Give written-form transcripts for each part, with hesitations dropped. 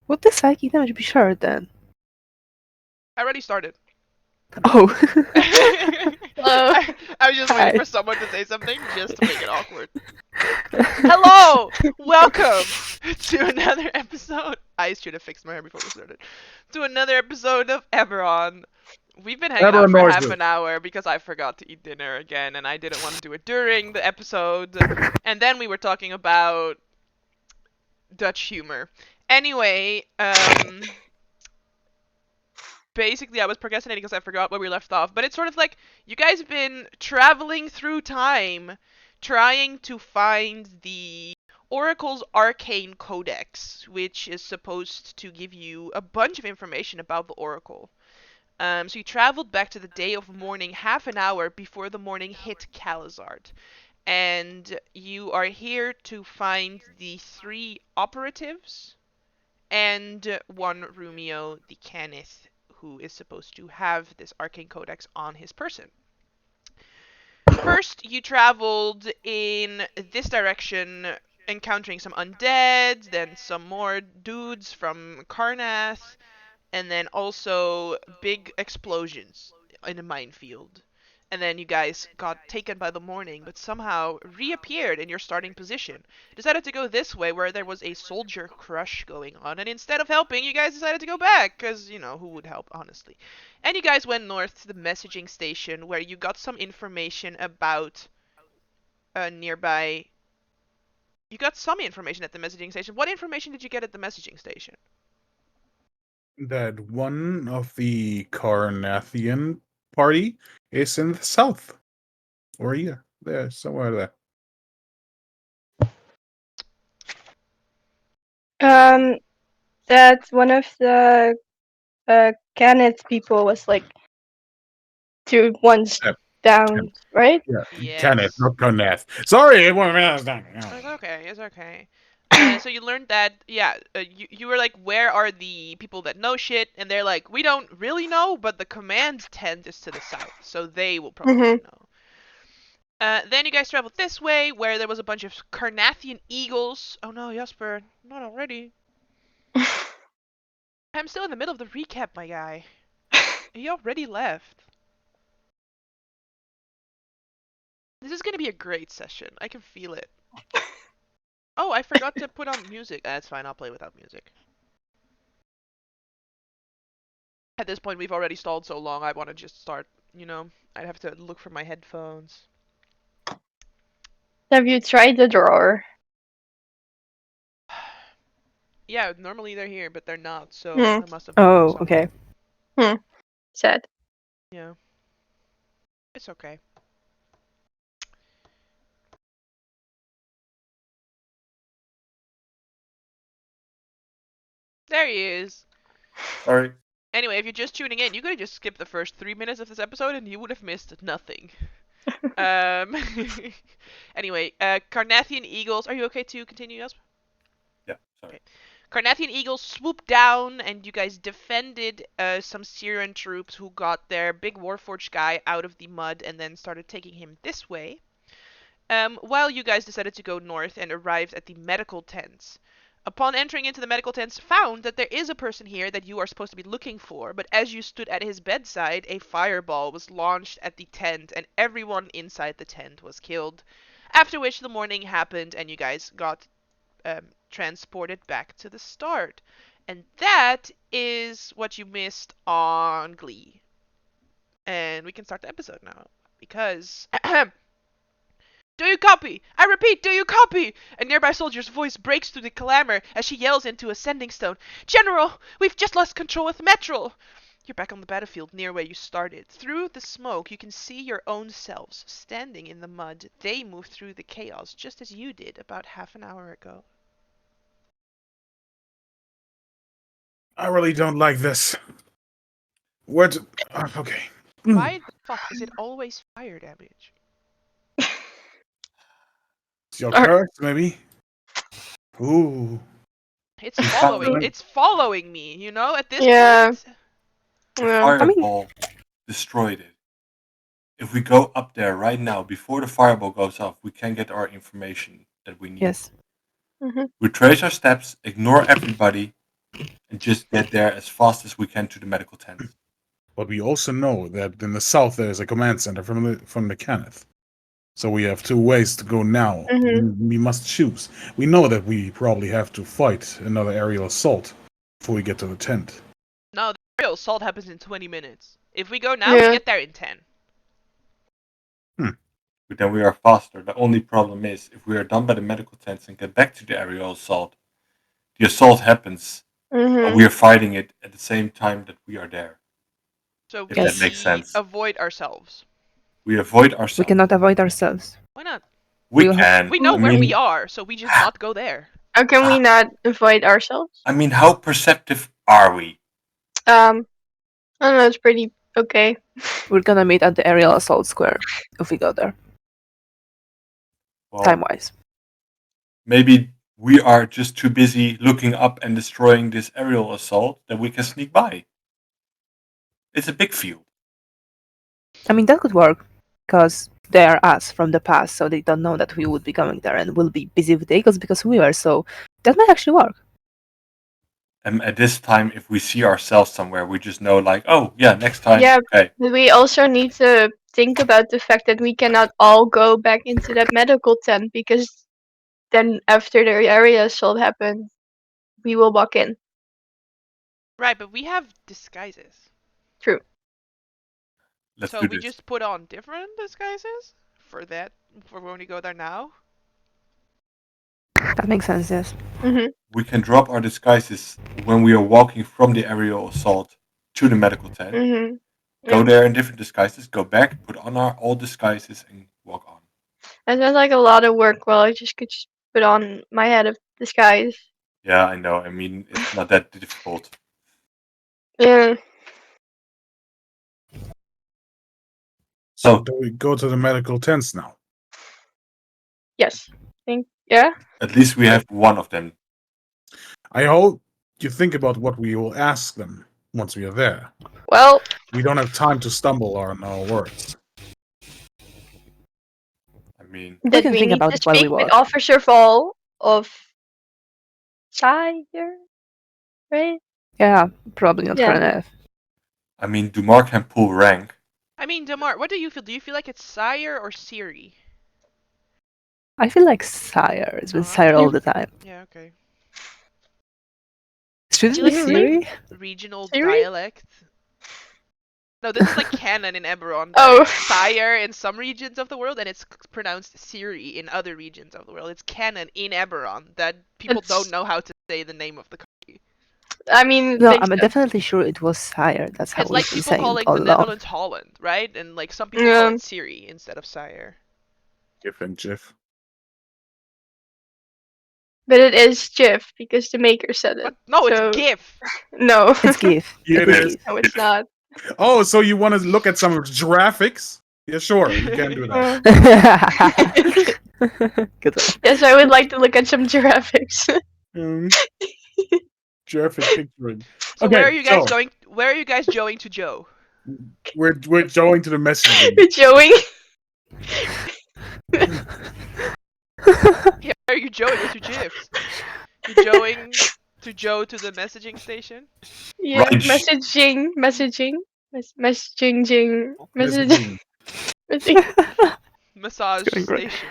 Would the psychic damage be shared then? I already started. Oh. Hello. I was just waiting Hi. for someone to say something just to make it awkward. Hello! Welcome to another episode. I should have fixed my hair before we started. To another episode of Eberron. We've been hanging out Eberron for half noises. an hour because I forgot to eat dinner again and I didn't want to do it during the episode. And then we were talking about Dutch humor. Anyway, basically I was procrastinating because I forgot where we left off, but it's sort of like you guys have been traveling through time trying to find the Oracle's Arcane Codex, which is supposed to give you a bunch of information about the Oracle. So you traveled back to the day of mourning half an hour before the morning hit Calazard. And you are here to find the 3 operatives and one Rumio, the Canith, who is supposed to have this arcane codex on his person. First, you traveled in this direction, encountering some undead, then some more dudes from Karnath, and then also big explosions in a minefield. And then you guys got taken by the morning, but somehow reappeared in your starting position. Decided to go this way where there was a soldier crush going on, and instead of helping, you guys decided to go back, because, you know, who would help, honestly? And you guys went north to the messaging station where you got some information about nearby. You got some information at the messaging station. What information did you get at the messaging station? That one of the Carnathian party is in the south. Or there, somewhere there. That one of the Kenneth people was like 2 ones Yep. down, right? Yeah, Yes. Kenneth, not Carnath. Sorry, it wasn't. It's okay. It's okay. So you learned that, yeah, you were like, where are the people that know shit? And they're like, we don't really know, but the command tent is to the south, so they will probably know. Then you guys traveled this way, where there was a bunch of Carnathian eagles. Oh no, Jasper, not already. I'm still in the middle of the recap, my guy. He already left. This is gonna be a great session. I can feel it. Oh, I forgot to put on music. That's fine, I'll play without music. At this point, we've already stalled so long, I want to just start, you know? I'd have to look for my headphones. Have you tried the drawer? Yeah, normally they're here, but they're not, so Hmm. I must have moved them Oh, somewhere. okay. Sad. Yeah. It's okay. There he is. Sorry. Anyway, if you're just tuning in, you could have just skipped the first 3 minutes of this episode and you would have missed nothing. um. Anyway, Carnathian eagles. Are you okay to continue, Jasper? Yeah, sorry. Okay. Carnathian eagles swooped down, and you guys defended some Syrian troops who got their big Warforged guy out of the mud and then started taking him this way. While you guys decided to go north and arrived at the medical tents. Upon entering into the medical tents, found that there is a person here that you are supposed to be looking for, but as you stood at his bedside, a fireball was launched at the tent, and everyone inside the tent was killed. After which the morning happened, and you guys got transported back to the start. And that is what you missed on Glee. And we can start the episode now. Because do you copy? I repeat, do you copy? A nearby soldier's voice breaks through the clamor as she yells into a sending stone. General, we've just lost control with Metral. You're back on the battlefield near where you started. Through the smoke, you can see your own selves standing in the mud. They moved through the chaos just as you did about half an hour ago. I really don't like this. What? Okay. Why the fuck is it always fire damage? It's your curse, maybe? Ooh. It's following me, you know, at this point. The Yeah. fireball destroyed it. If we go up there right now, before the fireball goes off, we can get our information that we need. Yes. We trace our steps, ignore everybody, and just get there as fast as we can to the medical tent. But we also know that in the south there is a command center from the Kenneth. So we have two ways to go now. Mhm. We must choose. We know that we probably have to fight another aerial assault before we get to the tent. No, the aerial assault happens in 20 minutes. If we go now, we Yeah. get there in 10. But then we are faster. The only problem is, if we are done by the medical tents and get back to the aerial assault, the assault happens, but Mhm. we are fighting it at the same time that we are there. So If we that makes sense. avoid ourselves. We avoid We ourselves. cannot avoid ourselves. Why not? We we'll have- can. We know I where mean, we are, so we just not go there. How can we not avoid ourselves? I mean, how perceptive are we? I don't know. It's pretty okay. We're gonna meet at the aerial assault square if we go there, Well, time-wise. maybe we are just too busy looking up and destroying this aerial assault that we can sneak by. It's a big field. I mean, that could work, because they are us from the past, so they don't know that we would be coming there and we'll be busy with the eagles because we were, so that might actually work. And at this time, if we see ourselves somewhere, we just know, like, oh, yeah, next time. Yeah. Okay. But we also need to think about the fact that we cannot all go back into that medical tent because then after the area assault happened, we will walk in. Right, but we have disguises. True. Let's So do we this. just put on different disguises for when we go there now. That makes sense, yes. Mhm. We can drop our disguises when we are walking from the aerial assault to the medical tent. Mhm. Go Yeah. there in different disguises, go back, put on our old disguises, and walk on. That sounds like a lot of work. Well, I just could just put on my head of disguise. Yeah, I know. I mean, it's not that difficult. Yeah. So Oh. do we go to the medical tents now? Yes. Yeah. At least we have one of them. I hope you think about what we will ask them once we are there. Well, We don't have time to stumble on our words. I mean, We did can we think need about to it while we speak with walk. Officer Fall of Sire? Right? Yeah, probably not Yeah. for an F. I mean, Dumar can pull rank. I mean, Demar, what do you feel? Do you feel like it's Sire or Siri? I feel like Sire. It's been Oh, Sire okay. all the time. Yeah, okay. Should Do it you be like Siri? regional Siri? dialect? No, this is like canon in Eberron. Oh. It's Sire in some regions of the world, and it's pronounced Siri in other regions of the world. It's canon in Eberron that people It's- don't know how to say the name of the country. I mean, No, makes I'm sense. definitely sure it was Sire. That's how It's we've like been people saying it calling all the along. Netherlands Holland, right? And like some people call Yeah. it Siri instead of Sire. Gif and Jiff. But it is Jif because the maker said it. But no, So- it's GIF. No. It's GIF. Yeah, it it is is. GIF. No, it's not. Oh, so you want to look at some graphics? Yeah, sure. You can do that. Good one. Yes, I would like to look at some graphics. Graphic picturing. So Okay, where are you guys so- going? Where are you guys going to Joe? We're going to the messaging. Joey. Yeah, are you joing with your GIFs? You're joing to Joe to the messaging station? Yeah, Right. messaging. Messaging. Messaging. Messaging. Massage It's going great. station.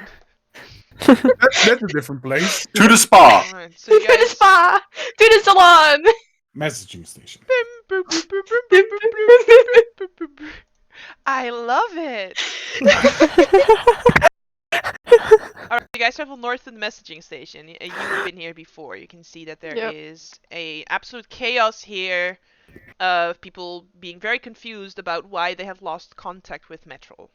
That's a different place. To the spa. Alright, so you To the guys. spa. To the salon. Messaging station. I love it. Alright, you guys travel north to the messaging station. You've been here before. You can see that there is Yep. a absolute chaos here of people being very confused about why they have lost contact with Metro.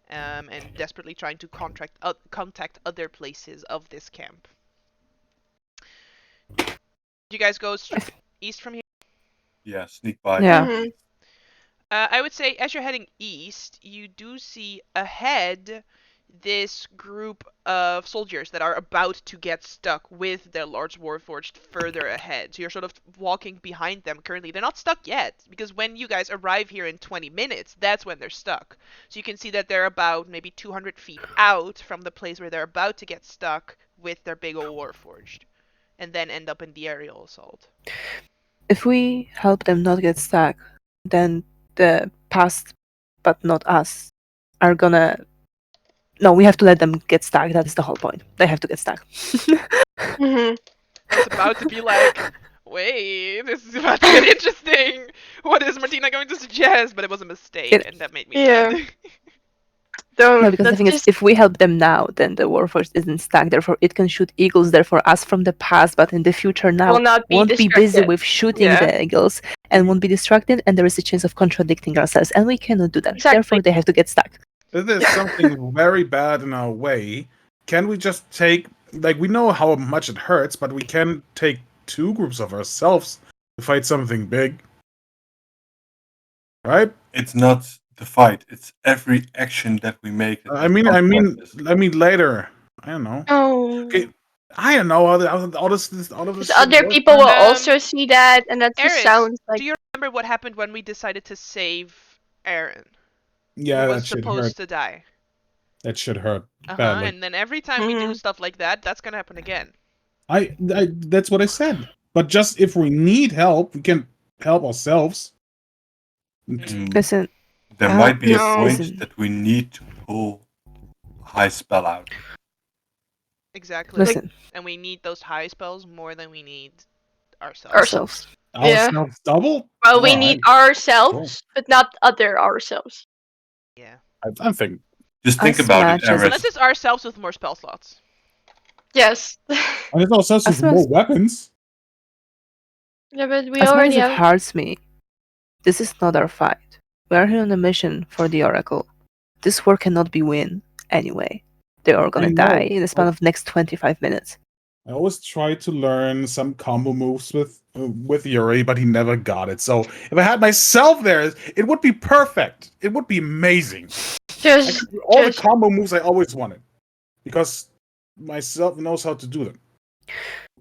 And desperately trying to contact other places of this camp. You guys go east from here? Yeah, sneak by. Yeah. Mhm. I would say as you're heading east, you do see ahead this group of soldiers that are about to get stuck with their large warforged further ahead. So you're sort of walking behind them currently. They're not stuck yet, because when you guys arrive here in 20 minutes, that's when they're stuck. So you can see that they're about maybe 200 feet out from the place where they're about to get stuck with their big old warforged. And then end up in the aerial assault. If we help them not get stuck, then the past, but not us, are gonna. No, we have to let them get stuck. That is the whole point. They have to get stuck. Mhm. I was about to be like, wait, this is about to get interesting. What is Martina going to suggest? But it was a mistake, and that made me Yeah. mad. Don't. No, because the Let's thing is, just. if we help them now, then the Warforged isn't stuck. Therefore, it can shoot eagles. Therefore, us from the past, but in the future now, Will not be won't be busy distracted. with shooting Yeah. the eagles and won't be distracted, and there is a chance of contradicting ourselves, and we cannot do that. Exactly. Therefore, they have to get stuck. If there's something very bad in our way, can we just take, like, we know how much it hurts, but we can take 2 groups of ourselves to fight something big. Right? It's not the fight. It's every action that we make. that I has mean, consequences. later. I don't know. Oh. Okay, I don't know all this Because shit other works. people will Um, also see that, and that just Eris, sounds like. do you remember what happened when we decided to save Aaron, Yeah, who that was should supposed hurt. to die? That should hurt badly. And then every time we do Mhm. stuff like that, that's gonna happen again. I that's what I said. But just if we need help, we can help ourselves. Mm, Listen, there might be a No. point listen. that we need to pull a high spell out. Exactly. Listen, And we need those high spells more than we need ourselves. ourselves. Yeah. Ourselves double? Well, we Alright, need ourselves, but not other ourselves. Yeah. I'm thinking. Just think As about it, much as Eris. Unless it's ourselves with more spell slots. Yes. And it's also As more much- weapons. Yeah, but we As much already as it have. hurts me, this is not our fight. We are here on a mission for the Oracle. This war cannot be win anyway. They are I gonna know. die in the span of next 25 minutes. I always try to learn some combo moves with Yuri, but he never got it. So if I had myself there, it would be perfect. It would be amazing. I Just. could do all the just- combo moves I always wanted, because myself knows how to do them.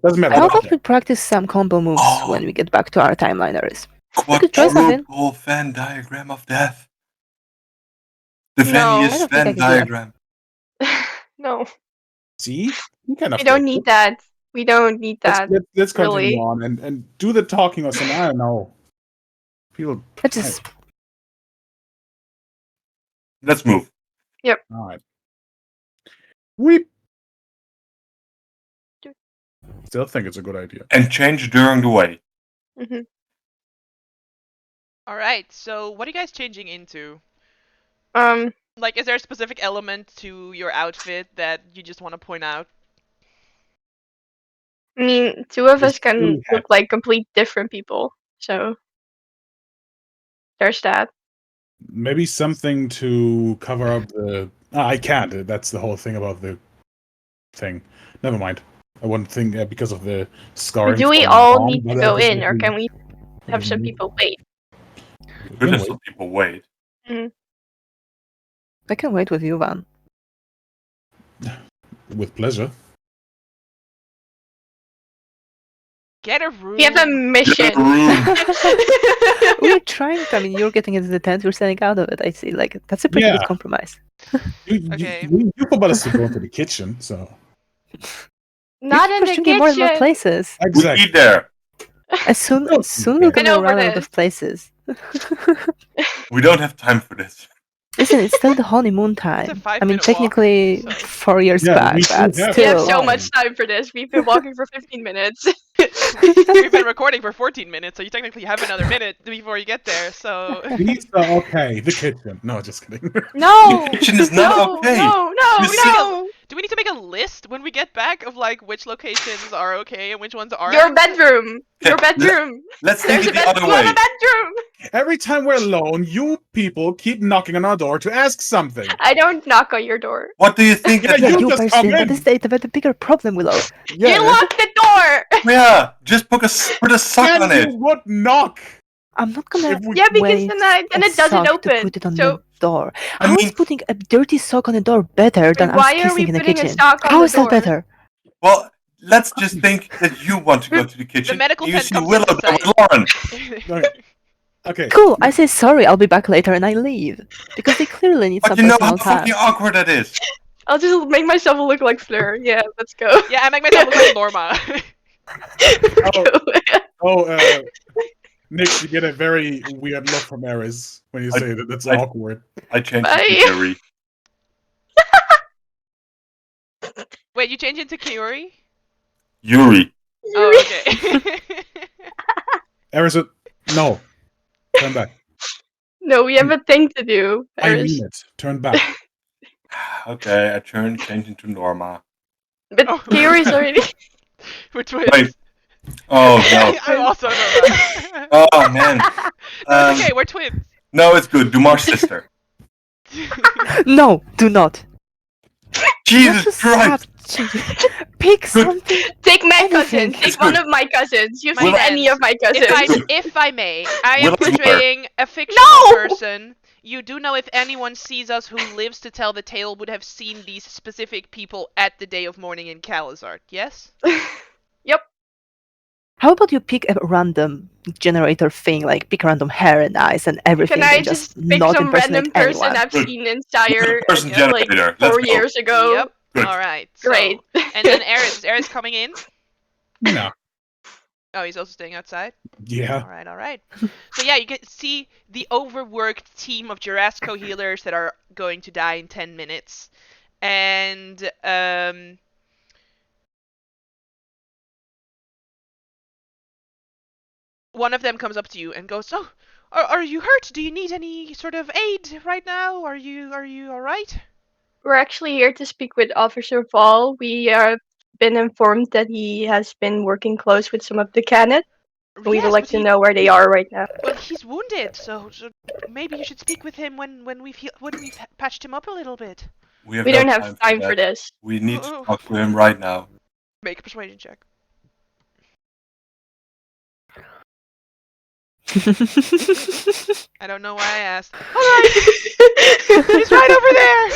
Doesn't matter. How what about I we practice some combo moves Oh. when we get back to our timelineers? could try something. Quadruple Venn diagram of death. The No. Venniest I don't think I Venn can do that. diagram. No. See, you kind of. We don't need that. We don't need that. Let's continue really. on and do the talking or something. I don't know. People. Let's just Let's move. All right. We still think it's a good idea. And change during the way. Hmm. Alright, so what are you guys changing into? Like, is there a specific element to your outfit that you just want to point out? I mean, 2 of us It's can really look like complete different people. So. There's that. Maybe something to cover up the. I can't. That's the whole thing about the thing. Never mind. I wouldn't think because of the scarring. Do we from the all bomb, need but to that go was in, or maybe- can we have some people wait? Good can have wait. some people wait. I can wait with you, Van. With pleasure. Get a room. We have a mission. We're trying to, I mean, you're getting into the tent, we're staying out of it. I see. Like, that's a pretty Yeah. good compromise. Okay. You forbade us to go into the kitchen, so Not You in keep the pushing me more and more kitchen. places. We exactly. eat there. As soon Don't we're get gonna over run out this. of places. We don't have time for this. Listen, it's still the honeymoon time. I mean, 5-minute walk, technically so- 4 years Yeah, back, we but do have We have still. so Fine. much time for this. We've been walking for 15 minutes. We've been recording for 14 minutes, so you technically have another minute before you get there, so... Pizza, okay. The kitchen. No, just kidding. No. The kitchen is not no, okay. no, You see- no. Do we need to make a list when we get back of, like, which locations are okay and which ones aren't? Your bedroom. Your Okay, bedroom. Let's There's think a it the other bedroom. way. A bedroom. Every time we're alone, you people keep knocking on our door to ask something. I don't knock on your door. What do you think? Yeah, that Yeah, you you just person, come that in. is the bigger problem, Willow. You locked the door. Yeah, just put a sock Then on it. you would knock. I'm not gonna If we, Yeah, because wait then a it doesn't sock to open. put it on So the door. I How is mean- putting a dirty sock on the door better than us why are we kissing in the putting a kitchen? sock on How the is that door? better? Well, let's just think that you want to go to the kitchen. medical and you tent see comes Willow into there with sight. Lauren. okay. Cool. I say sorry. I'll be back later, and I leave because they clearly need But some you know how personal fucking time. awkward that is. I'll just make myself look like Fleur. Yeah, let's go. Yeah, I make myself look like Norma. Oh, Oh, Nix, you get a very weird look from Eris when you say that. That's awkward. I changed Bye. it to Yuri. Wait, you change into Kiori? Yuri. Oh, okay. Eris, no. Turn back. No, we have a thing to do. I Eris. mean it. Turn back. Okay, I changed into Norma. But Oh. Kiori's already. We're twins. Wait. Oh no. I also know that. Oh man. No, it's okay, we're twins. No, it's good. Dumar's sister. No, do not. Jesus Just Christ. stop. Pick something. Take my Anything. cousin. Take one of my cousins. You've My seen friends, any of my cousins. If I may, I am Willow's mother. portraying a fictional No! person. You do know if anyone sees us who lives to tell the tale would have seen these specific people at the day of mourning in Calazart, yes? Yep. How about you pick a random generator thing, like pick a random hair and eyes and everything, Can I and just just pick not some impersonate random person anyone? I've Good. seen in Sire Person like generator. Let's 4 go. years ago? Yep. Good. Alright. Great. And then Eris. Is Eris coming in? No. Oh, he's also staying outside? Yeah. Alright. So yeah, you can see the overworked team of Jurassico healers that are going to die in 10 minutes. And, one of them comes up to you and goes, "Oh, are you hurt? Do you need any sort of aid right now? Are you alright?" We're actually here to speak with Officer Fall. We have been informed that he has been working close with some of the cannon. We would Yes, like but to know where they are right now. well, he's wounded, so maybe you should speak with him when we've patched him up a little bit. We We no don't have time for that. this. We need to talk to him right now. Make a persuasion check. I don't know why I asked. Alright, he's right over there!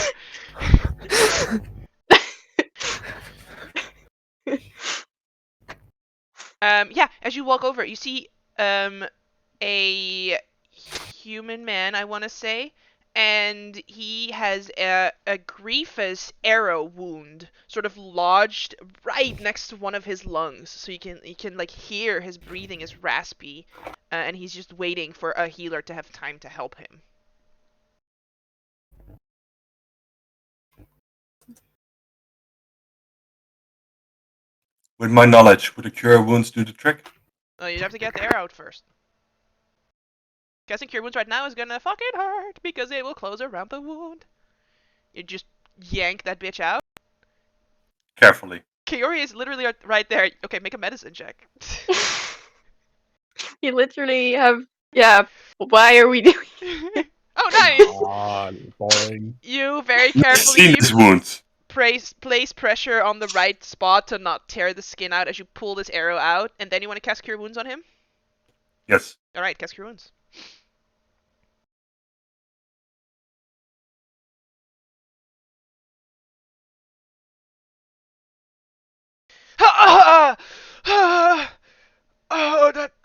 Yeah, as you walk over, you see a human man, I want to say, and he has a Griefus arrow wound sort of lodged right next to one of his lungs, so you can like hear his breathing is raspy, and he's just waiting for a healer to have time to help him. With my knowledge, would a cure wounds do the trick? You'd have to get the arrow out first. Guessing cure wounds right now is gonna fucking hurt because it will close around the wound. You just yank that bitch out. Carefully. Kiori is literally right there. Okay, make a medicine check. You literally have. Yeah. Why are we doing? Oh, nice! Ah, boring. You very You've seen carefully his wounds. place pressure on the right spot to not tear the skin out as you pull this arrow out, and then you want to cast Cure Wounds on him? Yes. Alright, cast Cure Wounds.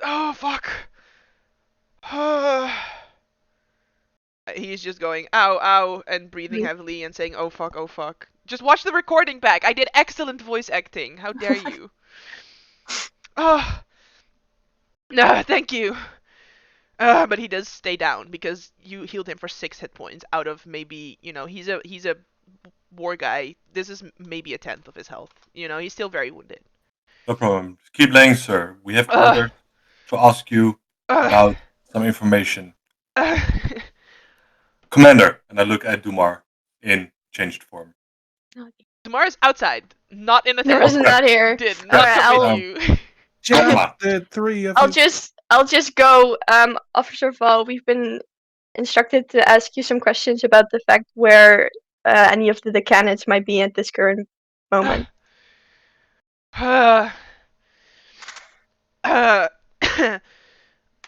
Oh, fuck. He's just going, ow, ow, and breathing heavily and saying, oh, fuck, oh, fuck. Just watch the recording back. I did excellent voice acting. How dare you? Oh. No, thank you. But he does stay down because you healed him for 6 hit points out of maybe, he's a war guy. This is maybe a 10th of his health. He's still very wounded. No problem. Just keep laying, sir. We have orders to ask you about some information. Commander, and I look at Dumar in changed form. Dumar is outside, not in the There tent. isn't that here. Did not Alright, come I'll- with you. Just the three of I'll you. just go, Officer Fall, we've been instructed to ask you some questions about the fact where any of the cannons might be at this current moment.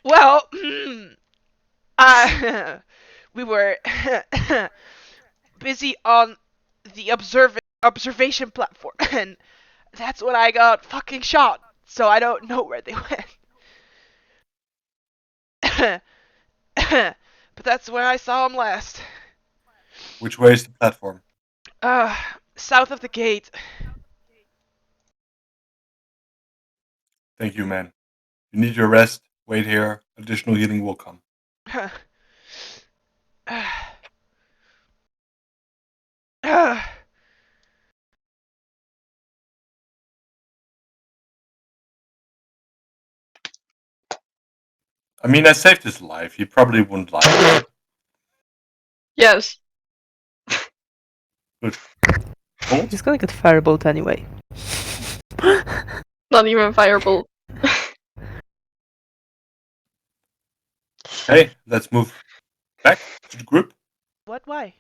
Well, we were busy on the observation platform, and that's when I got fucking shot. So I don't know where they went. But that's where I saw them last. Which way is the platform? South of the gate. Thank you, man. You need your rest. Wait here. Additional healing will come. I mean, I saved his life. He probably wouldn't lie about it. Yes. Bolt? He's gonna get firebolt anyway. Not even firebolt. Okay, let's move back to the group. What? Why?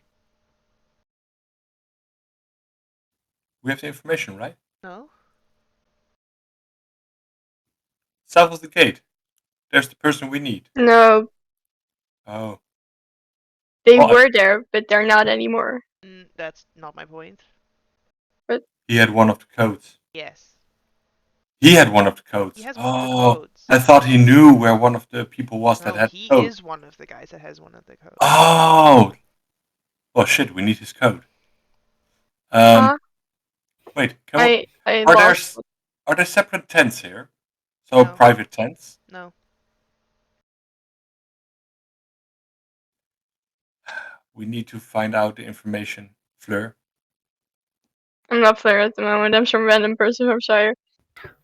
We have the information, right? No. South of the gate. There's the person we need. No, Oh. they Well, were there, but they're not anymore. That's not my point. he had one of the codes. Yes. He had one of the codes. He has one of the Oh, codes. I thought he knew where one of the people was that No, had he the code. is one of the guys that has one of the codes. Oh. Well, shit, we need his code. Wait, can we, I are there lost. are there separate tents here? So No. private tents? No. We need to find out the information, Fleur. I'm not Fleur at the moment. I'm some random person from Shire.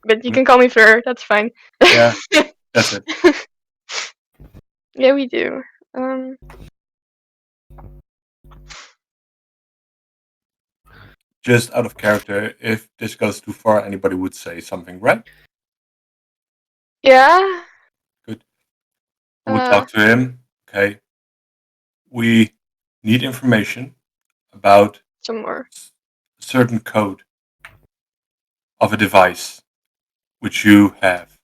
But you Hmm. can call me Fleur. That's fine. Yeah, that's it. Yeah, we do. Just out of character, if this goes too far, anybody would say something, right? Yeah. Good. We'll talk to him. Okay. We need information about Some more. a certain code of a device which you have.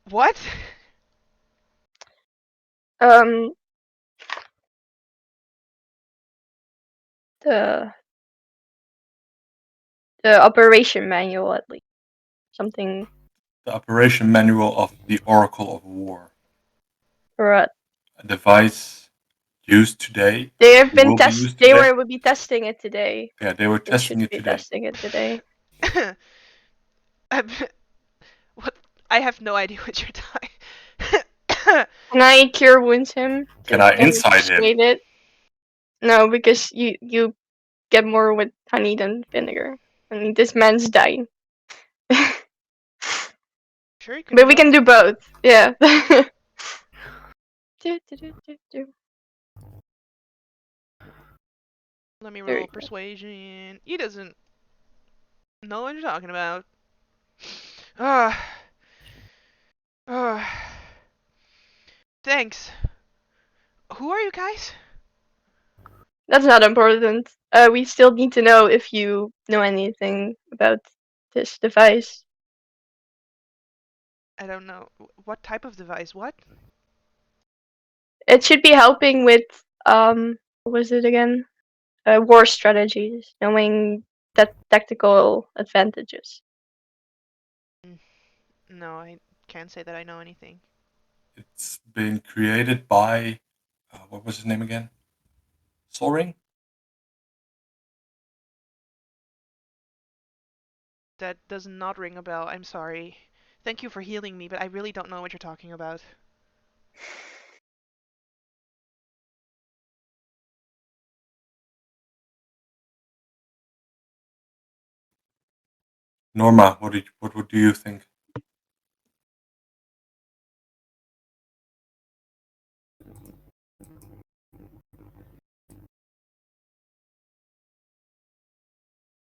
What? The operation manual at least. Something The operation manual of the Oracle of War. for A device used today. They have It been will be used They today. would be testing it today. Yeah, they were They testing should it be today. testing it today. What? I have no idea what you're talking. Can I cure wounds him? Can I Then inside him? persuade it? No, because you get more with honey than vinegar. And this man's dying. Sure, you can. But we can do both. Yeah. Do, do, do, do, do. Let me There roll you go. persuasion. He doesn't know what you're talking about. Ah. Thanks. Who are you guys? That's not important. We still need to know if you know anything about this device. I don't know. What type of device? What? It should be helping with what was it again? War strategies, knowing that tactical advantages. No, I can't say that I know anything. It's been created by, what was his name again? Solring? That does not ring a bell. I'm sorry. Thank you for healing me, but I really don't know what you're talking about. Norma, what do you think?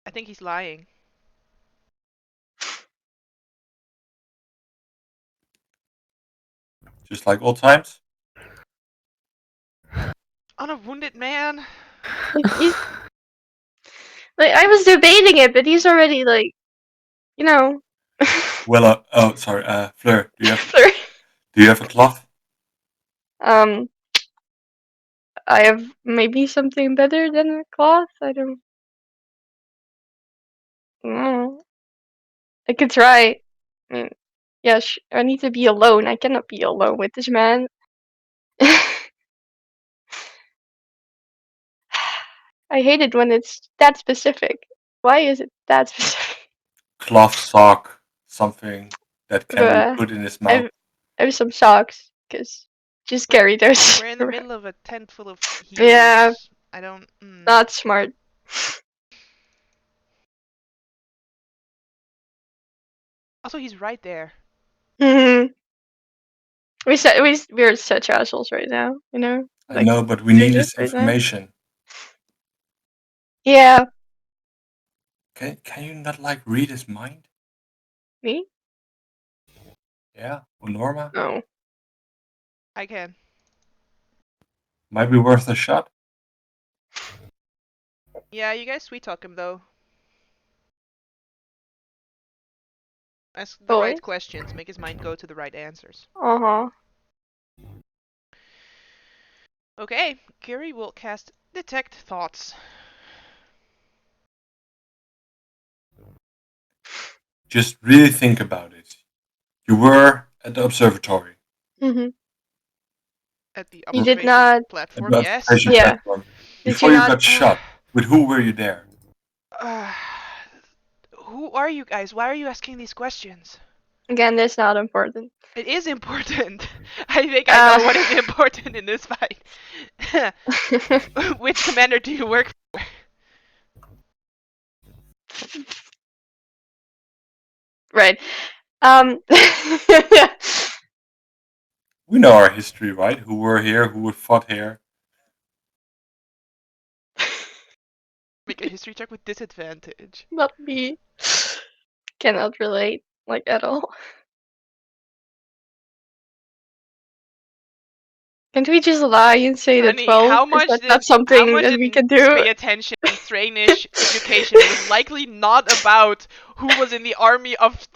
I think he's lying. Just like old times? On a wounded man? He's, like, I was debating it, but he's already like, you know. Well, oh, sorry, Fleur, do Fleur. you have a cloth? I have maybe something better than a cloth. I don't know. I could try. I mean, yeah, I need to be alone. I cannot be alone with this man. I hate it when it's that specific. Why is it that specific? Cloth sock, something that can be Uh, put in his mouth. I have some socks because just carry those. We're in the around. middle of a tent full of healers. Yeah. I don't. Not smart. Also, he's right there. Hmm. We're such assholes right now, you know. I Like know, but we doing need this this right now. information. Yeah, Can you not like read his mind? me? Yeah, or Norma? No. I can. Might be worth a shot. Yeah, you guys sweet talk him though. Ask the right Boys. questions. Make his mind go to the right answers. Uh-huh. Okay, Gary will cast Detect Thoughts. Just really think about it. You were at the observatory, Mm-hmm. At the You did observation not. at platform, the yes. observation Yeah. platform. Did Before you you not? got shot, with who were you there? Who are you guys? Why are you asking these questions? Again, that's not important. It is important. I think I know what is important in this fight. Which commander do you work for? Right. We know our history, right? Who were here, who fought here. Make a history check with disadvantage. Not me. Cannot relate, like, at all. Can't we just lie and say that Honey, 12? how Is much that did not something that we can do? pay attention in Thrainish education? It was likely not about who was in the army of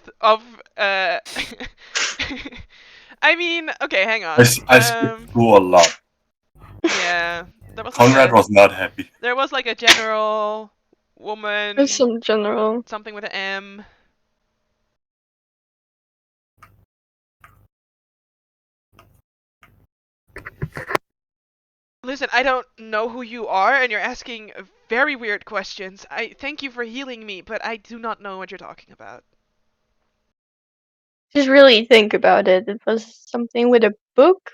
I mean, okay, hang on. I skipped school a lot. Yeah, there was Conrad was not happy. there was like a general woman, There's some general. something with an M. Listen, I don't know who you are, and you're asking very weird questions. I thank you for healing me, but I do not know what you're talking about. Just really think about it. It was something with a book,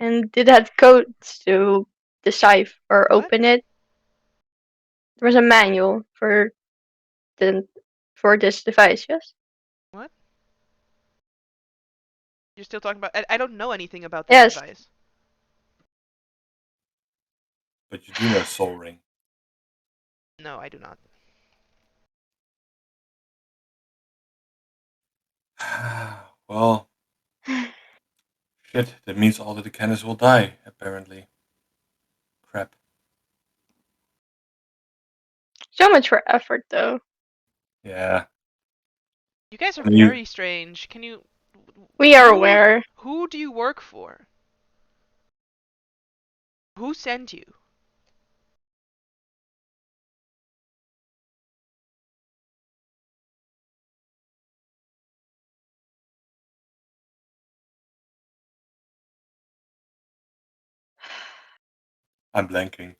and it had codes to decipher or What? open it. There was a manual the for this device, yes? What? You're still talking about? I don't know anything about this Yes. device. But you do know Soul Ring. No, I do not. Well, shit, that means all the Decanis will die, apparently. Crap. So much for effort, though. Yeah. You guys are I mean, very strange. Can you? We are aware. Who do you work for? Who sent you? I'm blanking.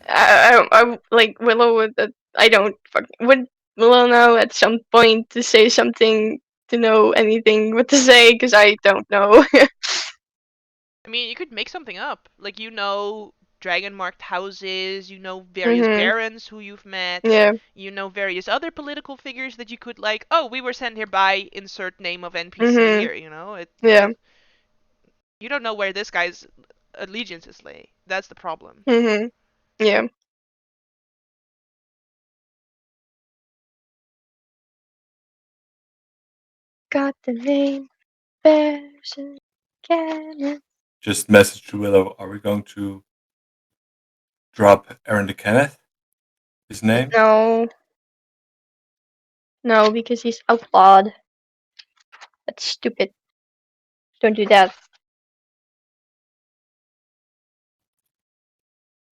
I like Willow would. I don't would Willow know at some point to say something to know anything what to say because I don't know. I mean, you could make something up. Like, you know, dragon marked houses, you know, various barons who you've met, Yeah. you know, various other political figures that you could, like, oh, we were sent here by insert name of NPC here, you know? Yeah. You don't know where this guy's allegiances lay. That's the problem. Yeah. Got the name bears and cannon. Just message to Willow. Are we going to drop Aaron the Kenneth? His name? No. No, because he's outlawed. That's stupid. Don't do that.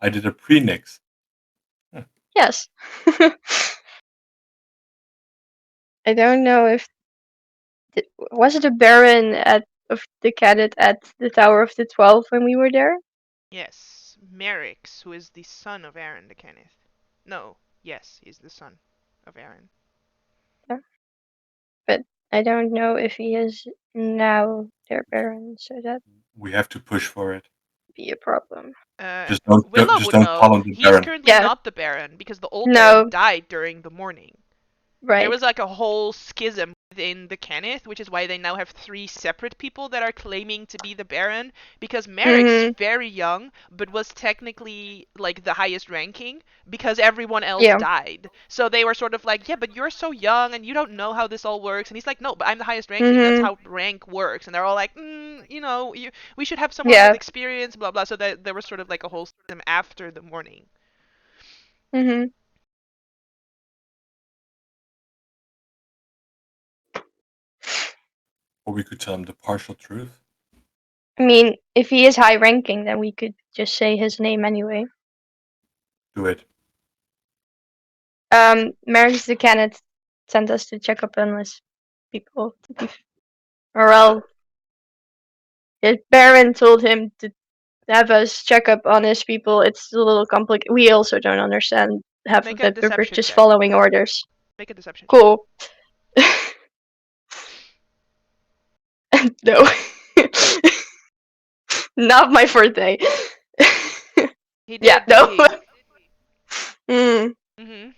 I did a pre-nix. Yes. I don't know if was it a Baron of the cadet at the Tower of the 12 when we were there? Yes, Merix, who is the son of Aaron the Kenneth. No, yes, he's the son. of Aaron. But I don't know if he is now their Baron, so that'd We have to push for it. be a problem. Just don't Willa just would don't know. call him the He's Baron. currently Yeah. not the Baron because the old No. Baron died during the morning. Right. There was like a whole schism within the Kenneth, which is why they now have 3 separate people that are claiming to be the Baron, because Merrick's Mhm. very young, but was technically like the highest ranking, because everyone else Yeah. died. So they were sort of like, yeah, but you're so young and you don't know how this all works. And he's like, no, but I'm the highest ranking. That's Mhm. how rank works. And they're all like, you know, we should have someone Yeah. with experience, blah, blah. So there was sort of like a whole schism after the morning. Mhm. Or we could tell him the partial truth. I mean, if he is high ranking, then we could just say his name anyway. Do it. Maris the Kenneth sent us to check up on his people. Or well, his Baron told him to have us check up on his people. It's a little complicated. We also don't understand half Make of a that, but we're deception just check. following orders. Make a deception. Cool. No. Not my forte. He did, Yeah, did no. he? Mm.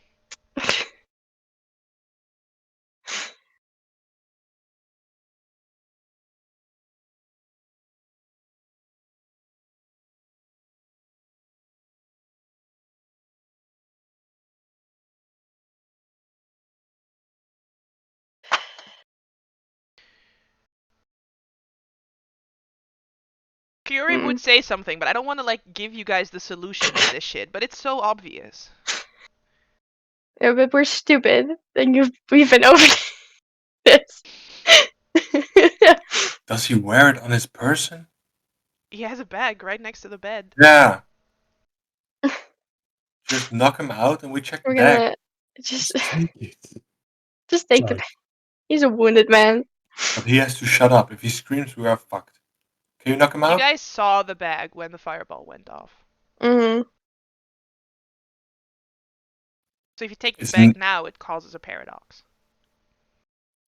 Curie would say something, but I don't want to like give you guys the solution to this shit. But it's so obvious. Yeah, but we're stupid. And we've been over this. Does he wear it on his person? He has a bag right next to the bed. Yeah. Just knock him out and we check We're the bag. gonna just Take it. just take the Sorry. bag. He's a wounded man. But he has to shut up. If he screams, we are fucked. Can you knock him You out? guys saw the bag when the fireball went off. Mm-hmm. So if you take the It's bag now, it causes a paradox.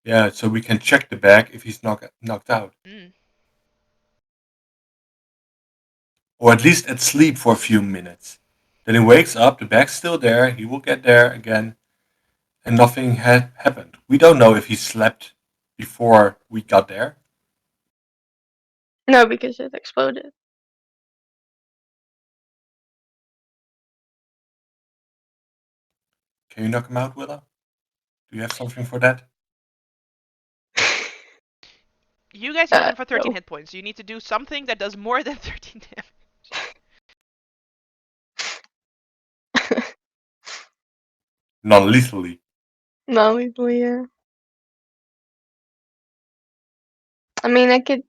Yeah, so we can check the bag if he's knocked out. Mm. Or at least at sleep for a few minutes. Then he wakes up, the bag's still there, he will get there again, and nothing had happened. We don't know if he slept before we got there. No, because it exploded. Can you knock him out, Willa? Do you have something for that? You guys heal him for 13 No. hit points. You need to do something that does more than 13 damage. Non-lethally. No, yeah. I mean, I could.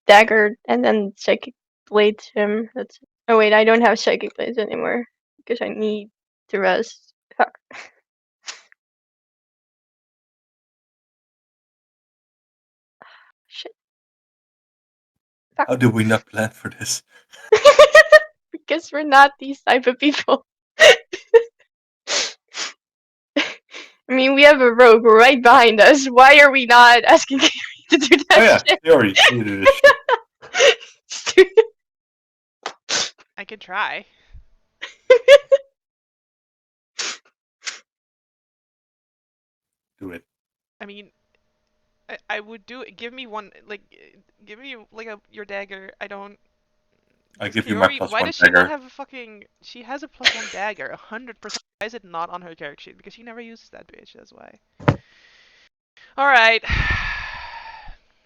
Dagger and then psychic blade him. That's. Oh wait, I don't have psychic blades anymore because I need to rest. Fuck. Shit. Fuck. How did we not plan for this? Because we're not these type of people. I mean, we have a rogue right behind us. Why are we not asking Kiri to do that Oh yeah, shit? Theory. Can you do this shit? I can try. Do it. I mean, I would do it. Give me one, like, give me like your dagger. I don't. I Does give you my Kiori- +1 Why does she not dagger. have a fucking? She has a +1 dagger, 100%. Why is it not on her character sheet? Because she never uses that bitch. That's why. All right.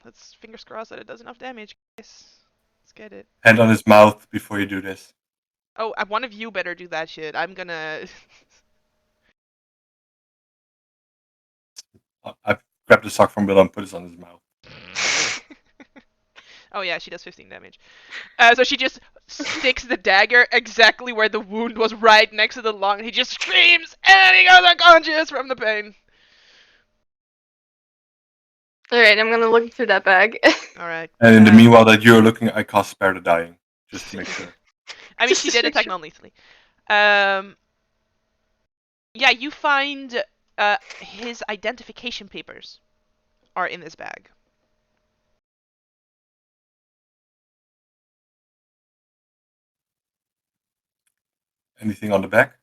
Let's fingers crossed that it does enough damage, guys. Let's get it. Hand on his mouth before you do this. Oh, one of you better do that shit. I'm gonna. I grabbed the sock from Willa and put it on his mouth. Oh yeah, she does 15 damage. So she just sticks the dagger exactly where the wound was, right next to the lung. He just screams, and he goes unconscious from the pain. Alright, I'm gonna look through that bag. All right. And in the meanwhile that you're looking, I cast Spare the Dying, just to make sure. I mean, she did attack non-lethally. Yeah, you find his identification papers are in this bag. Anything on the back?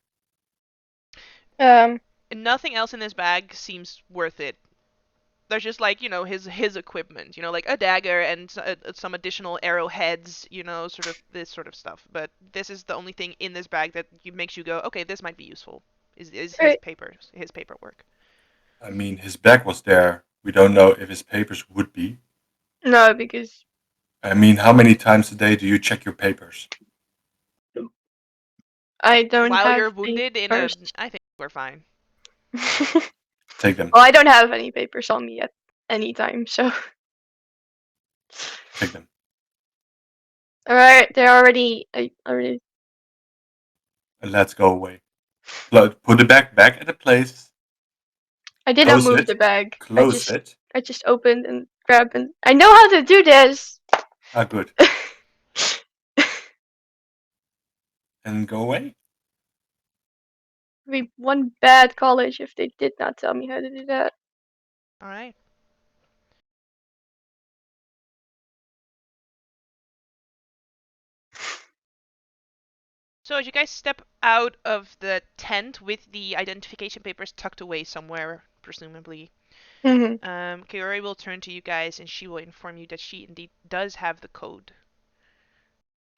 Nothing else in this bag seems worth it. There's just like, his equipment, like a dagger and some additional arrowheads, sort of this sort of stuff. But this is the only thing in this bag that makes you go, okay, this might be useful. Is his Right. papers, his paperwork. I mean, his bag was there. We don't know if his papers would be. No, because I mean, how many times a day do you check your papers? I don't While have you're wounded I think we're fine. Take them. Well, I don't have any papers on me at any time, so. Take them. Alright, they're already. Already. And let's go away. Put the bag back at the place. I did not Close move it. the bag. Close it. I just opened and grabbed and. I know how to do this! Ah, good. And go away. Be one bad college if they did not tell me how to do that. All right. So as you guys step out of the tent with the identification papers tucked away somewhere, presumably, Mm-hmm. Kaori will turn to you guys and she will inform you that she indeed does have the code.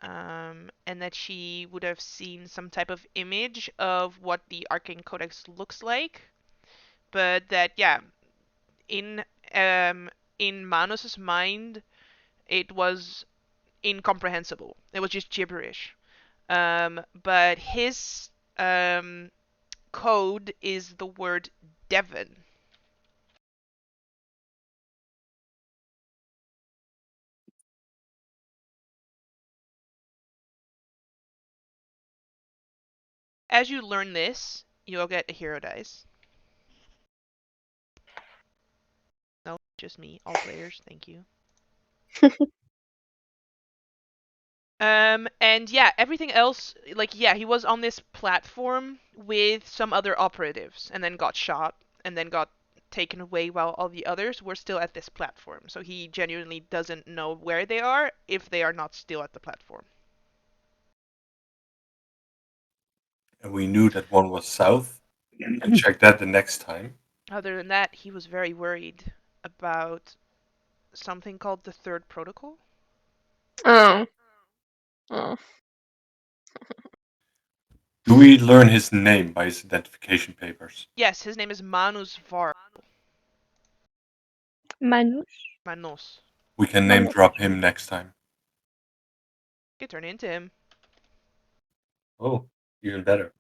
And that she would have seen some type of image of what the Arcane Codex looks like, but that in Manos's mind, it was incomprehensible. It was just gibberish. But his code is the word Devon. As you learn this, you'll get a hero dice. No, just me. All players, thank you. And everything else, he was on this platform with some other operatives and then got shot and then got taken away while all the others were still at this platform. So he genuinely doesn't know where they are if they are not still at the platform. And we knew that one was south. And check that the next time. Other than that, he was very worried about something called the third protocol. Oh. Do we learn his name by his identification papers? Yes, his name is Manus Var. Manus? Manos. We can name drop him next time. You can turn into him. Oh, even better.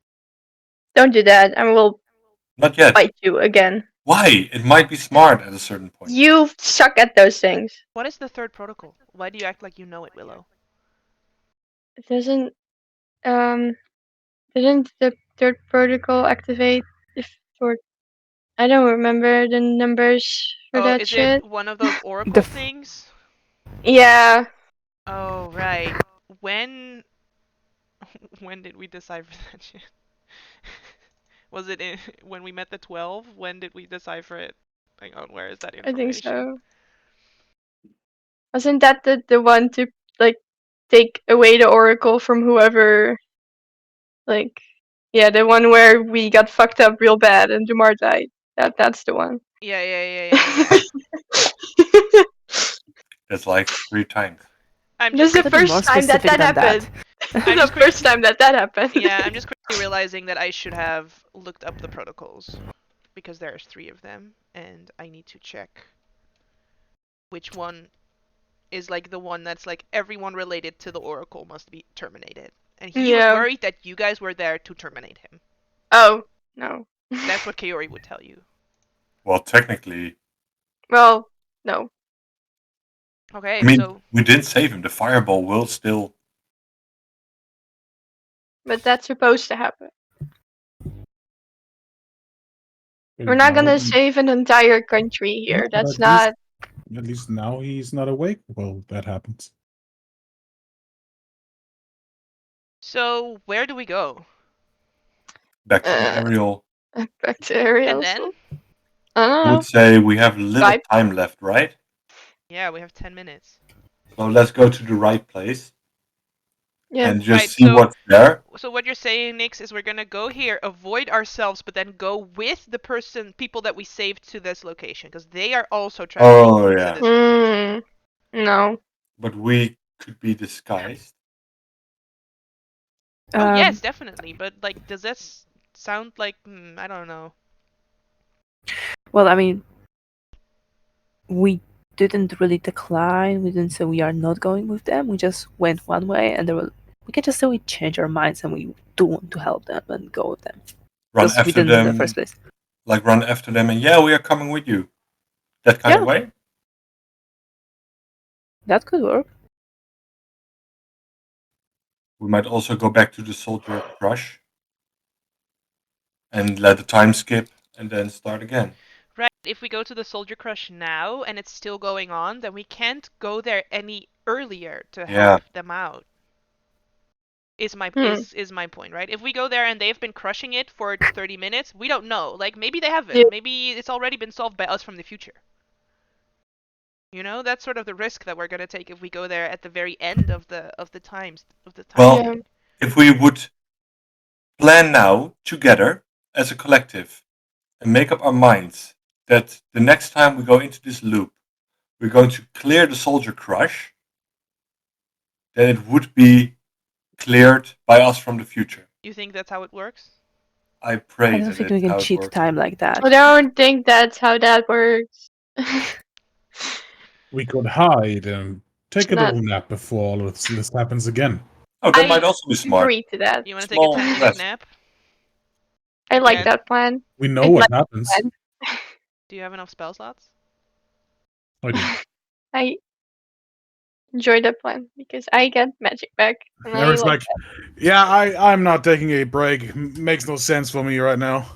Don't do that, I will Not yet. fight you again. Why? It might be smart at a certain point. You suck at those things. What is the third protocol? Why do you act like you know it, Willow? It doesn't. Didn't the third protocol activate if for? I don't remember the numbers for that is shit. it one of those oracle f- things? Yeah. Oh, right. When did we decipher that shit? Was it when we met the 12? When did we decipher it? Hang on, where is that I information? think so. Wasn't that the one to like take away the oracle from whoever? Like, yeah, the one where we got fucked up real bad and Dumar died. That's the one. Yeah. That's like 3 times. I'm This just is the Gotta be more first time that specific than happened. I'm The just first time that happened. Yeah, I'm just quickly realizing that I should have looked up the protocols because there's 3 of them, and I need to check which one is like the one that's like everyone related to the Oracle must be terminated. And he was worried that you guys were there to terminate him. Oh, no. That's what Kaori would tell you. Well, technically. Well, no. Okay, I mean, so we did save him. The fireball will still. But that's supposed to happen. We're not gonna save an entire country here. That's not. At least now he's not awake. Well, that happens. So where do we go? Back to the Uh, aerial. Back to area. And then? I don't I know. would say we have little Skype. time left, right? Yeah, we have 10 minutes. So let's go to the right place Yeah. and just Right, see so- what's there. So what you're saying, Nix, is we're gonna go here, avoid ourselves, but then go with the people that we saved to this location, because they are also traveling Oh, to yeah. this location. No. But we could be disguised. Oh yes, definitely. But like, does this sound like I don't know. Well, I mean, we didn't really decline. We didn't say we are not going with them. We just went one way, and we can just say we change our minds and we do want to help them and go with them. Run Because we after didn't in the them. first place. Like run after them and yeah, we are coming with you. That kind of Yeah. way. That could work. We might also go back to the soldier crush and let the time skip and then start again. Right. If we go to the Soldier Crush now and it's still going on, then we can't go there any earlier to help them out. Is my point, right? If we go there and they've been crushing it for 30 minutes, we don't know. Like maybe they haven't. Yeah. Maybe it's already been solved by us from the future. You know, that's sort of the risk that we're gonna take if we go there at the very end of the time. Well, Yeah. if we would plan now together as a collective and make up our minds that the next time we go into this loop, we're going to clear the soldier crush, then it would be cleared by us from the future. You think that's how it works? I pray I don't that think it's we can how it cheat works. time like that. I don't think that's how that works. We could hide and take a Not- little nap before all of this happens again. Oh, that I might also be smart. Agree to that. You want to take a Small 10-minute rest. nap? I like Yeah. that plan. We know I what like happens. plan. Do you have enough spell slots? I do. I enjoy that plan because I get magic back. And I Eric's like like, yeah, I'm not taking a break. Makes no sense for me right now.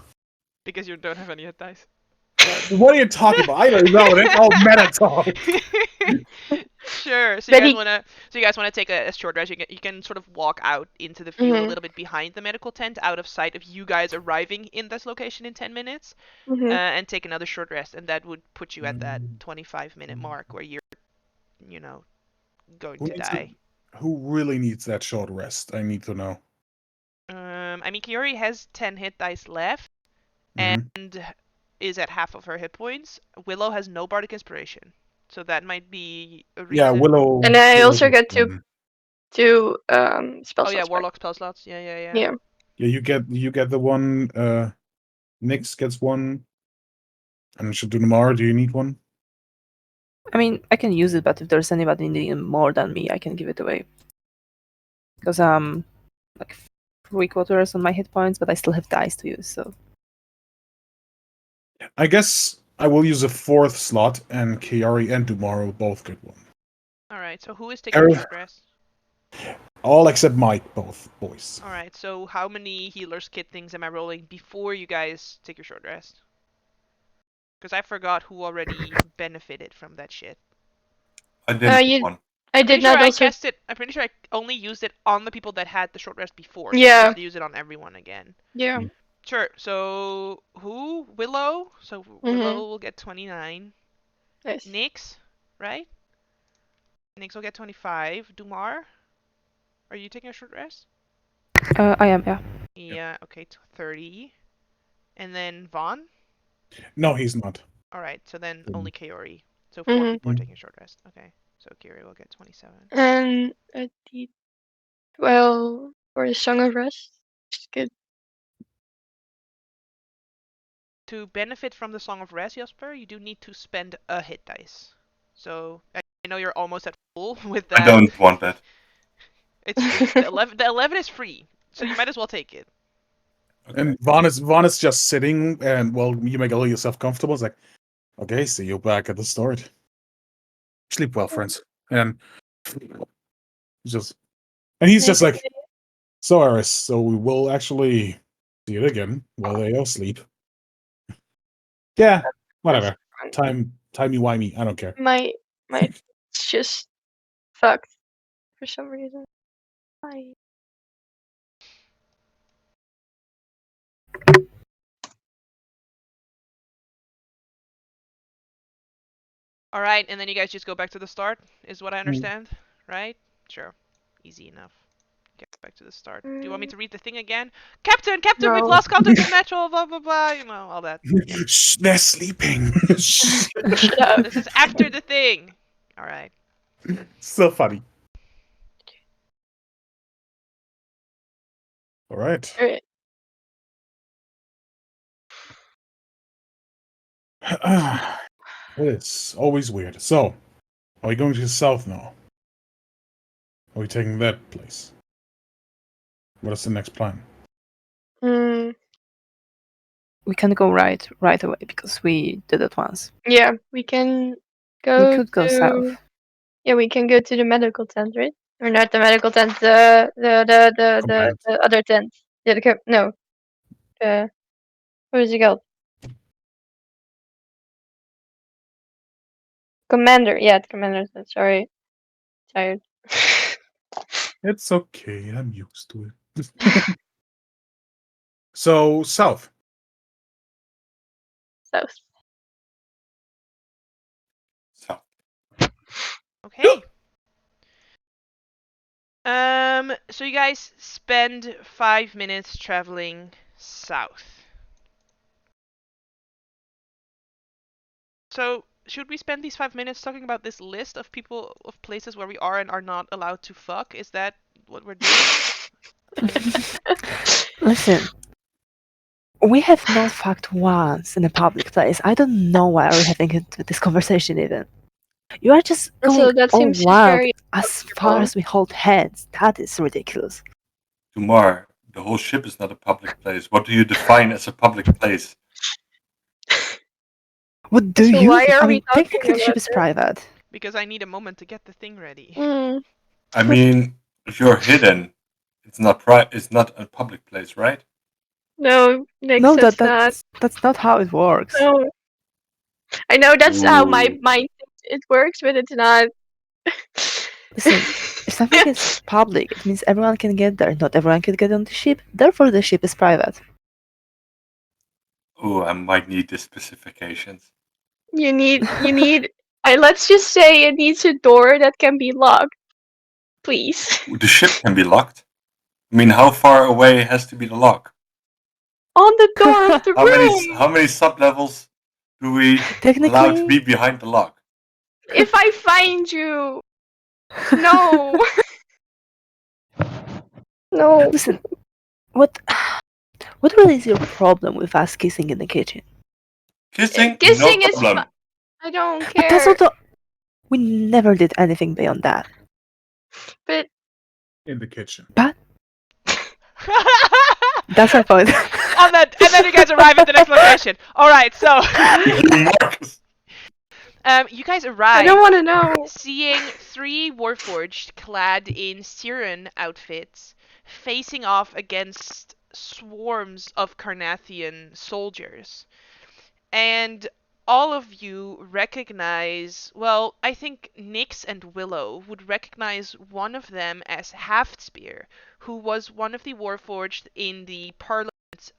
Because you don't have any hit dice. What are you talking about? I don't know. That's all meta talk. Sure. So But you guys want to take a short rest. You can sort of walk out into the field a Mhm. little bit behind the medical tent, out of sight of you guys arriving in this location in 10 minutes, Mhm. and take another short rest, and that would put you at that 25-minute mark where you're, going Who to needs die. Who really needs that short rest? I need to know. I mean, Kiori has 10 hit dice left Mhm. and is at half of her hit points. Willow has no bardic inspiration, so that might be a reason. Yeah, Willow. And I also Willow get gets one. two spell Oh yeah, slots back. warlock spell slots. Yeah. Yeah. Yeah, you get the one. Nyx gets one. And Shadunamar, do you need one? I mean, I can use it, but if there's anybody needing more than me, I can give it away. Because I'm like 3/4 on my hit points, but I still have dice to use, so. I guess I will use a fourth slot, and Kiari and Dumar will both get one. Alright, so who is taking Eric- a short rest? All except Mike, both boys. Alright, so how many healer's kit things am I rolling before you guys take your short rest? Because I forgot who already benefited from that shit. I didn't you- one. I did not also. I'm pretty sure I only used it on the people that had the short rest before. So Yeah. I have to use it on everyone again. Yeah. Sure. So who? Willow. So Willow will get 29. Yes. Nyx, right? Nyx will get 25. Dumar, are you taking a short rest? I am, yeah. Yeah. Okay. 30. And then Vaughn. No, he's not. All right. So then Mm. only Kaori. So 4 Mhm. people are taking a short rest. Okay. So Kaori will get 27. And a D12 for the Song of Rest. It's good. To benefit from the Song of Rest, Jasper, you do need to spend a hit dice. So I know you're almost at full with that. I don't want that. It's free. The 11 is free, so you might as well take it. Okay. And Vaughn is just sitting, and well, you make all yourself comfortable. It's like, okay, see you back at the start. Sleep well, friends. And he's just like, so Eris, so we will actually see it again while they all sleep. Yeah, whatever. Time Timey-wimey, I don't care. My it's just fucked for some reason. Why? All right, and then you guys just go back to the start, is what I understand, right? Sure. Easy enough. Get back to the start. Do you want me to read the thing again? Captain, we've No. lost contact with Metro, blah, blah, blah, you know, all that. Shh, they're sleeping. Shh. Shut up. This is after the thing. All right. So funny. All right. Alright. It's always weird. So, are we going to the south now? Are we taking that place? What is the next plan? Mm, We can go right away because we did it once. yeah, we can go We could go to south. Yeah, we can go to the medical tent, right? Or not the medical tent, the Command. other tent. Yeah, no. What is it called? Commander. Yeah, the commander tent. Sorry. Tired. It's okay. I'm used to it. So, south. South. So, Okay. So you guys spend 5 minutes traveling south. So, should we spend these 5 minutes talking about this list of people, of places where we are and are not allowed to fuck? Is that what we're doing? Listen, we have not fucked once in a public place. I don't know why are we having this conversation even. You are just Also, going that all seems wild very as far as we hold hands. That is ridiculous. Dumar, the whole ship is not a public place. What do you define as a public place? What do So you? why are I we mean, talking technically the ship about is it? private. Because I need a moment to get the thing ready. Mm. I mean, if you're hidden, it's not a public place, right? No, Nick No, says that. that's not how it works. No. I know that's how my Ooh. mind thinks it works, but it's not. Listen, if something is public, it means everyone can get there. Not everyone can get on the ship. Therefore, the ship is private. Oh, I might need the specifications. You need let's just say it needs a door that can be locked. Please. The ship can be locked. I mean, how far away has to be the lock? On the door of the How room. many sub-levels do we allow to Technically, be behind the lock? If I find you. No. No. listen, what really is your problem with us kissing in the kitchen? Kissing, Kissing no is problem. I don't But that's care. not the. We never did anything beyond that. But In the kitchen. But that's our point. On that, and then you guys arrive at the next location. All right, so Marcus. you guys I arrive, don't want to know. seeing 3 Warforged clad in Siren outfits facing off against swarms of Carnathian soldiers. And all of you recognize, well, I think Nyx and Willow would recognize one of them as Halfspear, who was one of the Warforged in the Parliament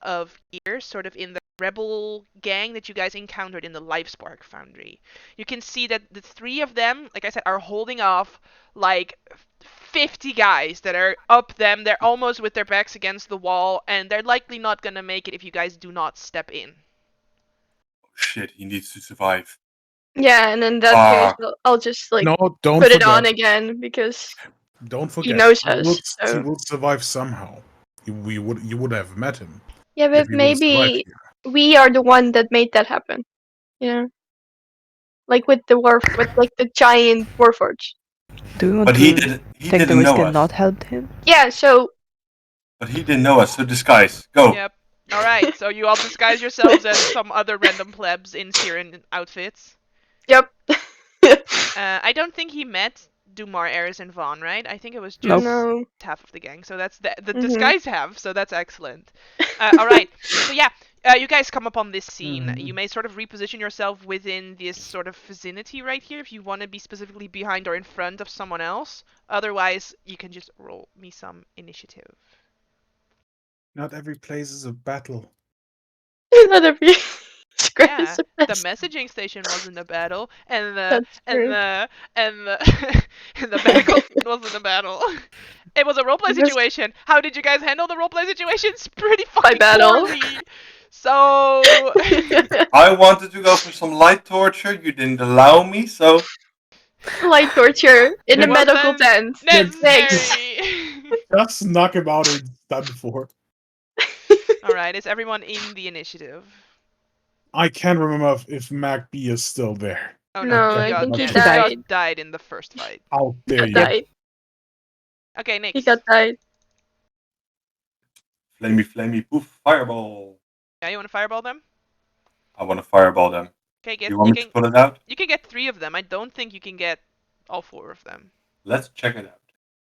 of Years, sort of in the rebel gang that you guys encountered in the Lifespark Foundry. You can see that the 3 of them, like I said, are holding off like 50 guys that are up them. They're almost with their backs against the wall, and they're likely not gonna make it if you guys do not step in. Shit, he needs to survive. Yeah, and in that case, Fuck. I'll just like No, don't put forget. it on again because Don't forget. knows He us, will, so- he will survive somehow. You would have met him. yeah, if but he would have survived maybe here. we are the one that made that happen. You know, like with the giant warforge. Do you want But he to didn't take the know risk and us. not help him? Yeah, so But he didn't know us, so disguise. Go. Yep. All right. So you all disguise yourselves as some other random plebs in Siren outfits. yep. I don't think he met Dumar, Eris, and Vaughn, right? I think it was Nope. just No. half of the gang. So that's the Mhm. disguise half. So that's excellent. All right. So yeah, You guys come upon this scene. Mhm. You may sort of reposition yourself within this sort of vicinity right here if you want to be specifically behind or in front of someone else. Otherwise, you can just roll me some initiative. Not every place is a battle. Not every square Yeah, is a the mess. messaging station wasn't a battle, and the That's and true. the and the and the medical wasn't a battle. It was a roleplay It was situation. How did you guys handle the roleplay situations? Pretty by fucking battle. poorly. So I wanted to go for some light torture. You didn't allow me, so Light torture in a it medical wasn't tent. Thanks. necessary. Just knock him out and done for. All right, is everyone in the initiative? I can't remember if Mac B is still there. Oh No, no, he I got think he he died. got died in the first fight. How He dare got you? died. Okay, He next. got died. flamey poof, fireball. Yeah, you want to fireball them? I want to fireball them. Okay, You want me to put it out? you can get 3 of them. I don't think you can get all 4 of them Let's check it out.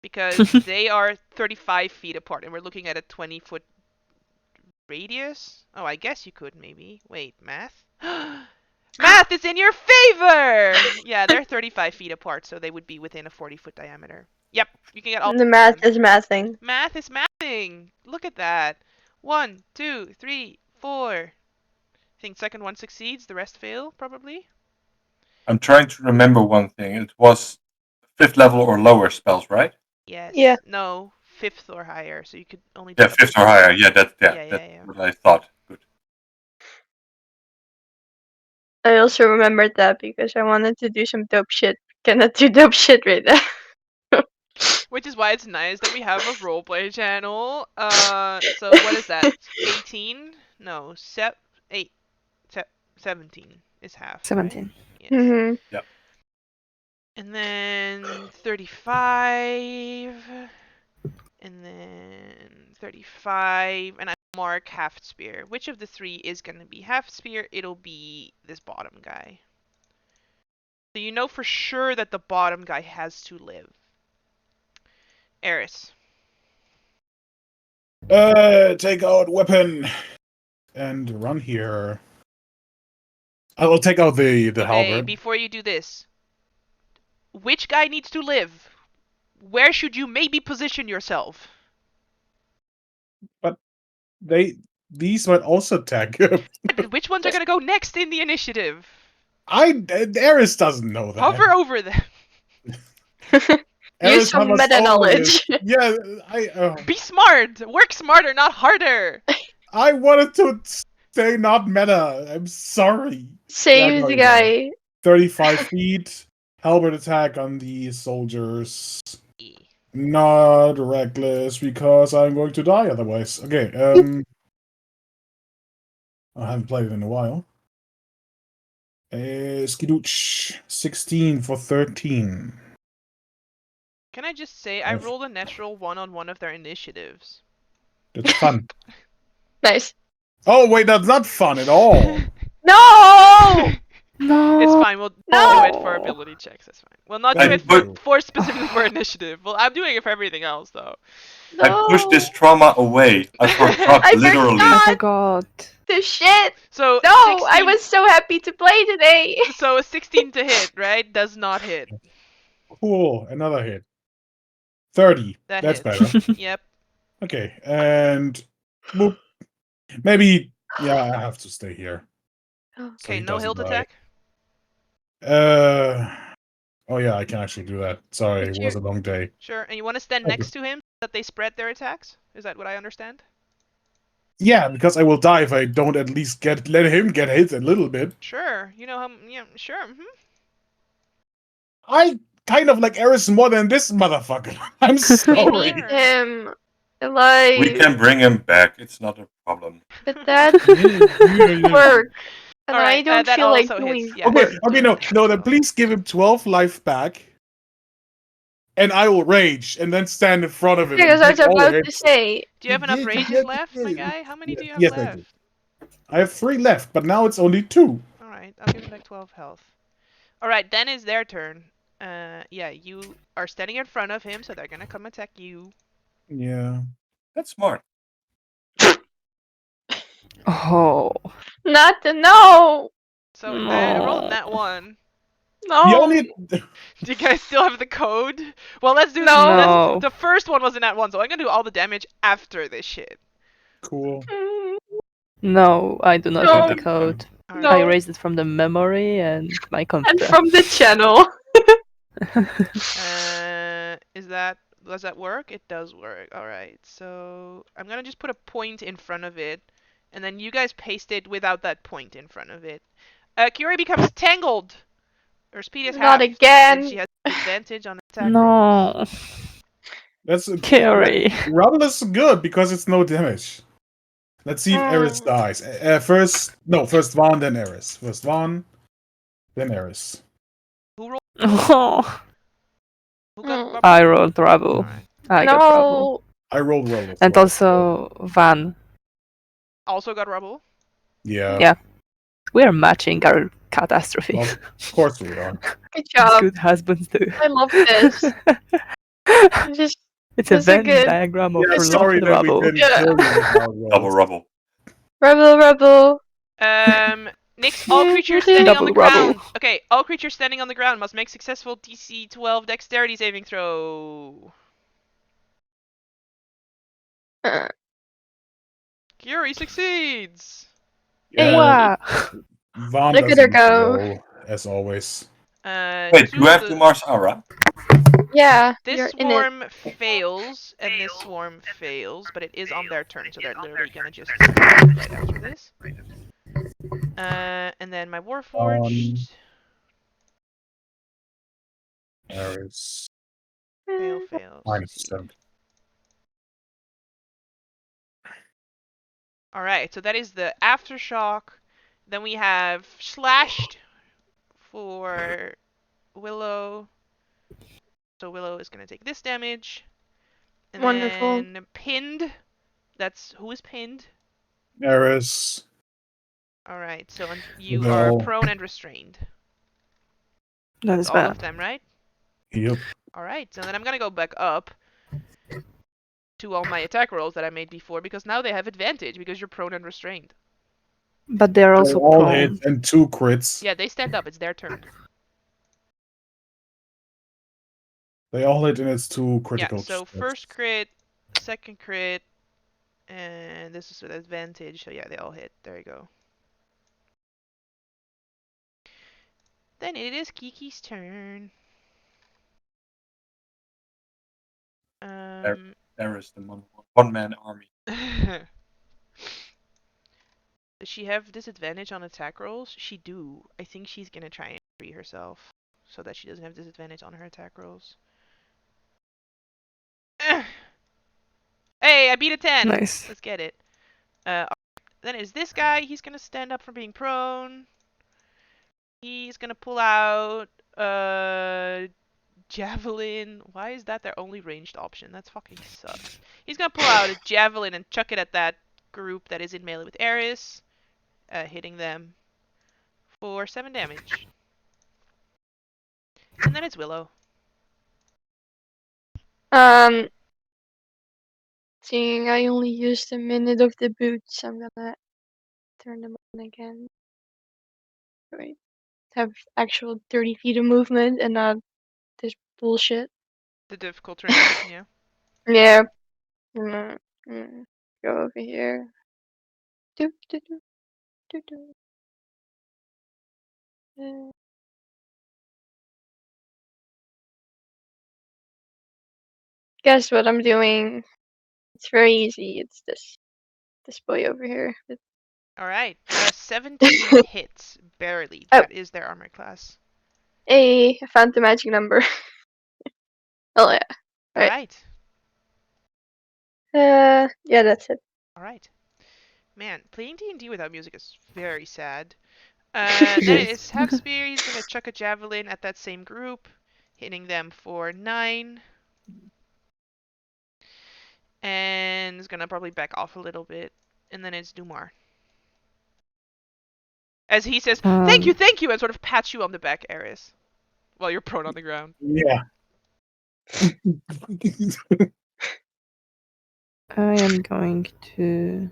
because they are 35 feet apart, and we're looking at a 20-foot radius. Oh, I guess you could maybe. Wait, math? Math is in your favor! Yeah, they're 35 feet apart, so they would be within a 40-foot diameter. Yep, you can get all The of math them. is mathing. Math is mathing! Look at that. 1, 2, 3, 4. I think second one succeeds, the rest fail, probably. I'm trying to remember one thing. It was 5th level or lower spells, right? Yes. Yeah. No, 5th or higher, so you could only do Yeah, up to 5th or higher. Yeah, that's Yeah. what I thought. Good. I also remembered that because I wanted to do some dope shit. Cannot do dope shit right now. Which is why it's nice that we have a roleplay channel. So what is that? 18? No, 8, 17 is half, 17. right? Yes. hmm Yep. And then 35, and then 35, and I mark half spear. Which of the 3 is gonna be half spear? It'll be this bottom guy. So you know for sure that the bottom guy has to live. Eris. Take out weapon and run here. I will take out the Okay, halberd. before you do this, which guy needs to live? Where should you maybe position yourself? These might also attack. Which ones are gonna go next in the initiative? Eris doesn't know that. Hover over them. Use Eris some hovers meta over knowledge. it. Yeah, Be smart. Work smarter, not harder. I wanted to say not meta. I'm sorry. Save no, the you got guy. 35 feet. Halberd attack on the soldiers. Not reckless because I'm going to die otherwise. Okay, I haven't played it in a while. Skidooch 16 for 13. Can I just say, I rolled a natural 1 on one of their initiatives. That's fun. Nice. Oh wait, that's not fun at all. No! No. It's fine. We'll do it for ability checks. That's fine. We'll not do I it put- for specifically for initiative. Well, I'm doing it for everything else though. No! I pushed this trauma away. I forgot, I literally. I forgot forgot. the shit. So No, 16, I was so happy to play today. so a 16 to hit, right? Does not hit. Cool, another hit. 30. That That's hits. better. Yep. Okay, and boop. Maybe I have to stay here. So Okay, he no doesn't hilt die. attack. Oh yeah, I can actually do that. Sorry, it was a long day. Sure. And you want to stand Okay. next to him so that they spread their attacks? Is that what I understand? Yeah, because I will die if I don't at least let him get hit a little bit. Sure. You know how? Yeah. Sure. I kind of like Eris more than this motherfucker. I'm We sorry. need him alive. We can bring him back. It's not a problem. But that Yeah. work. And All I right, don't that feel like also doing hits, yeah. Okay, work. okay, no, then please give him 12 life back. And I will rage and then stand in front of him. Because and I was take all the about to hits. say. Do you have enough You rages did left, my it. guy? How many do you have Yes, I left? do. I have 3 left, but now it's only 2. Alright, I'll give him back 12 health. Alright, then it's their turn. Yeah, you are standing in front of him, so they're gonna come attack you. Yeah. That's smart. Oh Not to know. So I rolled no. that one. No. The only Do you guys still have the code? Well, let's do. No. Let's. The first one was a nat one, so I'm gonna do all the damage after this shit. cool. Mm, No, I do not No. have the code. All No. I right. erased it from the memory and my And computer. from the channel. Does that work? It does work. All right. So I'm gonna just put a point in front of it, and then you guys paste it without that point in front of it. Curie becomes tangled. Her speed is Not half, and again. she has advantage on attack rolls. No, That's Carrie. Rubble is good because it's no damage. Let's see if Eris dies. First Vaughn, then Eris. First Vaughn, then Eris. Who rolled? Oh, Who got Mm. rubble? I rolled trouble. Alright. I got trouble. No. I rolled Rubble. And also Van. Also got rubble. Yeah. Yeah. We are matching our catastrophe. Well, of course we are. Good As job. good husbands do. I love this. Just It's a This is Venn good. diagram of Yeah, love sorry and that we rubble. didn't Yeah. kill you with our Double rolls. rubble. Rebel. Next, all creatures standing on the Double rubble. ground. Okay, all creatures standing on the ground must make successful DC 12 Dexterity saving throw. Uh, Curie succeeds. Yeah, Wow. Vaughn Look at her doesn't go. roll, as always. Wait, you have The- Dumar's aura? yeah, This you're in it. swarm fails, and this swarm fails, but it is on their turn, so they're literally gonna just right after this. And then my Warforged. Eris. Fail. Minus Succeed. 7. Alright, so that is the Aftershock. Then we have Slashed for Willow. So Willow is going to take this damage. And Wonderful. then Pinned. That's who is pinned. Eris. Alright, so you They're are all- prone and restrained. That That's is all bad. of them, right? Yep. Alright, so then I'm going to go back up to all my attack rolls that I made before, because now they have advantage because you're prone and restrained. But they're They also all prone. hit and 2 crits. Yeah, they stand up. It's their turn. They all hit and it's 2 critical. Yeah, so strikes. first crit, second crit, and this is with advantage. So yeah, they all hit. There you go. Then it is Kiki's turn. There is the one-man army. Does she have disadvantage on attack rolls? She do. I think she's gonna try and free herself so that she doesn't have disadvantage on her attack rolls. Hey, I beat a 10. Nice. Let's get it. Then is this guy. He's gonna stand up from being prone. He's gonna pull out javelin. Why is that their only ranged option? That's fucking sucks. He's gonna pull out a javelin and chuck it at that group that is in melee with Eris, hitting them for 7 damage. And then it's Willow. Seeing I only used a minute of the boots, I'm gonna turn them on again. Wait. Have actual 30 feet of movement and not this bullshit. The difficult terrain, yeah. Yeah. Go over here. Do, do, do, do, do. Guess what I'm doing? It's very easy. It's this boy over here. Alright, 17 hits, barely. Oh. That is their armor class. I found the magic number. Oh yeah. Right. Alright. Yeah, that's it. Alright. Man, playing D&D without music is very sad. Then it is Half Spear. He's gonna chuck a javelin at that same group, hitting them for 9. And is gonna probably back off a little bit. And then it's Dumar. As he says, thank you, and sort of pats you on the back, Eris. While you're prone on the ground. Yeah. I am going to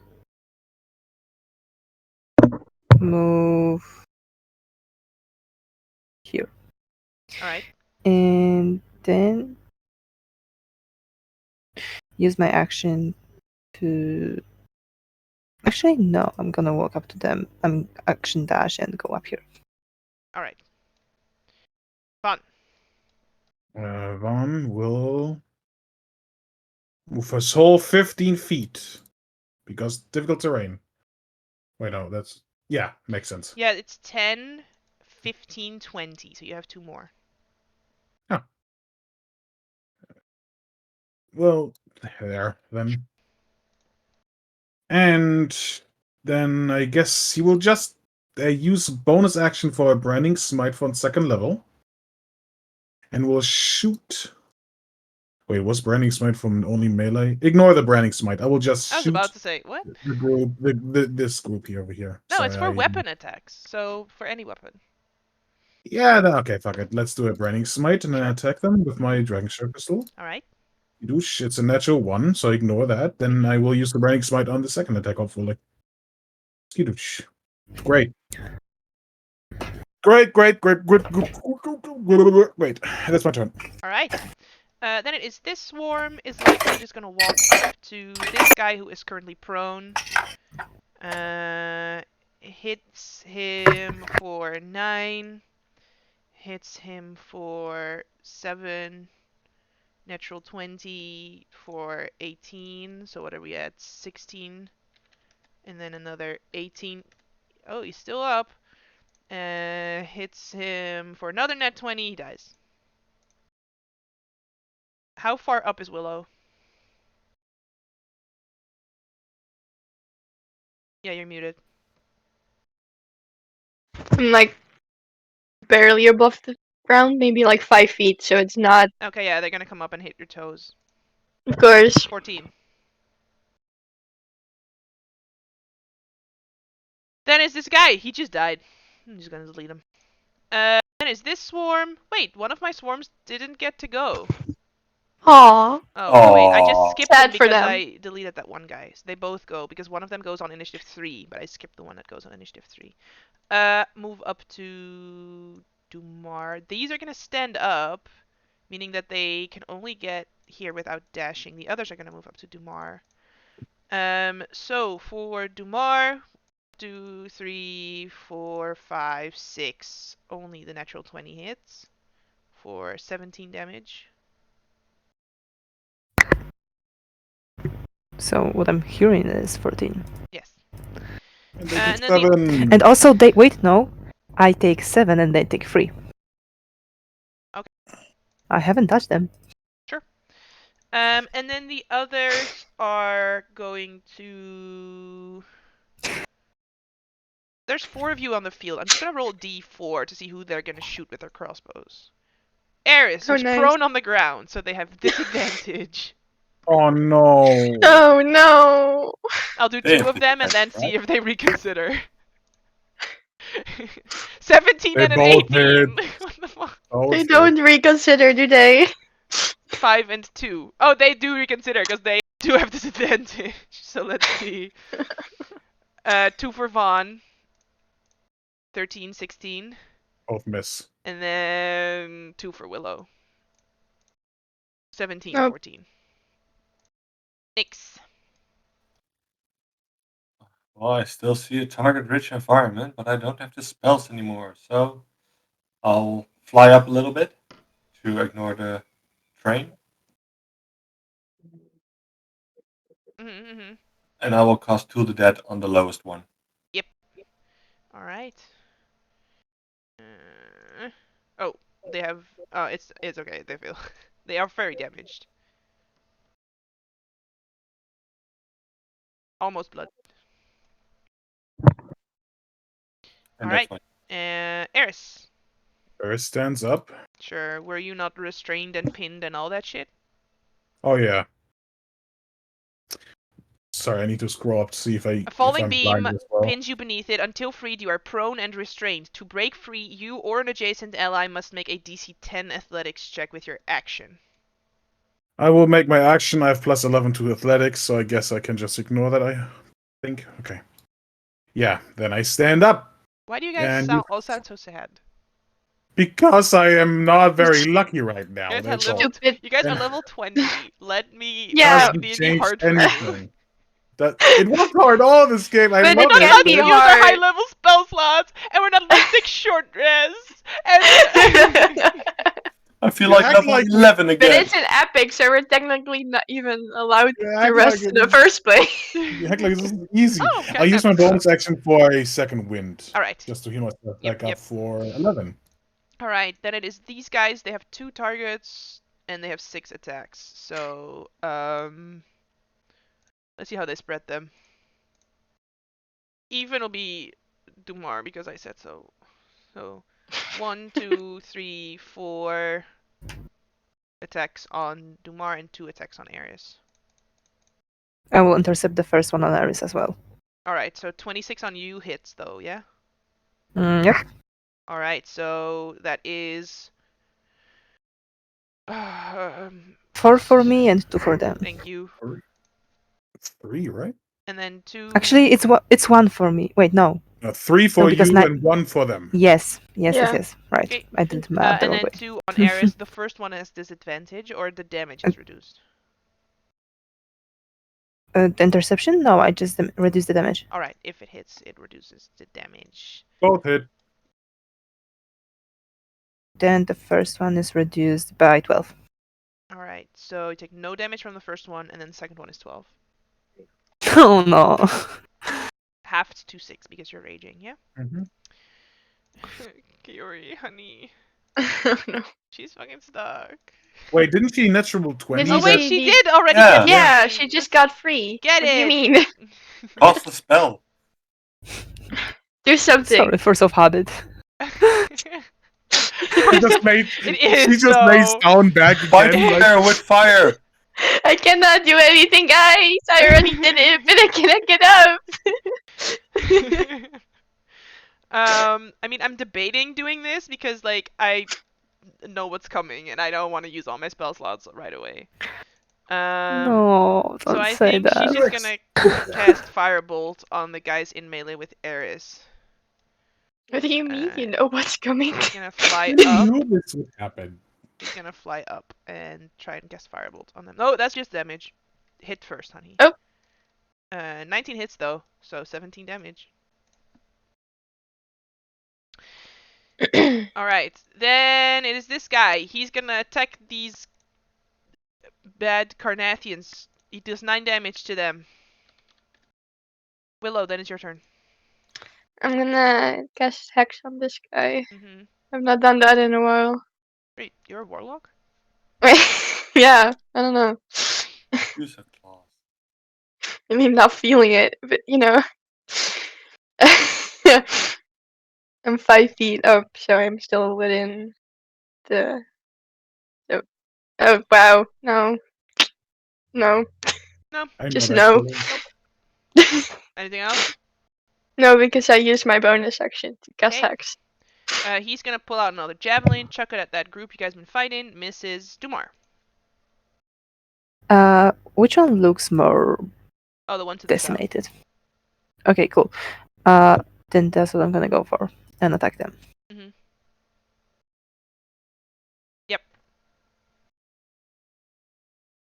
move here. All right. And then use my action to. Actually, no, I'm gonna walk up to them. I'm action dash and go up here. All right. Fun. Vaughn will move his whole 15 feet because difficult terrain. Wait, no, that's yeah, makes sense. Yeah, it's 10, 15, 20. So you have 2 more. Well, there then. And then I guess he will just use bonus action for a branding smite from 2nd level, and will shoot. Wait, was branding smite from only melee? Ignore the branding smite. I will just I was shoot about to say, what? the group, this group here over here. No, it's Sorry, for weapon attacks. So for any weapon. Yeah, okay, fuck it. Let's do a branding smite and then Sure. attack them with my dragon shard pistol. All right. Douche, it's a natural 1, so ignore that. Then I will use the branding smite on the 2nd attack, hopefully. Skidoosh. Great. Great. Wait, that's my turn. All right. Then it is this swarm is likely just gonna walk up to this guy who is currently prone. Hits him for 9. Hits him for 7. Natural 20 for 18. So what are we at? 16. And then another 18. Oh, he's still up. Hits him for another net 20. He dies. How far up is Willow? Yeah, you're muted. I'm like barely above the ground, maybe like 5 feet, so it's not, Okay, yeah, they're gonna come up and hit your toes. of course. 14. Then is this guy. He just died. I'm just gonna delete him. Then is this swarm. Wait, one of my swarms didn't get to go. Aww. Oh, wait, I just Aw. skipped them Sad for because them. I deleted that one guy. So they both go, because one of them goes on initiative 3, but I skipped the one that goes on initiative 3. Move up to Dumar. These are gonna stand up, meaning that they can only get here without dashing. The others are gonna move up to Dumar. So for Dumar, 2, 3, 4, 5, 6. Only the natural 20 hits for 17 damage. So what I'm hearing is 14. Yes. And they And take then the 7. And also, they wait. No, I take 7 and they take 3. Okay. I haven't touched them. and then the others are going to. There's 4 of you on the field. I'm just gonna roll D4 to see who they're gonna shoot with their crossbows. Eris, Oh, who's nice. prone on the ground, so they have disadvantage. Oh no. Oh no. I'll do They 2 have of them and then disadvantage, see if they reconsider. 17 They and an both 18. hit. What the fuck? Oh, They shit. don't reconsider, do they? 5 and 2. Oh, they do reconsider because they do have disadvantage. So let's see. 2 for Vaughn. 13, 16. Both miss. And then 2 for Willow. 17, Oh. 14. Nix. Well, I still see a target-rich environment, but I don't have the spells anymore, so I'll fly up a little bit to ignore the train, Mm-hmm. and I will cast Tool the Dead on the lowest one. Alright. Oh, they have. It's okay. They fail. They are very damaged. Almost blood. And Alright. that's my Eris. Eris stands up. Sure. Were you not restrained and pinned and all that shit? Oh yeah. Sorry, I need to scroll up to see if A if falling I'm beam blind as well. pins you beneath it. Until freed, you are prone and restrained. To break free, you or an adjacent ally must make a DC 10 athletics check with your action. I will make my action. I have plus 11 to athletics, so I guess I can just ignore that, I think. Okay. Yeah, then I stand up. Why do you guys And all sound so sad? because I am not very lucky right You now. guys, had That's all. Stupid. you guys are And level 20. Let me Yeah. make doesn't the change hard for you. anything. It was hard all this game. I But love it We're can not be giving it. you the high hard. level spell slots, and we're not letting short rest. And I feel You like act level like 11 But again. it's an epic, so we're technically not even allowed You to act rest like in the first place. You act like this is easy. Oh, I'll use my okay. bonus action for a second wind. All right. Just to heal myself Yep, back up yep. for 11. All right, then it is these guys. They have 2 targets and they have 6 attacks. So, let's see how they spread them. Even will be Dumar because I said so. So, 1, 2, 3, 4 attacks on Dumar and 2 attacks on Ares. I will intercept the first one on Ares as well. All right, so 26 on you hits though, yeah? Yep. All right, so that is 4 for me and 2 for them. Thank you. It's 3, right? And then 2. Actually, it's 1 for me. Wait, no. No, 3 for because you and 1 for them. Yes. Yeah. Right. Okay. I did the math the And wrong then way. 2 on Ares. The first one has disadvantage, or the damage is reduced. The interception? No, I just reduced the damage. All right, if it hits, it reduces the damage. Both hit. Then the first one is reduced by 12. All right, so you take no damage from the first one, and then the second one is 12. Oh no. Halved to 6 because you're raging, yeah? Mm-hmm. Kiori, honey. Oh, no. She's fucking stuck. Wait, didn't she natural 20? Did you Oh wait, see she the- did already Yeah. get Yeah, free. she just got free. Get What do you it. mean? Cast the spell. Do something. Sorry, force of habit. She just made, It is, she just made though. sound back Fight again. Like, fire with fire. I cannot do anything, guys. I already did it, but I cannot get up. I mean, I'm debating doing this because, like, I know what's coming and I don't want to use all my spell slots right away. No, So don't I say think that. she's just gonna cast Firebolt on the guys in melee with Ares. What do you mean? You know what's coming? He's gonna fly I up. knew this would happen. He's gonna fly up and try and cast Firebolt on them. No, that's just damage. Hit first, honey. Oh. 19 hits though, so 17 damage. Alright, then it is this guy. He's gonna attack these bad Carnathians. He does 9 damage to them. Willow, then it's your turn. I'm gonna cast Hex on this guy. Mm-hmm. I've not done that in a while. Wait, you're a warlock? Yeah, I don't know. Use a claw. I mean, not feeling it, but you know. I'm 5 feet up, so I'm still within the. Oh wow, no, no, No. I know just that no. feeling. Anything else? No, because I used my bonus action to cast Okay. Hex. He's gonna pull out another javelin, chuck it at that group you guys been fighting. Misses Dumar. Which one looks more Oh, the one to the south. decimated? Okay, cool. Then that's what I'm gonna go for and attack them. Mm-hmm. Yep.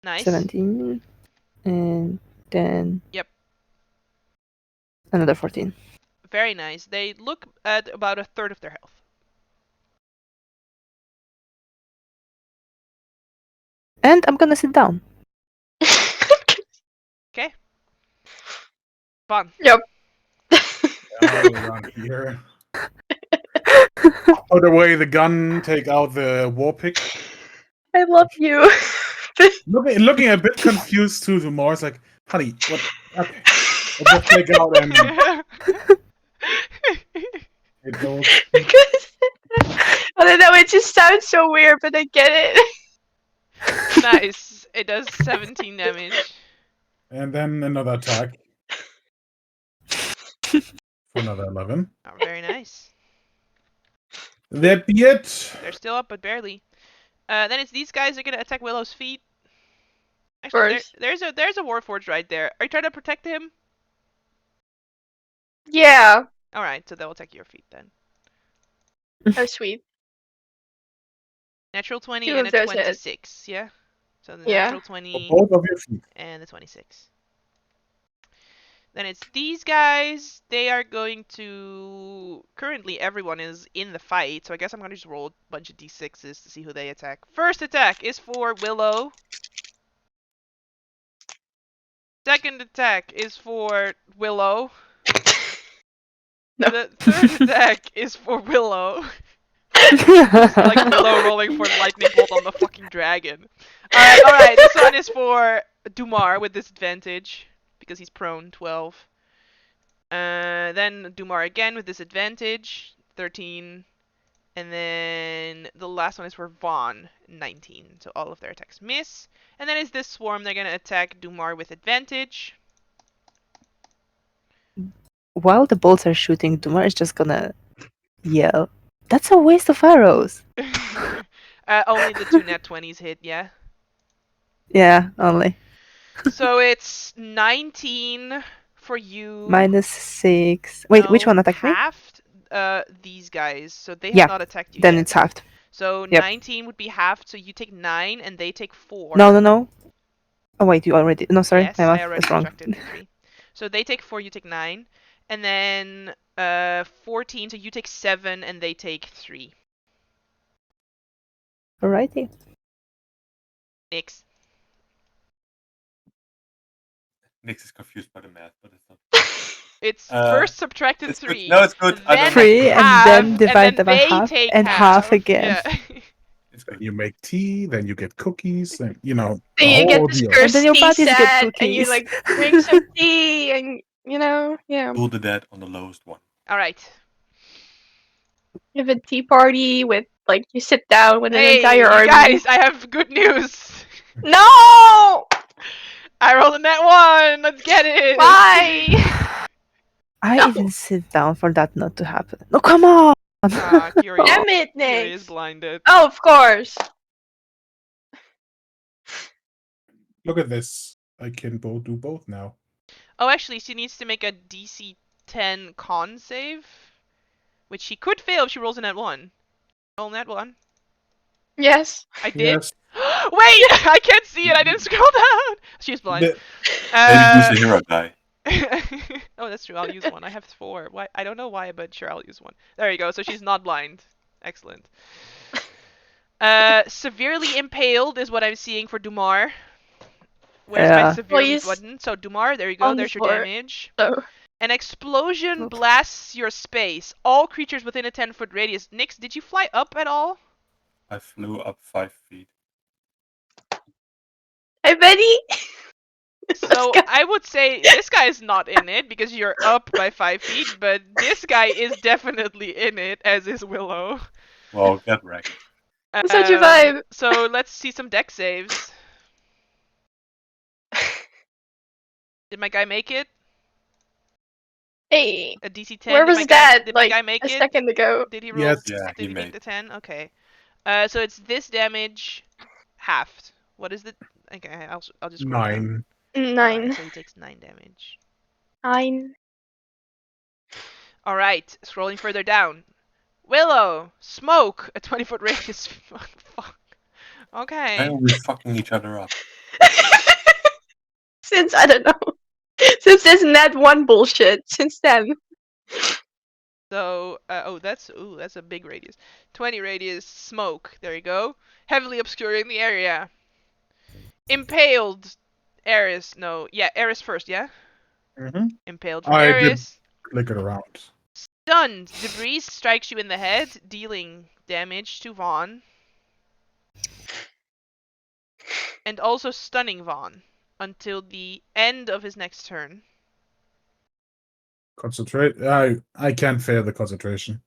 Nice. 17, and then Yep. another 14. Very nice. They look at about a third of their health. And I'm gonna sit down. Okay. Fun. Yep. Around here. Put away the gun, take out the war pick. I love you. Looking a bit confused too to Mars, like, honey, what? Okay. I'll just take out and it goes. Because I don't know, it just sounds so weird, but I get it. Nice. It does 17 damage. And then another attack. For another 11. Oh, very nice. That be it. They're still up, but barely. Then it's these guys are gonna attack Willow's feet. Actually, First. there's a Warforged right there. Are you trying to protect him? Yeah. Alright, so that will attack your feet then. Oh, sweet. Natural 20 Two and of a those hit. 26, yeah? So the Yeah. natural For 20 both of your feet. and the 26. Then it's these guys. They are going to... Currently, everyone is in the fight, so I guess I'm going to just roll a bunch of d6s to see who they attack. First attack is for Willow. Second attack is for Willow. No. The third attack is for Willow. Just like Willow rolling for lightning bolt on the fucking dragon. Alright, this one is for Dumar with disadvantage because he's prone 12. Then Dumar again with disadvantage 13. And then the last one is for Vaughn 19. So all of their attacks miss. And then is this swarm. They're gonna attack Dumar with advantage. While the bolts are shooting, Dumar is just gonna yell, "That's a waste of arrows!" Only the two nat 20s hit, yeah. Yeah, only. So it's 19 for you. -6. Wait, which No, one attacked me? halved. These guys. So they have Yeah, not attacked you then yet. it's halved. So Yep. 19 would be halved. So you take 9 and they take 4. No. Oh wait, you already. No, sorry, Yes, my I math already was wrong. subtracted 3. So they take 4, you take 9. And then 14, so you take 7 and they take 3. Alrighty. Nix. Nix is confused by the math, but it's not. It's Uh, first subtracted it's good. 3. No, it's good. I Then don't Three, and half, then divide and by then they half, take and half again. Yeah. It's good. You make tea, then you get cookies, and the Then you whole get this deal. And then your cursed tea buddies get set, and cookies. you like drink some tea, and yeah. Pull the dead on the lowest one. Alright. You have a tea party with like you sit down with an Hey, entire army. guys, I have good news. No! I rolled a net 1. Let's get it. Why? I No. even sit down for that not to happen. No, come on! Curious. Damn it, Curious Nick. blinded. Oh, of course. Look at this. I can do both now. Oh, actually, she needs to make a DC 10 con save, which she could fail if she rolls a net 1. Roll net 1. Yes. I did. Yes. Wait, I can't see it. I didn't scroll down. She's blind. The- Maybe use the hero die. Oh, that's true. I'll use one. I have 4. Why? I don't know why, but sure, I'll use one. There you go. So she's not blind. Excellent. Severely impaled is what I'm seeing for Dumar. Where's my Yeah. severely Please. button? So Dumar, there you go. On the There's your floor. damage. So An explosion Oops. blasts your space. All creatures within a 10-foot radius. Nix, did you fly up at all? I flew up 5 feet. hey, Betty. So go. I would say this guy is not in it because you're up by 5 feet, but this guy is definitely in it, as is Willow. Well, get wrecked. Such a vibe. So let's see some deck saves. Did my guy make it? Hey, A DC 10? where Did was my guy, that? Did like my guy make a it? second ago. Did he roll? Yes. Yeah, Did he make made. the 10? Okay. So it's this damage halved. What is it? Okay, I'll just scroll down. 9. 9. Alright, so he takes 9 damage. 9. Alright, scrolling further down. Willow, smoke, a 20-foot radius. Fuck. Why Okay. are we fucking each other up? Since I don't know. Since this net 1 bullshit. Since then. So, that's a big radius. 20 radius, smoke. There you go. Heavily obscuring the area. Impaled. Eris, no. Yeah, Eris first, yeah? Mm-hmm. Impaled from I did Eris. click it around. Stunned. Debris strikes you in the head, dealing damage to Vaughn. And also stunning Vaughn until the end of his next turn. Concentrate. I can't fail the concentration.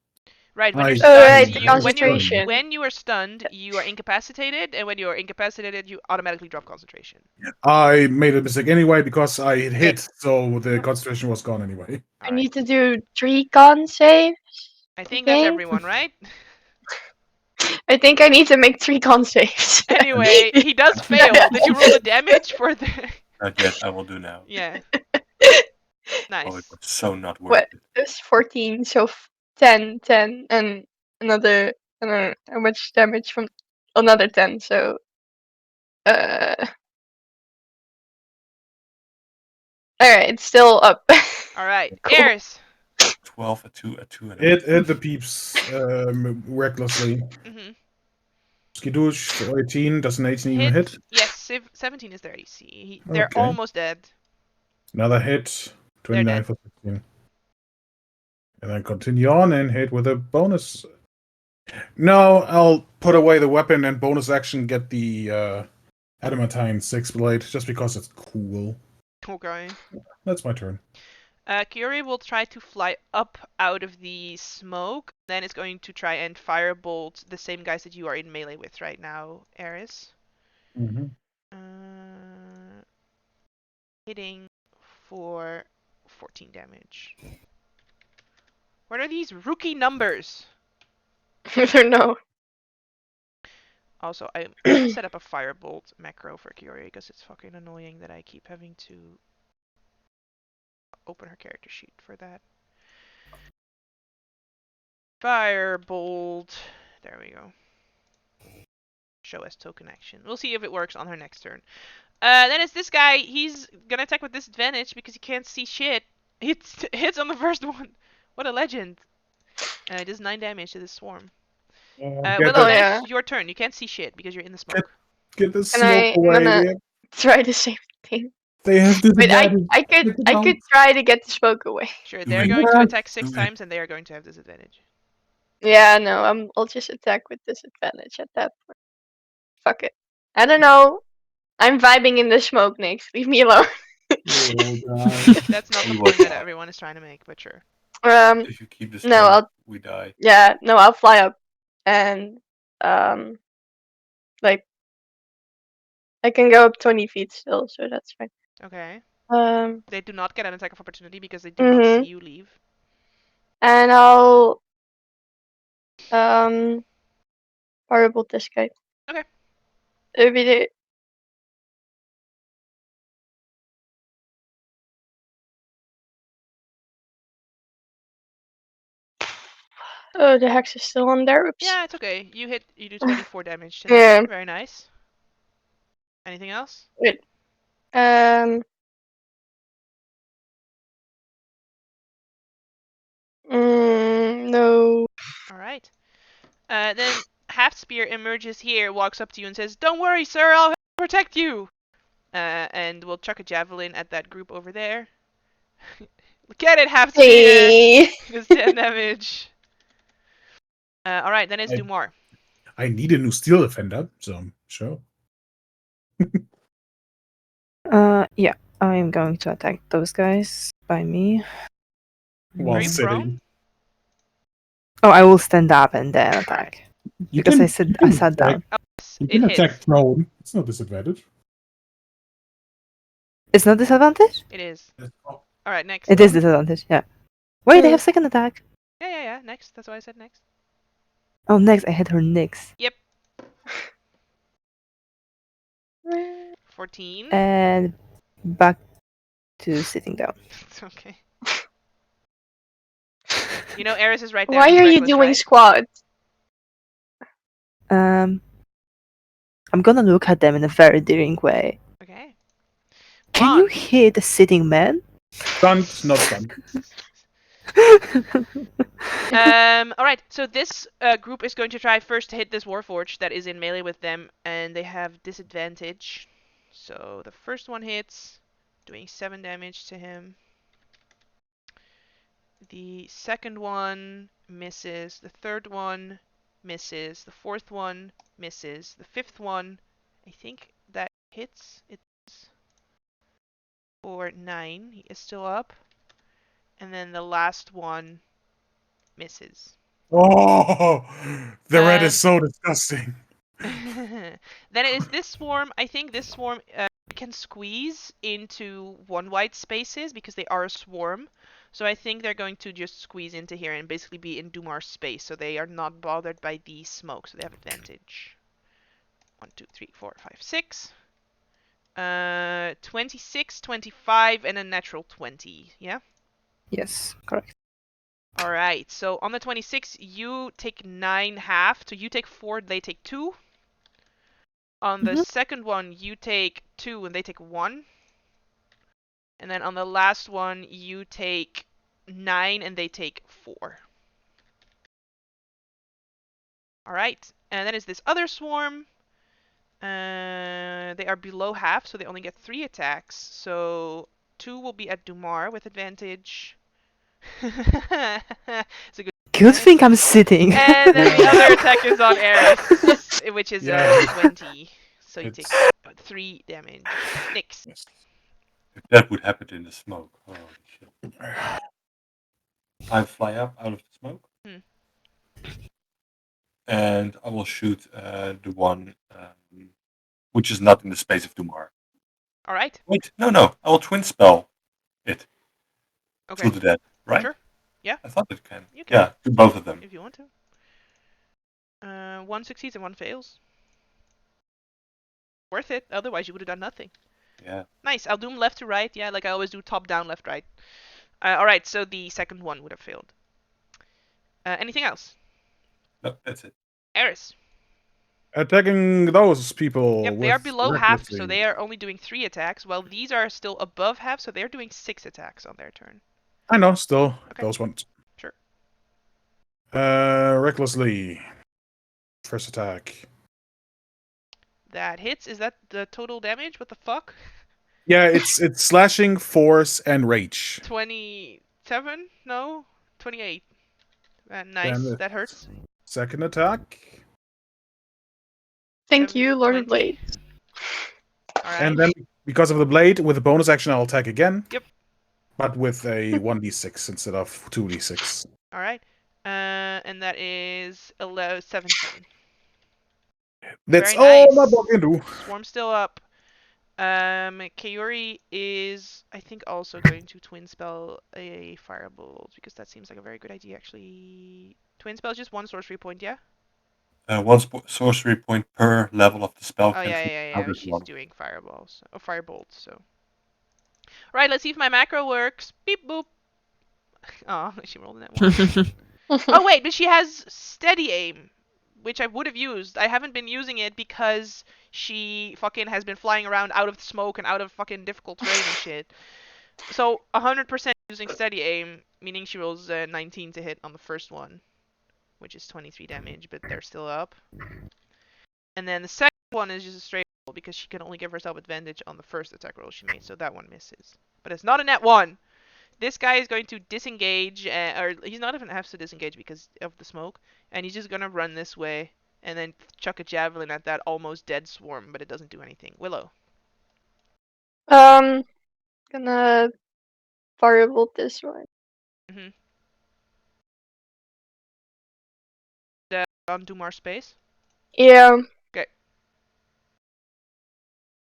Right, when I- you're Oh, stunned, right, the concentration. when you are stunned, you are incapacitated, and when you are incapacitated, you automatically drop concentration. I made a mistake anyway because I hit, so the concentration was gone anyway. I Alright. need to do 3 con saves. I think that's okay. everyone, right? I think I need to make 3 con saves. Anyway, he does fail. Did you roll the damage for the... Not yet. I will do now. Yeah. Oh, it Nice. was so not worth What? it. There's 14, so 10, 10, and another. I don't know how much damage from another 10. So, all right, it's still up. All right, Cool. Eris. 12, a 2, a 2, and a Hit the peeps recklessly. Mm-hmm. Skidoosh, 18. Does an 18 even hit? Yes, 17 is their AC. They're Okay. almost dead. Another hit. They're 29 dead. for 16. And then continue on and hit with a bonus. No, I'll put away the weapon and bonus action get the adamantine 6 blade just because it's cool. Okay. That's my turn. Kyori will try to fly up out of the smoke. Then it's going to try and firebolt the same guys that you are in melee with right now, Eris. Mm-hmm. Hitting for 14 damage. What are these rookie numbers? I don't know. Also, I want to set up a firebolt macro for Kyori because it's fucking annoying that I keep having to open her character sheet for that. Firebolt. There we go. Show as token action. We'll see if it works on her next turn. Then it's this guy. He's gonna attack with disadvantage because he can't see shit. Hits on the first one. What a legend. It does 9 damage to this swarm. Get Willow, Oh, then yeah. it's your turn. You can't see shit because you're in the smoke. Get the And smoke I'm away. gonna try the same thing. They have Wait, I disadvantage. could try to get the smoke away. Sure, Do they're it. going to Yeah. attack 6 Do it. times and they are going to have disadvantage. Yeah, no, I'll just attack with disadvantage at that point. Fuck it. I don't know. I'm vibing in the smoke, Nick. Leave me alone. Oh, God. That's not the We will point that die. everyone is trying to make, but sure. If you keep the No, smoke, we die. I'll fly up and like I can go up 20 feet still, so that's fine. Okay. Um, They do not get an attack of opportunity because they do not see mhm. you leave. And I'll firebolt this guy. Okay. It'll be the Oh, the hex is still on there. Oops. Yeah, it's okay. You do 24 damage to him. Yeah. Very nice. Anything else? Wait. No. Alright. Then Half Spear emerges here, walks up to you and says, "Don't worry, sir, I'll protect you!" And we'll chuck a javelin at that group over there. Get it, Half Spear! Hey. It's 10 damage. Alright, then it's I- Dumar. I need a new steel defender, so sure. Yeah, I'm going to attack those guys by me. While Are you sitting. prone? Oh, I will stand up and then attack. You Because can- I said you I can sat attack- down. Yes, You it can hits. attack prone. It's no disadvantage. It's not disadvantage? It is. Oh, Alright, next. It is disadvantage, yeah. Wait, I have second attack. Yeah, next. That's why I said next. Oh, next, I hit her next. Yep. 14. And back to sitting down. It's okay. You know, Eris is right there. Why He's are you reckless, doing right? squats? I'm gonna look at them in a very daring way. Okay. Can you Juan. hit a sitting man? stunned, not stunned. Alright, so this group is going to try first to hit this Warforged that is in melee with them, and they have disadvantage. So the first one hits, doing 7 damage to him. The second one misses. The third one misses. The fourth one misses. The fifth one, I think that hits. It's for 9. He is still up. And then the last one misses. Oh, the red is Um, so disgusting. Then it is this swarm. I think this swarm can squeeze into one white spaces because they are a swarm. So I think they're going to just squeeze into here and basically be in Dumar's space. So they are not bothered by the smoke. So they have advantage. 1, 2, 3, 4, 5, 6. 26, 25, and a natural 20. Yeah? Yes, correct. Alright, so on the 26, you take 9 half. So you take 4, they take 2. On the second one, you take 2 and they take 1. And then on the last one, you take 9 and they take 4. Alright, and then is this other swarm. They are below half, so they only get 3 attacks. So 2 will be at Dumar with advantage. It's a Good thing I'm sitting. And then the other attack is on Eris, which is Yeah. 20. So you take It's 3 damage. Nix. yes. If that would happen in the smoke. Holy shit. I fly up out of the smoke. Hmm. And I will shoot the one which is not in the space of Dumar. Alright. Wait, no. I will twin spell it. Okay. Through the dead, right? Sure. Yeah. I thought it can. You can. Yeah, do both of them. If you want to. 1 succeeds and 1 fails. Worth it. Otherwise, you would have done nothing. Yeah. Nice. I'll do them left to right. Yeah, like I always do, top down, left, right. Alright, so the second one would have failed. Anything else? No, that's it. Eris. Attacking those people. Yep, they are with below half, so recklessly. they are only doing 3 attacks, while these are still above half, so they're doing 6 attacks on their turn. I know, still. Okay. Those ones. Sure. Recklessly. First attack. That hits. Is that the total damage? What the fuck? Yeah, it's slashing, force, and rage. 27? No? 28. Nice. Then That hurts. Second attack. Thank you, Lord of 20. Blade. Alright. And then, because of the blade, with a bonus action, I'll attack again. Yep. But with a 1d6 instead of 2d6. Alright. And that is 17. That's Very all nice. my book can do. Swarm still up. Kaori is, I think, also going to twin spell a firebolt, because that seems like a very good idea, actually. Twin spell is just 1 sorcery point, yeah? One sorcery point per level of the spell. Oh, yeah. How does She's one? doing fireballs. Oh, firebolts, so. Right, let's see if my macro works. Beep boop. Oh, she rolled in that one. Oh, wait, but she has steady aim, which I would have used. I haven't been using it because she fucking has been flying around out of smoke and out of fucking difficult terrain and shit. So 100% using steady aim, meaning she rolls 19 to hit on the first one, which is 23 damage, but they're still up. And then the second one is just a straight roll because she can only give herself advantage on the first attack roll she made, so that one misses. But it's not a net 1. This guy is going to disengage, or he's not even has to disengage because of the smoke, and he's just gonna run this way and then chuck a javelin at that almost dead swarm, but it doesn't do anything. Willow. Gonna firebolt this one. Mm-hmm. On Dumar space. Yeah. Okay.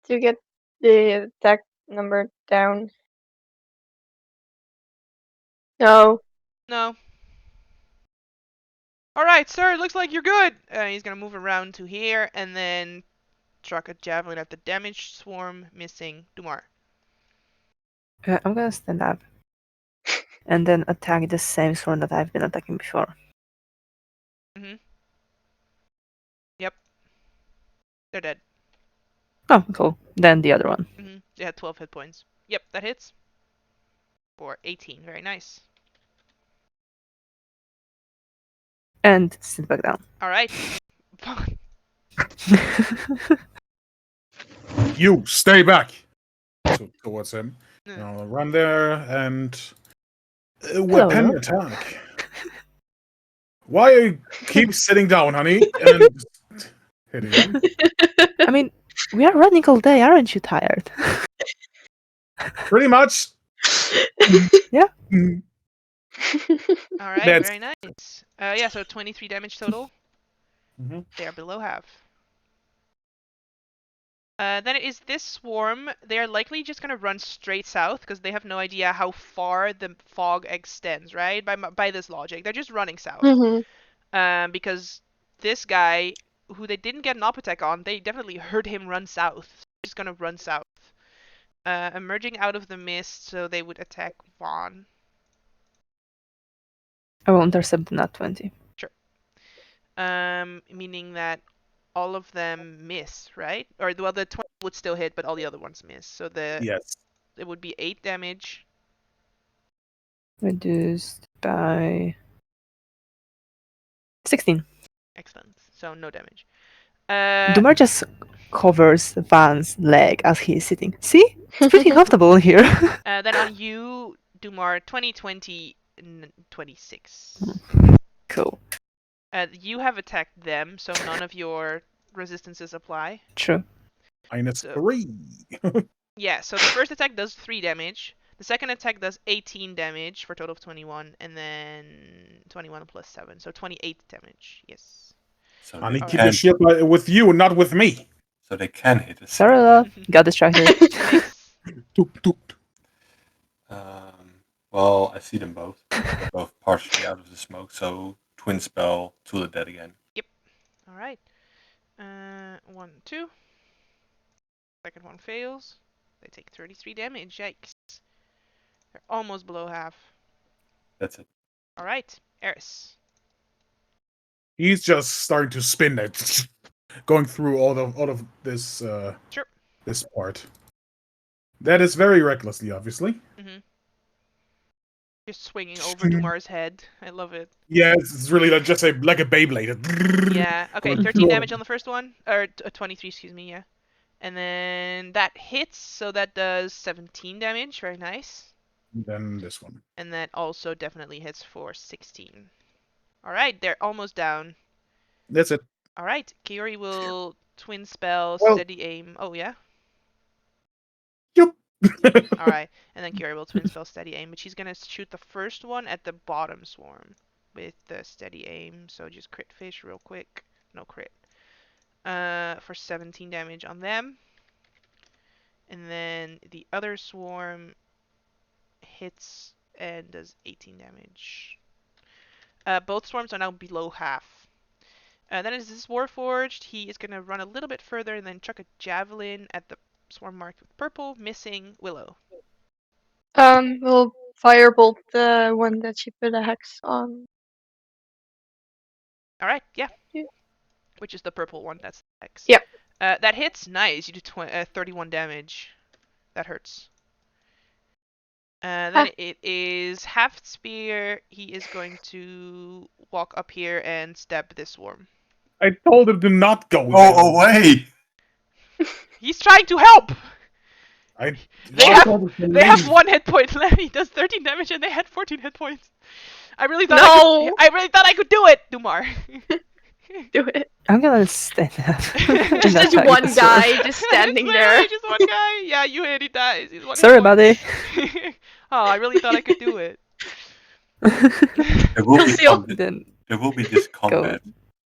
To get the attack number down. No. No. Alright, sir, it looks like you're good! He's gonna move around to here, and then chuck a javelin at the damaged swarm, missing Dumar. I'm gonna stand up. And then attack the same swarm that I've been attacking before. Mm-hmm. Yep. They're dead. Oh, cool. Then the other one. Mm-hmm. They had 12 hit points. Yep, that hits. For 18. Very nice. And sit back down. Alright. You stay back. Towards him. Mm. I'll run there and Hello. weapon attack. Why you keep sitting down, honey? And hitting him. I mean, we are running all day, aren't you tired? Pretty much. Yeah. Mm. Alright, That's- very nice. Yeah, so 23 damage total. Mhm. They are below half. Then it is this swarm. They are likely just gonna run straight south because they have no idea how far the fog extends, right? By this logic, they're just running south. Mm-hmm. Because this guy, who they didn't get an op attack on, they definitely heard him run south. just gonna run south. Emerging out of the mist, so they would attack Vaughn. I will intercept the nat 20. Meaning that all of them miss, right? Or well, the 20 would still hit, but all the other ones miss. So Yes. it would be 8 damage. Reduced by 16. Excellent. So no damage. Dumar just covers Van's leg as he is sitting. See? It's pretty comfortable in here. Then on you, Dumar, 20, 20, 26. Cool. You have attacked them, so none of your resistances apply. True. -3. Yeah, so the first attack does 3 damage. The second attack does 18 damage for a total of 21, and then 21 plus 7, so 28 damage. Yes. So I they need to keep your can. shield with you, not with me. So they can hit us. Sarah got distracted. Nice. Toop, toop. Well, I see them both. They're both partially out of the smoke, so twin spell, Tool of Dead again. All right. 1, 2. Second one fails. They take 33 damage. Yikes. They're almost below half. That's it. All right, Eris. He's just starting to spin it, going through all of this Sure. this part. That is very recklessly, obviously. Just swinging over Dumar's head. I love it. Yeah, it's really just like a Beyblade. Yeah. Okay, Going 13 through damage on the first one, or 23, excuse me. Yeah. And then that hits, so that does 17 damage. Very nice. Then this one. And that also definitely hits for 16. All right, they're almost down. That's it. All right, Kiori will twin spell, Well- steady aim. Oh yeah. Yup. All right, and then Kiori will twin spell, steady aim, but she's gonna shoot the first one at the bottom swarm with the steady aim. So just crit fish real quick. No crit. For 17 damage on them. And then the other swarm hits and does 18 damage. Both swarms are now below half. Then as this Warforged, he is going to run a little bit further and then chuck a javelin at the swarm marked with purple, missing Willow. We'll firebolt the one that she put a hex on. All right, yeah. Yeah. Which is the purple one, that's the X. Yep. That hits, nice. You do 31 damage. That hurts. Then it is half spear. He is going to walk up here and stab this swarm. I told him to not go. Go away! He's trying to help! I They told him to They have leave. 1 hit point left. He does 13 damage and they had 14 hit points. I really thought No! I really thought I could do it, Dumar. Do it. I'm gonna stand up. Just That's as how I one get the guy just standing It's there. literally just one guy. Yeah, you hit, he dies. He's one hit Sorry, point. buddy. Oh, I really thought I could do it. There will be, Seal. Then there will be this combat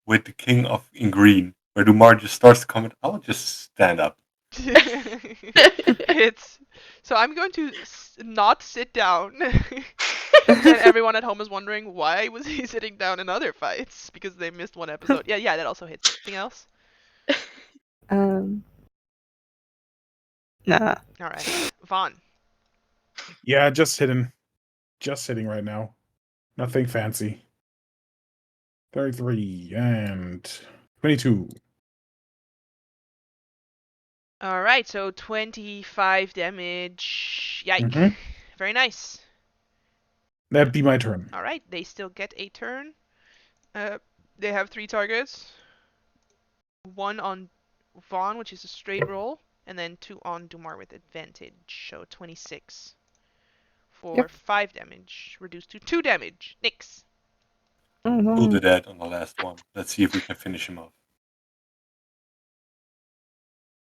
with the King in green, where Dumar just starts to comment, I will just stand up. It's so I'm going to not sit down. And everyone at home is wondering why was he sitting down in other fights because they missed one episode. Yeah, that also hits. Anything else? nah. All right, Vaughn. Yeah, just hitting right now. Nothing fancy. 33 and 22. All right, so 25 damage. Yike. Mhm. Very nice. That'd be my turn. All right, they still get a turn. They have 3 targets. 1 on Vaughn, which is a straight roll, and then 2 on Dumar with advantage. So 26 for 5 damage, reduced to 2 damage. Nix. Oh, We'll do no. that on the last one. Let's see if we can finish him off.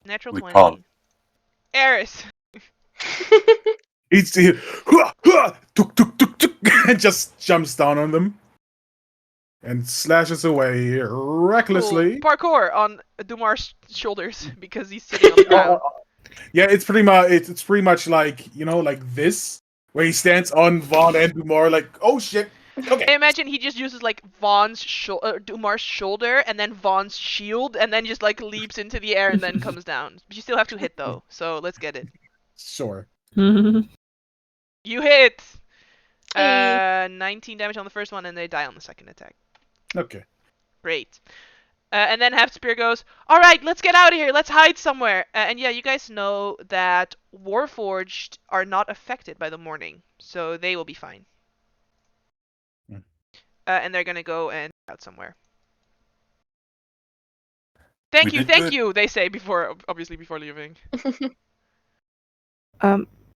Natural We 20. can't. Eris. He's tuk, tuk, tuk, tuk, and just jumps down on them and slashes away recklessly. Cool. Parkour on Dumar's shoulders because he's sitting on the ground. Yeah, it's pretty much like like this, where he stands on Vaughn and Dumar, like, oh shit. Okay. I imagine he just uses like Dumar's shoulder and then Vaughn's shield and then just like leaps into the air and then comes down. You still have to hit though, so let's get it. Sure. You hit! Hey. 19 damage on the first one and they die on the second attack. Okay. Great. And then Half Spear goes, alright, let's get out of here, let's hide somewhere. And yeah, you guys know that Warforged are not affected by the morning, so they will be fine. Hmm. And they're gonna go and out somewhere. We did Thank good. you, they say obviously before leaving.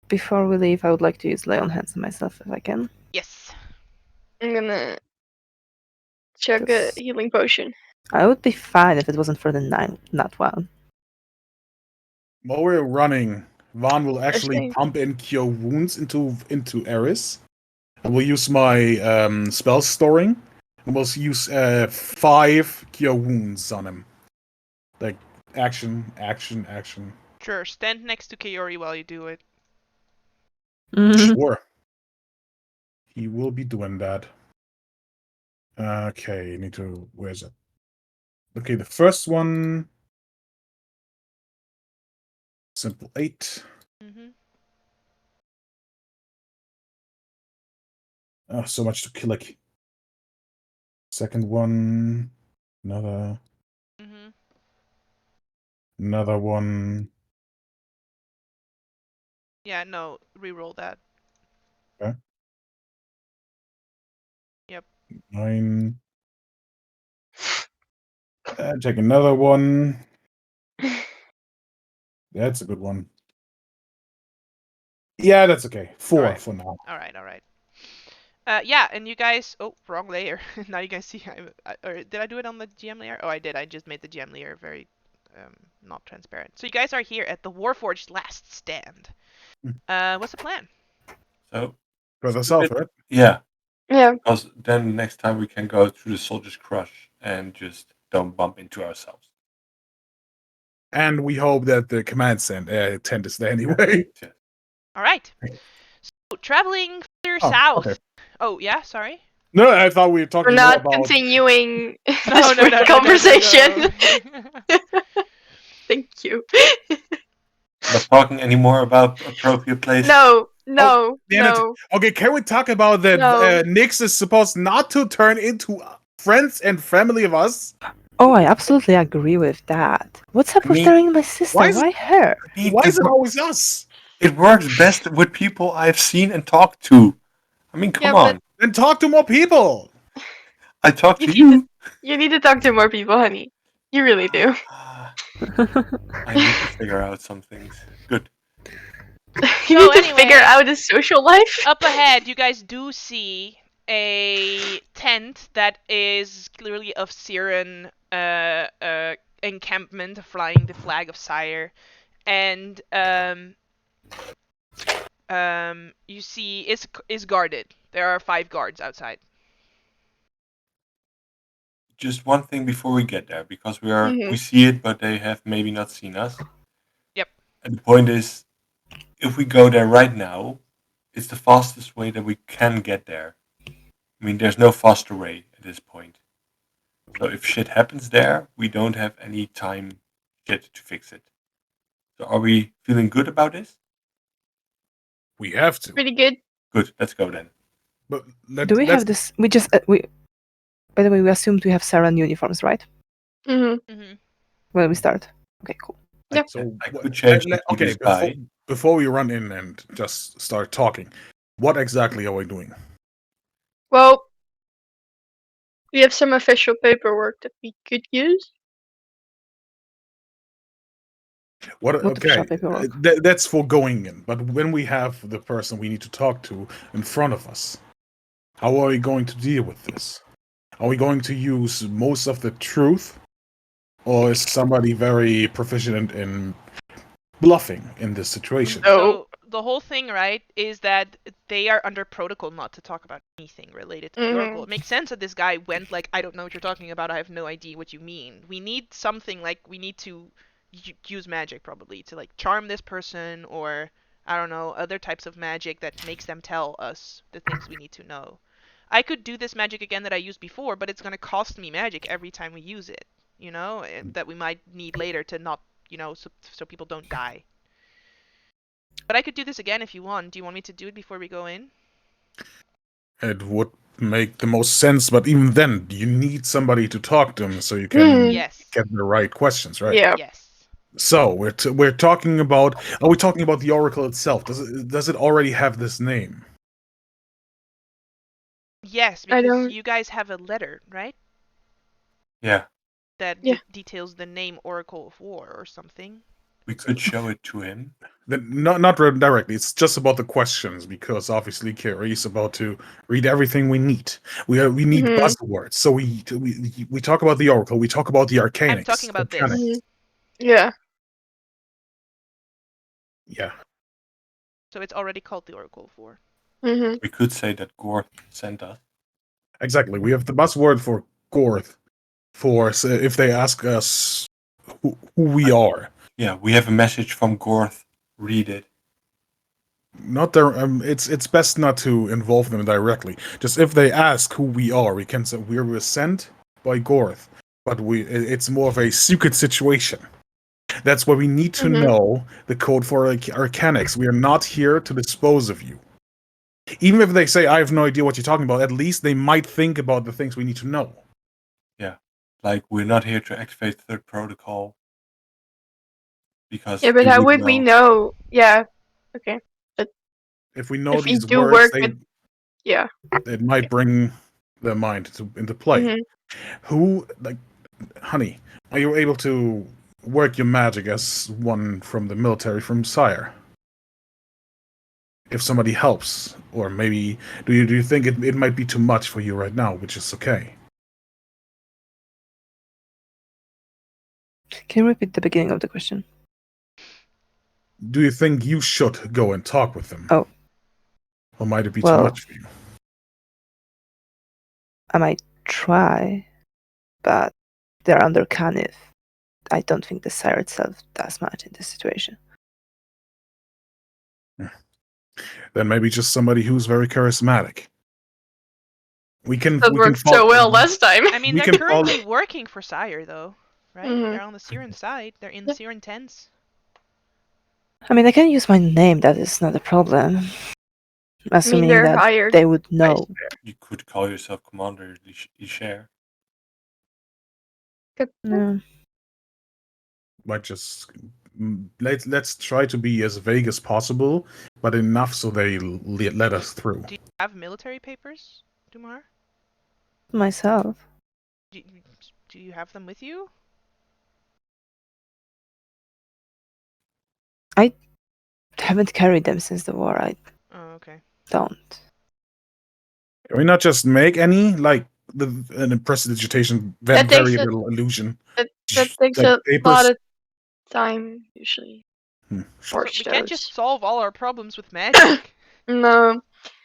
Before we leave, I would like to use Lay on Hands on myself if I can. Yes. I'm gonna chug a Because healing potion. I would be fine if it wasn't for the 9, not 1. While we're running, Vaughn will actually Okay. pump in Cure Wounds into Eris. I will use my spell storing. And we'll use 5 Cure Wounds on him. Like, action. Sure, stand next to Kaori while you do it. Sure. He will be doing that. Okay, need to... Where's it? Okay, the first one... Simple 8. Mm-hmm. Oh, so much to click. Second one... Another one. Yeah, no, reroll that. Okay. Yep. 9. Take another one. That's a good one. Yeah, that's okay. 4 for now. Alright. Yeah, and you guys... Oh, wrong layer. Now you guys see... or did I do it on the GM layer? Oh, I did. I just made the GM layer very not transparent. So you guys are here at the Warforged Last Stand. What's the plan? So, Further south, right? yeah, Yeah. because then next time we can go through the Soldier's Crush and just don't bump into ourselves. And we hope that the command tent is there anyway. Yeah. Alright. So, traveling further Oh, south. okay. Oh, yeah, sorry. No, I thought we were talking We're more not about... continuing this No, weird conversation. Thank you. Not talking anymore about appropriate places. No. Okay, can we talk about that No. Nyx is supposed not to turn into friends and family of us? Oh, I absolutely agree with that. What's up I with mean, staring at my sister? why is Why her? Why is it always us? It works best with people I've seen and talked to. I mean, come Yeah, but- on. Then talk to more people. I talked to You you. You need to talk to more people, honey. You really do. I need to figure out some things. Good. You So need to figure anyway, out his social life. Up ahead, you guys do see a tent that is clearly of Syrian encampment flying the flag of Sire. And you see is guarded. There are 5 guards outside. Just one thing before we get there, because we Mhm. see it, but they have maybe not seen us. Yep. And the point is, if we go there right now, it's the fastest way that we can get there. I mean, there's no faster way at this point. So if shit happens there, we don't have any time yet to fix it. So are we feeling good about this? We have to. Pretty good. Good, let's go then. But Do we have this? We just By the way, we assumed we have Saran uniforms, right? Mm-hmm. When we start. Okay, cool. Yep. So I could change it to this guy. Before we run in and just start talking, what exactly are we doing? Well, we have some official paperwork that we could use. What official paperwork? That's for going in. But when we have the person we need to talk to in front of us, how are we going to deal with this? Are we going to use most of the truth? Or is somebody very proficient in bluffing in this situation? No. So the whole thing, right, is that they are under protocol not to talk about anything related to the Oracle. It makes sense that this guy went like, I don't know what you're talking about, I have no idea what you mean. We need something like, we need to use magic probably to like charm this person, or I don't know, other types of magic that makes them tell us the things we need to know. I could do this magic again that I used before, but it's going to cost me magic every time we use it, that we might need later to not, so people don't die. But I could do this again if you want. Do you want me to do it before we go in? It would make the most sense, but even then, you need somebody to talk to them so you can Yes. get the right questions, right? Yeah. Yes. So we're talking about. Are we talking about the oracle itself? Does it already have this name? Yes, I because don't- you guys have a letter, right? Yeah, That Yeah. details the name Oracle of War or something. we could show it to him. Not directly. It's just about the questions because obviously Carrie's about to read everything we need. We need Mhm. buzzwords. So we talk about the oracle. We talk about the arcanics. I'm talking about this. mechanics. Yeah. Yeah. So it's already called the Oracle of War. Mhm. We could say that Gorth sent us. Exactly. We have the buzzword for Gorth for if they ask us who we are. Yeah, we have a message from Gorth. Read it. Not there. It's best not to involve them directly. Just if they ask who we are, we can say we were sent by Gorth, but it's more of a secret situation. That's why we need to Mhm. know the code for arcanics. We are not here to dispose of you. Even if they say I have no idea what you're talking about, at least they might think about the things we need to know. Like, we're not here to activate third protocol. Because Yeah, but we how would would we know? Yeah. Okay. If we know If we these do words, work with- Yeah. it might bring their mind into play. Mhm. Who, like, honey, are you able to work your magic as one from the military from Sire? If somebody helps, or maybe do you think it might be too much for you right now, which is okay. Can you repeat the beginning of the question? Do you think you should go and talk with them? Oh. Or might it be too Well, much for you? I might try, but they're under Canif. I don't think the Sire itself does much in this situation. Then maybe just somebody who's very charismatic. We can That worked so well last time. I mean, We they're can currently working for Sire, though, right? Mhm. They're on the Siren side. They're in the Yeah. Siren tents. I mean, I can use my name. That is not a problem. Assuming they're that hired they would know. you could call yourself Commander Lisher. No. might just let's try to be as vague as possible, but enough so they let us through. Do you have military papers, Dumar? Myself. Do you have them with you? Haven't carried them since the war. I Oh, okay. don't. Can we not just make any like an prestidigitation, That takes very a- little illusion? That takes Like a papers? lot of time usually. So Forge we can't those. just solve all our problems with magic. No.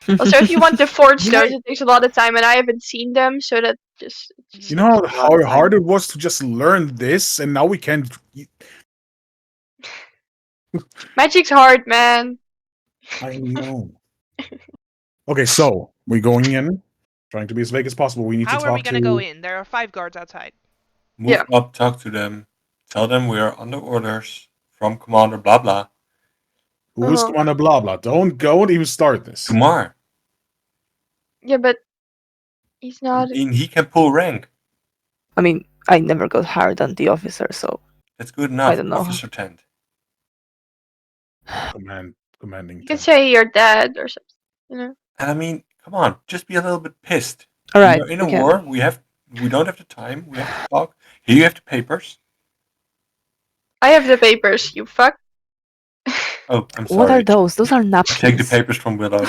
Also, if you want to forge You know- those, it takes a lot of time, and I haven't seen them, so that just. It just You know takes a lot how of time. hard it was to just learn this, and now we can. Magic's hard, man. I know. Okay, so we're going in, trying to be as vague as possible. We need How to are we talk gonna to. go in? There are 5 guards outside. Move Yeah. up, talk to them. Tell them we are under orders from Commander blah blah. Who's Uh-huh. Commander blah blah? Don't even start this. Kumar. Yeah, but he's not. And he can pull rank. I mean, I never got higher than the officer, so That's good enough. I don't know. Officer tent. Commanding. You can tent. say you're dead or something. You know. And I mean, come on, just be a little bit pissed. all right. We're in a we can. war. We don't have the time. We have to talk. Here you have the papers. I have the papers. You fuck. Oh, I'm sorry. What are those? Those are napkins. Take the papers from Willow.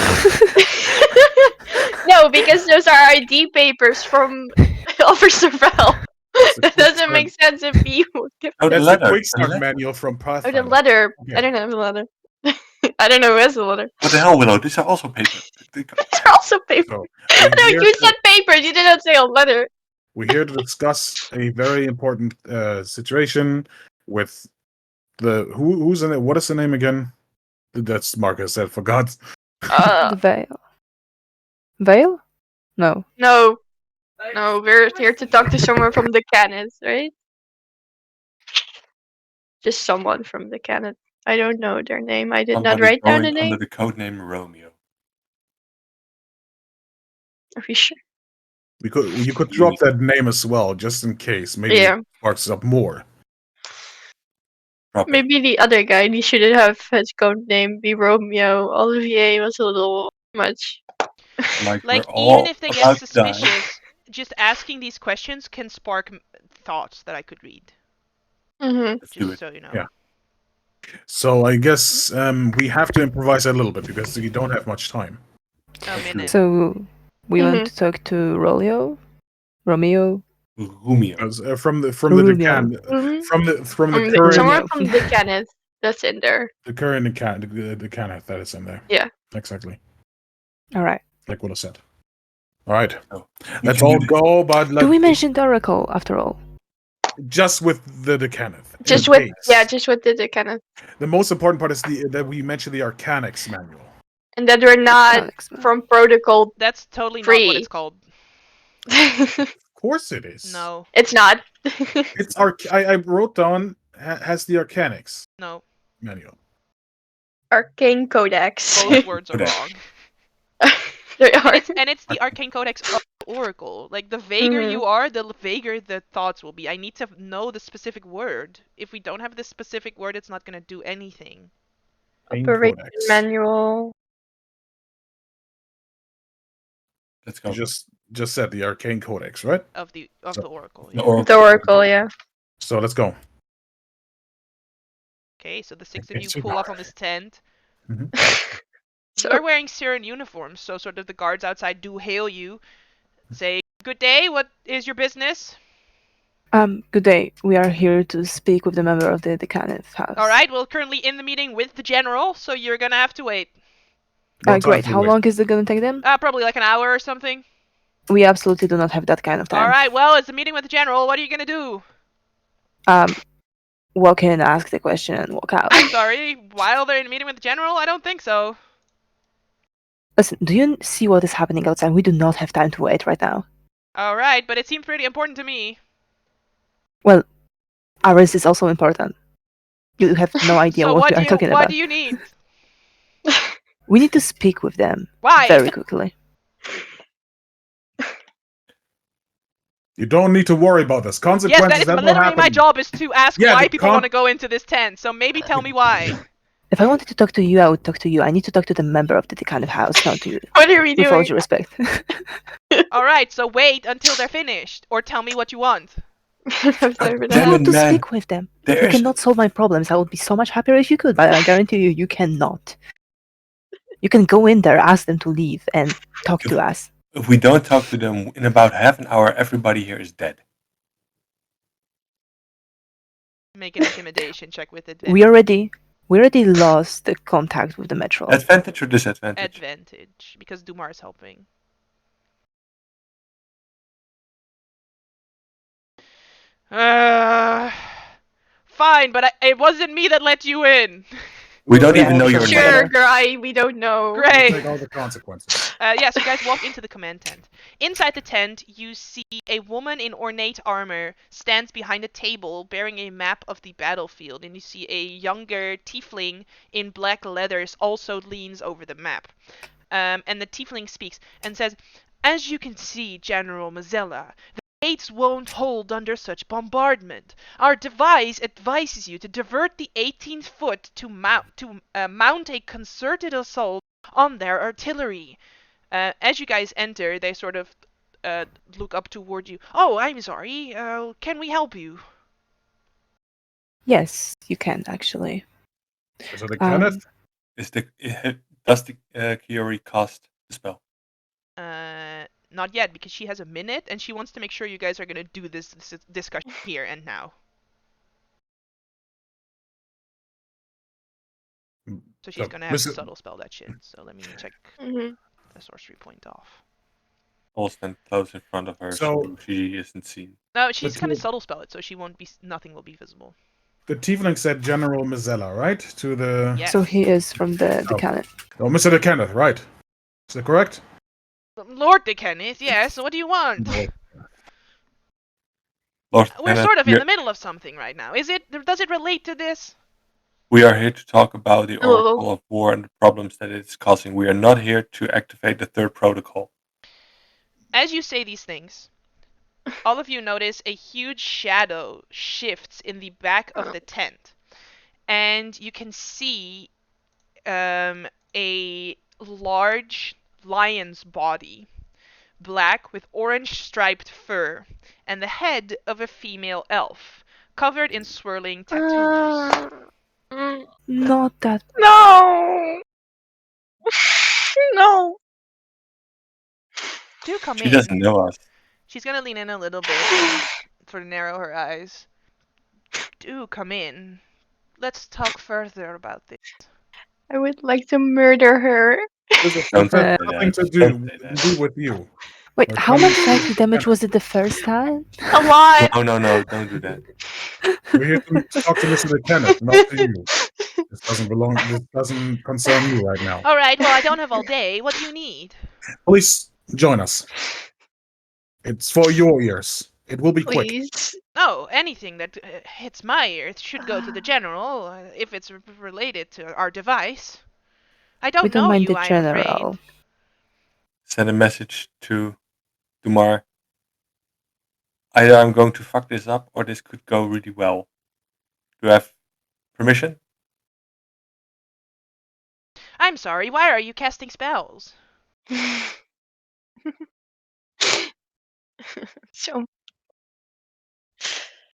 No, because those are ID papers from Officer Val. That doesn't make sense if you give. Oh, the That's letter. the quick The start letter. manual from Oh, Pathfinder. the letter. Okay. I don't have the letter. I don't know who has the letter. What the hell, Willow? These are also papers. These are also papers. So No, you said papers. You did not say a letter. we're here to discuss a very important situation with the who's in it. What is the name again? That's Marcus. I forgot. The veil. Veil? No. No, we're here to talk to someone from the Canet, right? Just someone from the Canet. I don't know their name. I did not Somebody write down the going name. under the codename Romeo. Are you sure? You could drop that name as well, just in case. Maybe Yeah. it sparks up more. Drop it. Maybe the other guy, he shouldn't have his code name be Romeo. Olivier was a little much. Like Like, we're even all if they get about to die. suspicious, just asking these questions can spark thoughts that I could read. Mm-hmm. Let's do Just it. so you know. Yeah. So I guess we have to improvise a little bit because we don't have much time. A minute. So we want to talk to Romeo. Romeo. From the Romeo. decan, Mhm. from the current Someone Romeo. from the Canet that's in there. the current decan that is in there. Yeah. Exactly. All right. Like what I said. All right. Oh, Let's can do all this. go, but Do we mention the Oracle after all? just with the decaneth. Just in with case. just with the Canet. The most important part is that we mention the Arcanics manual. And that we're not Alex, from protocol. That's totally not Free. what it's called. Of course it is. No. It's not. It's I wrote down has the Arcanics No. manual. Arcane Codex. Both words are Codex. wrong. They are. And it's the arcane codex of the Oracle. Like, the vaguer you are, the vaguer the thoughts will be. I need to know the specific word. If we don't have this specific word, it's not gonna do anything. Operation Codex. manual. Let's go. You just said the Arcane Codex, right? Of the Oracle. The Yeah. Oracle. The Oracle, yeah. So let's go. Okay, so the six of Okay, you so pull up on this tent. So- You're wearing Syrian uniforms, so sort of the guards outside do hail you. Say, "Good day, what is your business?" Good day. We are here to speak with the member of the Decanate House. Alright, well, currently in the meeting with the general, so you're gonna have to wait. No time Great. to How wait. long is it going to take them? Probably like an hour or something. We absolutely do not have that kind of time. Alright, well, it's a meeting with the general, what are you gonna do? Walk in, ask the question, and walk out. I'm sorry, while they're in a meeting with the general? I don't think so. Listen, do you see what is happening outside? We do not have time to wait right now. Alright, but it seemed pretty important to me. Well, ours is also important. You have no idea So what we are talking what about. do you need? We need to speak with them Why? very quickly. You don't need to worry about this. Yes, Consequences that is that will literally my happen. job is to ask Yeah, why the people want to go into this tent, so maybe tell me why. If I wanted to talk to you, I would talk to you. I need to talk to the member of the Decanate House, not to you. What are we With all doing? due respect. Alright, so wait until they're finished, or tell me what you want. I Damn want it, to man. speak with them. You There's cannot solve my problems. I would be so much happier if you could, but I guarantee you, you cannot. You can go in there, ask them to leave, and talk to us. if we don't talk to them in about half an hour, everybody here is dead. Make an intimidation check with advantage. We already lost the contact with the metro. Advantage or disadvantage? Advantage, because Dumar is helping. Fine, but it wasn't me that let you in. We don't Yeah, even know your Sure, name. Gry, we don't know. Great. Take all the consequences. Yeah, so you guys walk into the command tent. Inside the tent, you see a woman in ornate armor stands behind a table bearing a map of the battlefield, and you see a younger tiefling in black leathers also leans over the map. And the tiefling speaks and says, "As you can see, General Mazella, the gates won't hold under such bombardment. Our device advises you to divert the 18th foot to mount a concerted assault on their artillery." As you guys enter, they sort of look up toward you. "Oh, I'm sorry. Can we help you?" Yes, you can actually. So the Kenneth? Does the Kiori cast the spell? Not yet, because she has a minute, and she wants to make sure you guys are gonna do this discussion here and now. So she's gonna have to subtle spell that shit. So let me check the sorcery point off. I'll stand close in front of her so she isn't seen. No, she's gonna subtle spell it, so she won't be. Nothing will be visible. The tiefling said General Mizella, right? To the. Yes. So he is from the Decanate. Oh, Mr. Kenneth, right? Is that correct? Lord de Kenneth, yes. What do you want? Lord. Lord We're Kenneth, sort of in the middle of something right now. Does it relate to this? we are here to talk about the Oh. Oracle of War and the problems that it's causing. We are not here to activate the third protocol. As you say these things, all of you notice a huge shadow shifts in the back of the tent. And you can see a large lion's body, black with orange striped fur, and the head of a female elf, covered in swirling tattoos. Not that. No. No. Do come She doesn't in. know us. She's gonna lean in a little bit and sort of narrow her eyes. Do come in. Let's talk further about this. I would like to murder her. This has Don't say nothing that. to Don't say that. do with you. Wait, We're how coming much to psychic damage Kenneth. was it the first time? A lot. No, don't do that. We're here to talk to Mr. Kenneth, not to you. This doesn't belong. This doesn't concern you right now. All right, well, I don't have all day. What do you need? Please join us. It's for your ears. It will be quick. Please. Oh, anything that hits my ear should go to the general if it's related to our device. I We don't don't know mind you, the I'm afraid. general. Send a message to Dumar. Either I'm going to fuck this up or this could go really well. Do I have permission? I'm sorry, why are you casting spells? So.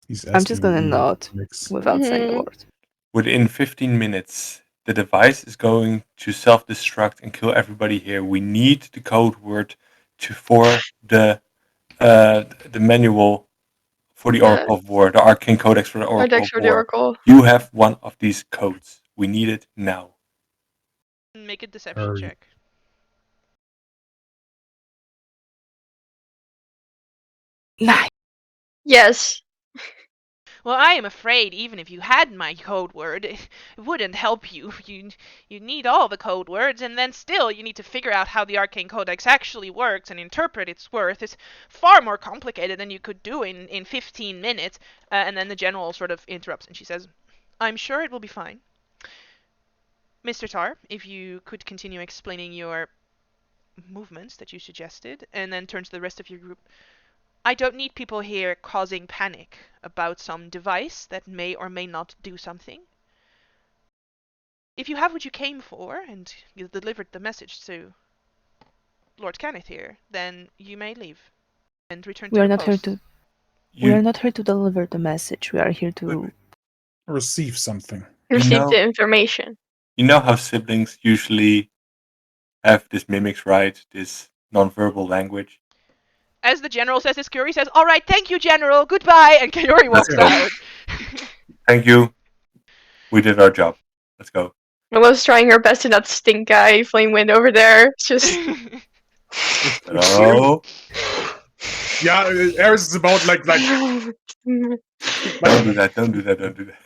He's I'm just gonna asking nod Mix. without saying a Mhm. word. Within 15 minutes, the device is going to self-destruct and kill everybody here. We need the code word for the manual for the Oracle of War, the arcane codex for the Oracle Codex of for the War. Oracle. You have one of these codes. We need it now. Make a deception Hurry. check. Nice. Yes. Well, I am afraid even if you had my code word, it wouldn't help you. You need all the code words, and then still you need to figure out how the Arcane Codex actually works and interpret its worth. It's far more complicated than you could do in 15 minutes. And then the general sort of interrupts and she says, I'm sure it will be fine. Mr. Tar, if you could continue explaining your movements that you suggested, and then turn to the rest of your group. I don't need people here causing panic about some device that may or may not do something. If you have what you came for, and you delivered the message to Lord Kenneth here, then you may leave and return to We are your not here posts. to. We are not here to deliver the message. We are here to. Receive something. Receive the information. You know how siblings usually have this mimics, right? This nonverbal language. As the general says this, Curie says, all right, thank you, General, goodbye, and Curie walks go. out. Thank you. We did our job. Let's go. Willow's trying her best to not stink eye flame wind over there. It's just. Hello? Yeah, Eris is about like Don't do that. Don't do that. Don't do that.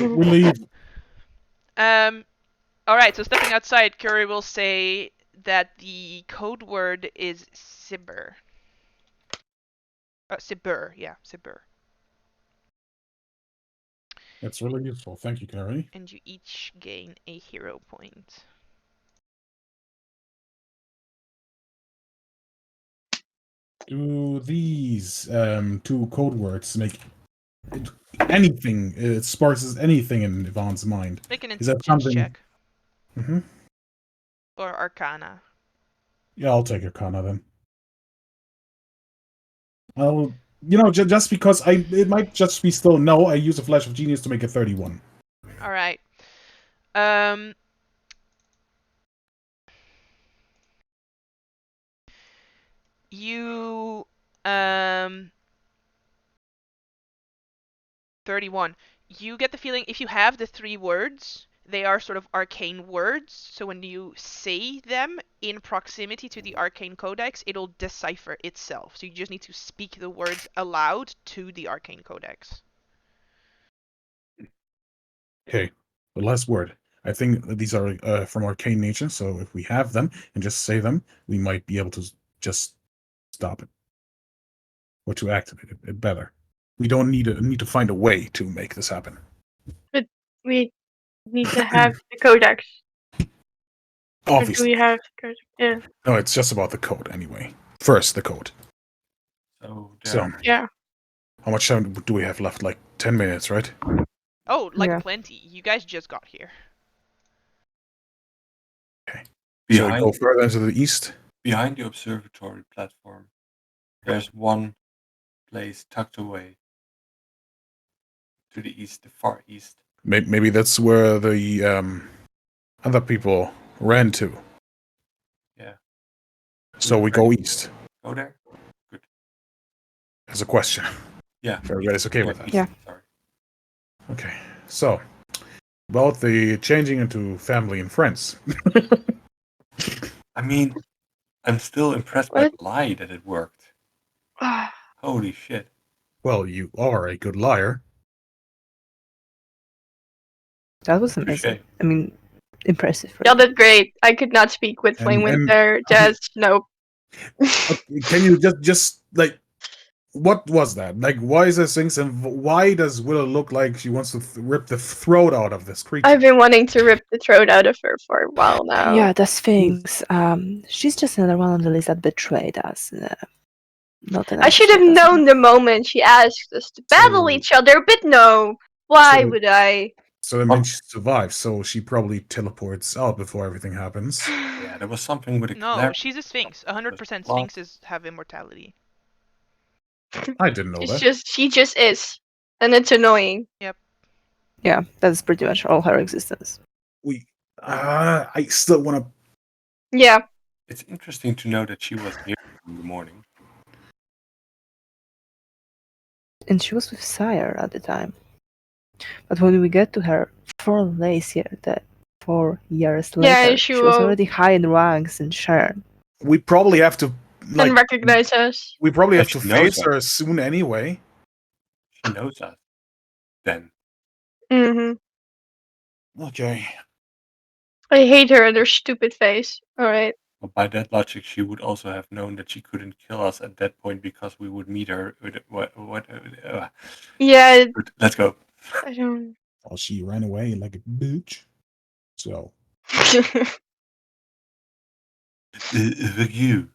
we leave. All right, so stepping outside, Curie will say that the code word is Sibur. Sibur, yeah, Sibur. That's really useful. Thank you, Carrie. And you each gain a hero point. Do these two code words make anything? It sparks anything in Yvonne's mind. Make an Is that intelligence something? check. Mm-hmm. Or Arcana. Yeah, I'll take Arcana then. I'll, just because it might just be still no. I use a flash of genius to make it 31. All right. You 31. You get the feeling if you have the three words, they are sort of arcane words. So when you say them in proximity to the arcane codex, it'll decipher itself. So you just need to speak the words aloud to the arcane codex. Okay, the last word. I think these are from arcane nature, so if we have them and just say them, we might be able to just stop it or to activate it better. We don't need to find a way to make this happen. But we need to have the codex. Or do Obviously, we have the codex? Yeah. no. It's just about the code anyway. First, the code. So So, there. Yeah. how much time do we have left? Like 10 minutes, right? Oh, like Yeah. plenty. You guys just got here. So we go Behind further into the east. behind the observatory platform, there's one place tucked away to the east, the far east. Maybe that's where the other people ran to. Yeah. So we go east. Go there? As a question. Yeah. If everybody's okay with that. east, Yeah. Sorry. Okay. So, about the changing into family and friends. I mean, I'm still impressed by What? the lie that it worked. Holy shit. Well, you are a good liar. That was amazing. Touche. I mean, impressive. Y'all Really. did great. I could not speak with Flame And- Winter. Just nope. Can you just like, what was that? Like, why is this things, and why does Willow look like she wants to rip the throat out of this creature? I've been wanting to rip the throat out of her for a while now. Yeah, that's things. She's just another one on the list that betrayed us. Not that I should have known the moment she asked us to battle each other, but no. Why So- would I? So that means she survived, so she probably teleports out before everything happens. Yeah, there was something with a No, she's a Sphinx. 100% Well- Sphinxes have immortality. I didn't know that. She just is, and it's annoying. Yeah, that's pretty much all her existence. I still want to. Yeah. It's interesting to know that she was here in the morning. And she was with Sire at the time. But when we get to her 4 years later, Yeah, she she was will- already high in ranks in Sharon. We probably have to Can recognize us. We probably Yeah, have to she knows face her soon anyway. She knows us. Then. Okay. I hate her and her stupid face. Alright. But by that logic, she would also have known that she couldn't kill us at that point because we would meet her. Yeah, Let's go. I don't. Well, she ran away like a bitch. So Fuck you.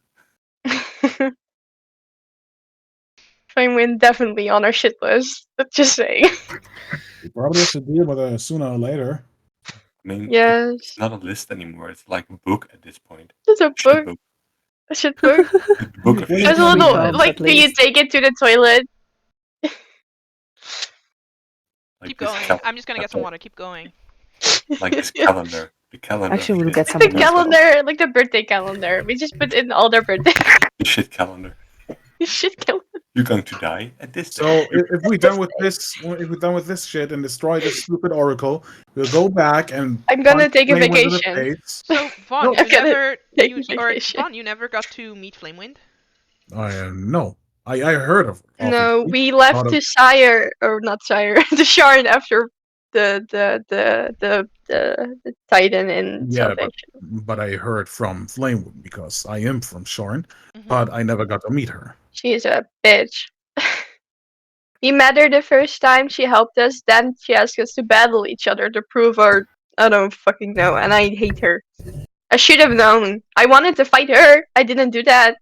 Flame Wind definitely on our shit list. But just saying. we probably have to deal with her sooner or later. I mean, Yes. it's not a list anymore. It's like a book at this point. It's a Shit book. A shit book. The book of Wait, There's a Three little times like, at do you least. take it to the toilet? like Keep this going. I'm just gonna get some calendar. water. Keep going. Like this calendar. The calendar. Actually, we'll get shit. some The more. calendar, like the birthday calendar. We just put in all their birthdays. The shit calendar. Shit calendar. You're going to die at this So day. if we're done with this, if we're done with this shit and destroy this stupid oracle, we'll go back and. I'm gonna punch take a Flame Wind in the vacation. face. So Vaughn, No, you I'm gonna never take you a or vacation. Vaughn, you never got to meet Flamewind? No, I heard of. No, obviously. we left Thought to of- Sire, or not Sire, to Sharn after the Titan in Yeah, Salvation. but I heard from Flamewood because I am from Shorn, Mhm. but I never got to meet her. She's a bitch. We met her the first time, she helped us, then she asked us to battle each other to prove our. I don't fucking know, and I hate her. I should have known. I wanted to fight her. I didn't do that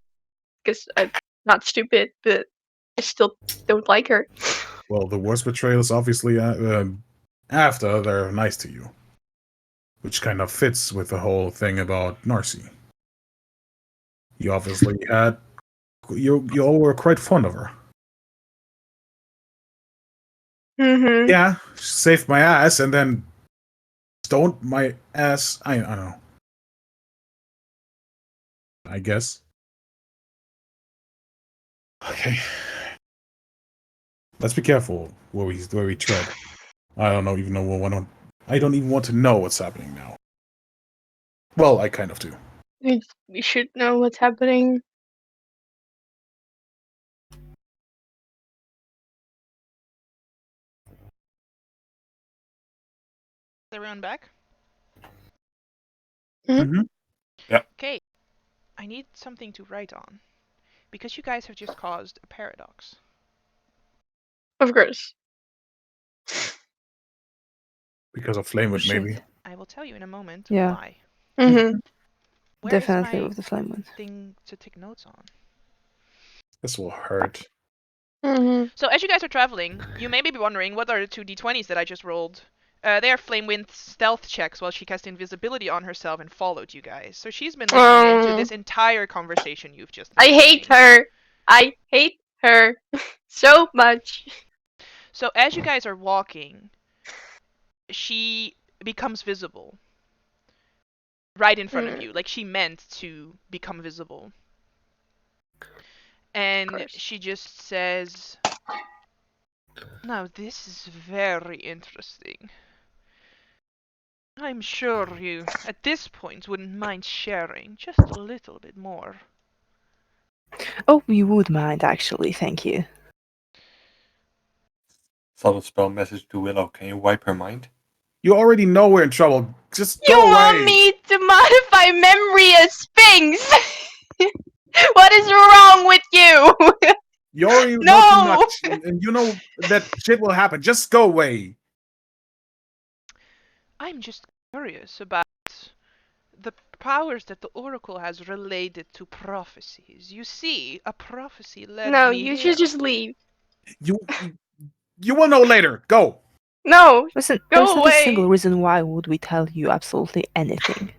because I'm not stupid, but I still don't like her. Well, the worst betrayal is obviously after they're nice to you, which kind of fits with the whole thing about Narcy. You obviously had you all were quite fond of her. Mm-hmm. Yeah, she saved my ass and then stoned my ass. I don't know. I guess. Okay. Let's be careful where we tread. I don't know even know what I don't even want to know what's happening now. Well, I kind of do. We should know what's happening. Is everyone back? Mm-hmm. Okay, I need something to write on. Because you guys have just caused a paradox. Of course. Because of Flamewood, Shit. maybe. I will tell you in a moment Yeah. why. Mm-hmm. Where Definitely is my with the flame one. thing to take notes on? This will hurt. Mm-hmm. So as you guys are traveling, you may be wondering what are the two d20s that I just rolled. They are Flamewind's stealth checks while she cast invisibility on herself and followed you guys. So she's been listening into this entire conversation you've just been I hate having. her. I hate her so much. So as you guys are walking, she becomes visible right in front of you. Like she meant to become visible. And she just says, "Now this is very interesting. I'm sure you, at this point, wouldn't mind sharing just a little bit more." Oh, we would mind actually, thank you. Subtle spell message to Willow. Can you wipe her mind? You already know we're in trouble. Just You go want away. me to modify memory as Sphinx? What is wrong with you? You already know too much, and you know that shit will happen. Just go away. I'm just curious about the powers that the Oracle has related to prophecies. You see, a prophecy led No, me you here. should just leave. You will know later. Go. No, Listen, Go there's not a single away. reason why would we tell you absolutely anything.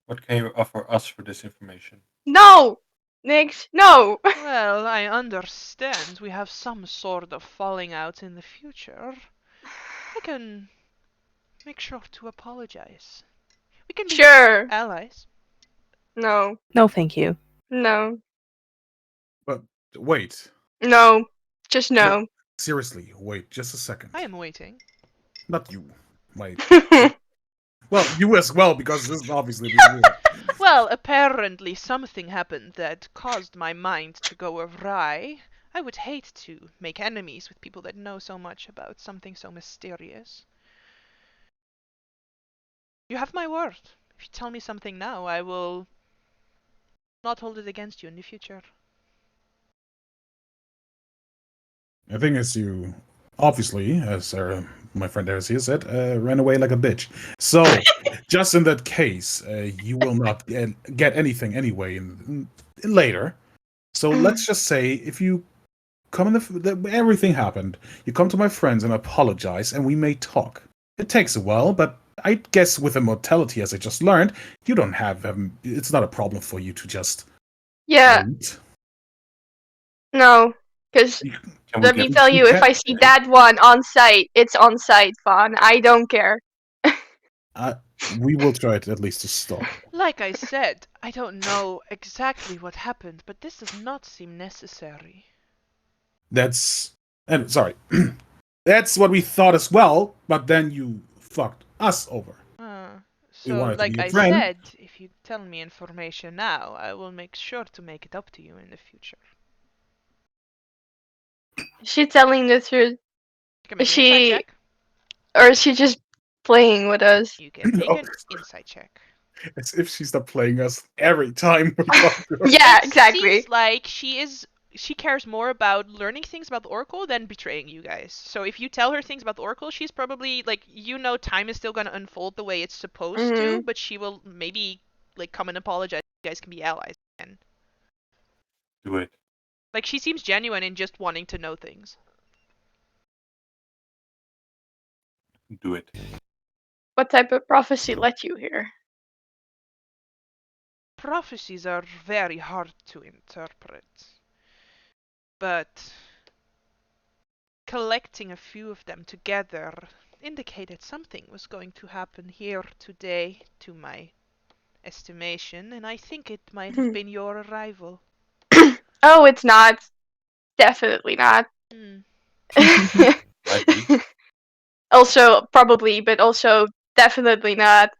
What can you offer us for this information? No, Nix, no. Well, I understand we have some sort of falling out in the future. I can make sure to apologize. We can be Sure. allies. No, No, thank you. no, But wait. no. Just no. Seriously, wait just a second. I am waiting. Not you. My. Well, you as well, because this is obviously being weird. Well, apparently something happened that caused my mind to go awry. I would hate to make enemies with people that know so much about something so mysterious. You have my word. If you tell me something now, I will not hold it against you in the future. The thing is, you obviously, as my friend Heresy said, ran away like a bitch. So, just in that case, you will not get anything anyway later. So let's just say if you come in everything happened, you come to my friends and apologize, and we may talk. It takes a while, but I guess with immortality, as I just learned, you don't have. It's not a problem for you to just Yeah, wait. no. Because Can we let get me tell you, if I see that one on site, it's on site, Fawn. I don't care. We will try at least to stop. Like I said, I don't know exactly what happened, but this does not seem necessary. Sorry. That's what we thought as well, but then you fucked us over. We So, wanted to like be a I friend. said, if you tell me information now, I will make sure to make it up to you in the future. Is she telling the truth? You can make Is an insight she, check. or is she just playing with us? You can make Oh, an insight check. as if she's not playing us every time we talk to her. Yeah, It exactly. seems like she cares more about learning things about the Oracle than betraying you guys. So if you tell her things about the Oracle, she's probably like, time is still gonna unfold the way it's supposed to, but she will maybe like come and apologize. You guys can be allies again. Do it. Like she seems genuine in just wanting to know things. Do it. What type of prophecy led you here? Prophecies are very hard to interpret, but collecting a few of them together indicated something was going to happen here today, to my estimation, and I think it might have been your arrival. Oh, it's not. Definitely not. Might be. Also, probably, but also definitely not.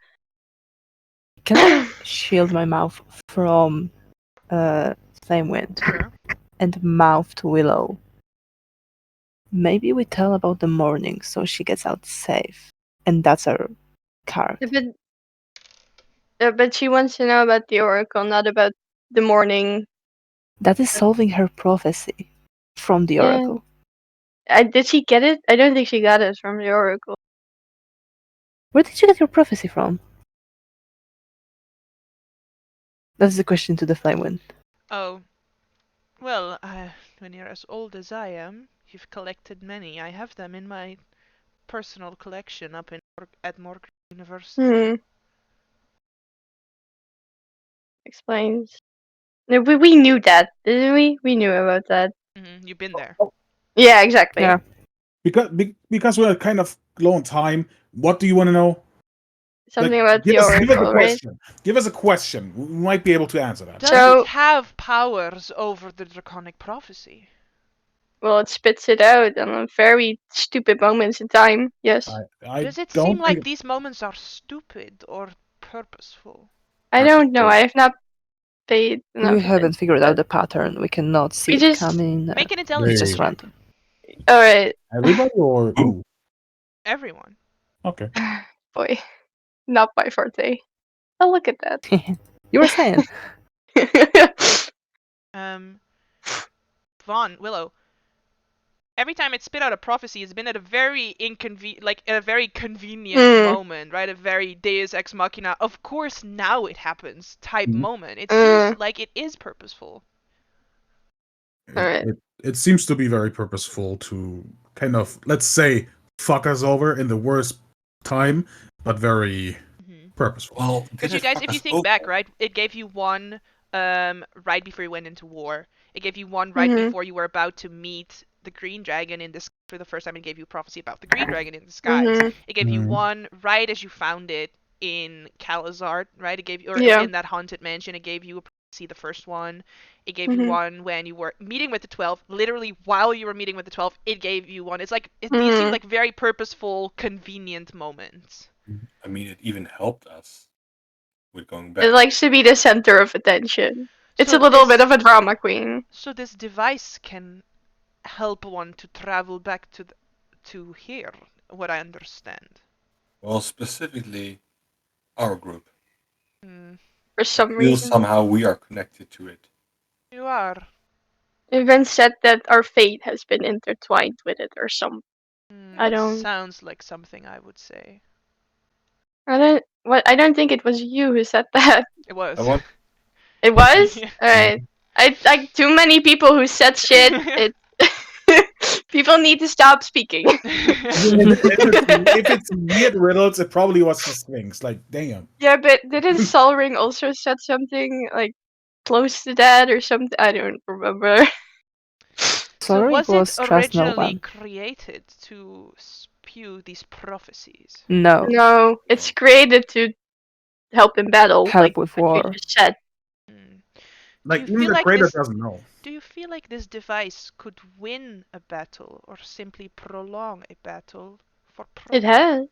Can I shield my mouth from Flame Wind Sure. and mouth to Willow? Maybe we tell about the morning so she gets out safe. and that's our card. But she wants to know about the oracle, not about the morning. That is solving her prophecy from the Yeah. oracle. Did she get it? I don't think she got it from the oracle. Where did you get your prophecy from? That's the question to the Flame Wind. Oh, well, when you're as old as I am, you've collected many. I have them in my personal collection up at Morgan University. Explains. No, we knew that, didn't we? We knew about that. You've been there. Yeah, exactly. Yeah. Because we're kind of low on time. What do you want to know? Something about the give us a oracle, right? question. Give us a question. We might be able to answer that. Does So- it have powers over the draconic prophecy? Well, it spits it out on very stupid moments in time. Yes. I Does it don't seem think like these moments are stupid or purposeful? I don't know. Purposeful. I have not paid enough We haven't attention figured to out that. the pattern. We cannot see We it just- coming. Make an It's intelligence just Hey. random. All right, Everybody or who? Everyone. Okay. boy, not my forte. Oh, look at that. You were saying. Willow. Every time it spit out a prophecy, it's been at a very convenient moment, right? A very Deus ex machina. Of course, now it happens type moment. It seems like it is purposeful. It seems to be very purposeful to kind of, let's say, fuck us over in the worst time, but very purposeful. Well, Because you guys, if you think back, right, it gave you one right before you went into war. It gave you one right before you were about to meet the green dragon in the sky for the first time. It gave you a prophecy about the green dragon in the skies. It gave you one right as you found it in Calazart, right? It gave you, or in that haunted mansion. It gave you a prophecy, the first one. It gave you one when you were meeting with the 12. Literally, while you were meeting with the 12, it gave you one. It's like these seem like very purposeful, convenient moments. I mean, it even helped us with going back. It likes to be the center of attention. It's So a little bit this- of a drama queen. So this device can help one to travel back to here, what I understand. Well, specifically, our group. For some Feel reason. somehow we are connected to it. You are. It's been said that our fate has been intertwined with it or something. I don't. Sounds like something I would say. I don't think it was you who said that. It was. It was? Yeah. Alright. I like too many people who said shit. It people need to stop speaking. If it's weird riddles, it probably was the Sphinx. Like, damn. Yeah, but didn't Solring also said something like close to that or something? I don't remember. So Sorry, was it was it Trust No originally One. created to spew these prophecies? No. No, it's created to help in battle, Help like with what you war. just said. Like, Do you even feel the like creator this- doesn't know. Do you feel like this device could win a battle or simply prolong a battle for It profit? has.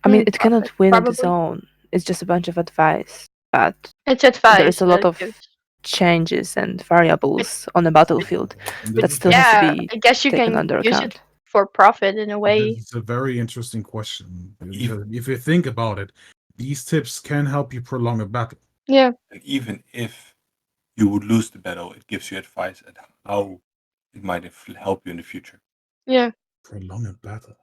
I mean, Mm, it cannot win on its probably. own. It's just a bunch of advice. But It's advice. there is a lot that of gives- changes and variables on the battlefield And that this is still a- has to Yeah, be I guess you taken can under use account. it for profit in a way. This is a very interesting question. Because if you think about it, these tips can help you prolong a battle. Yeah. And even if you would lose the battle, it gives you advice at how it might help you in the future. Yeah. Prolong a battle.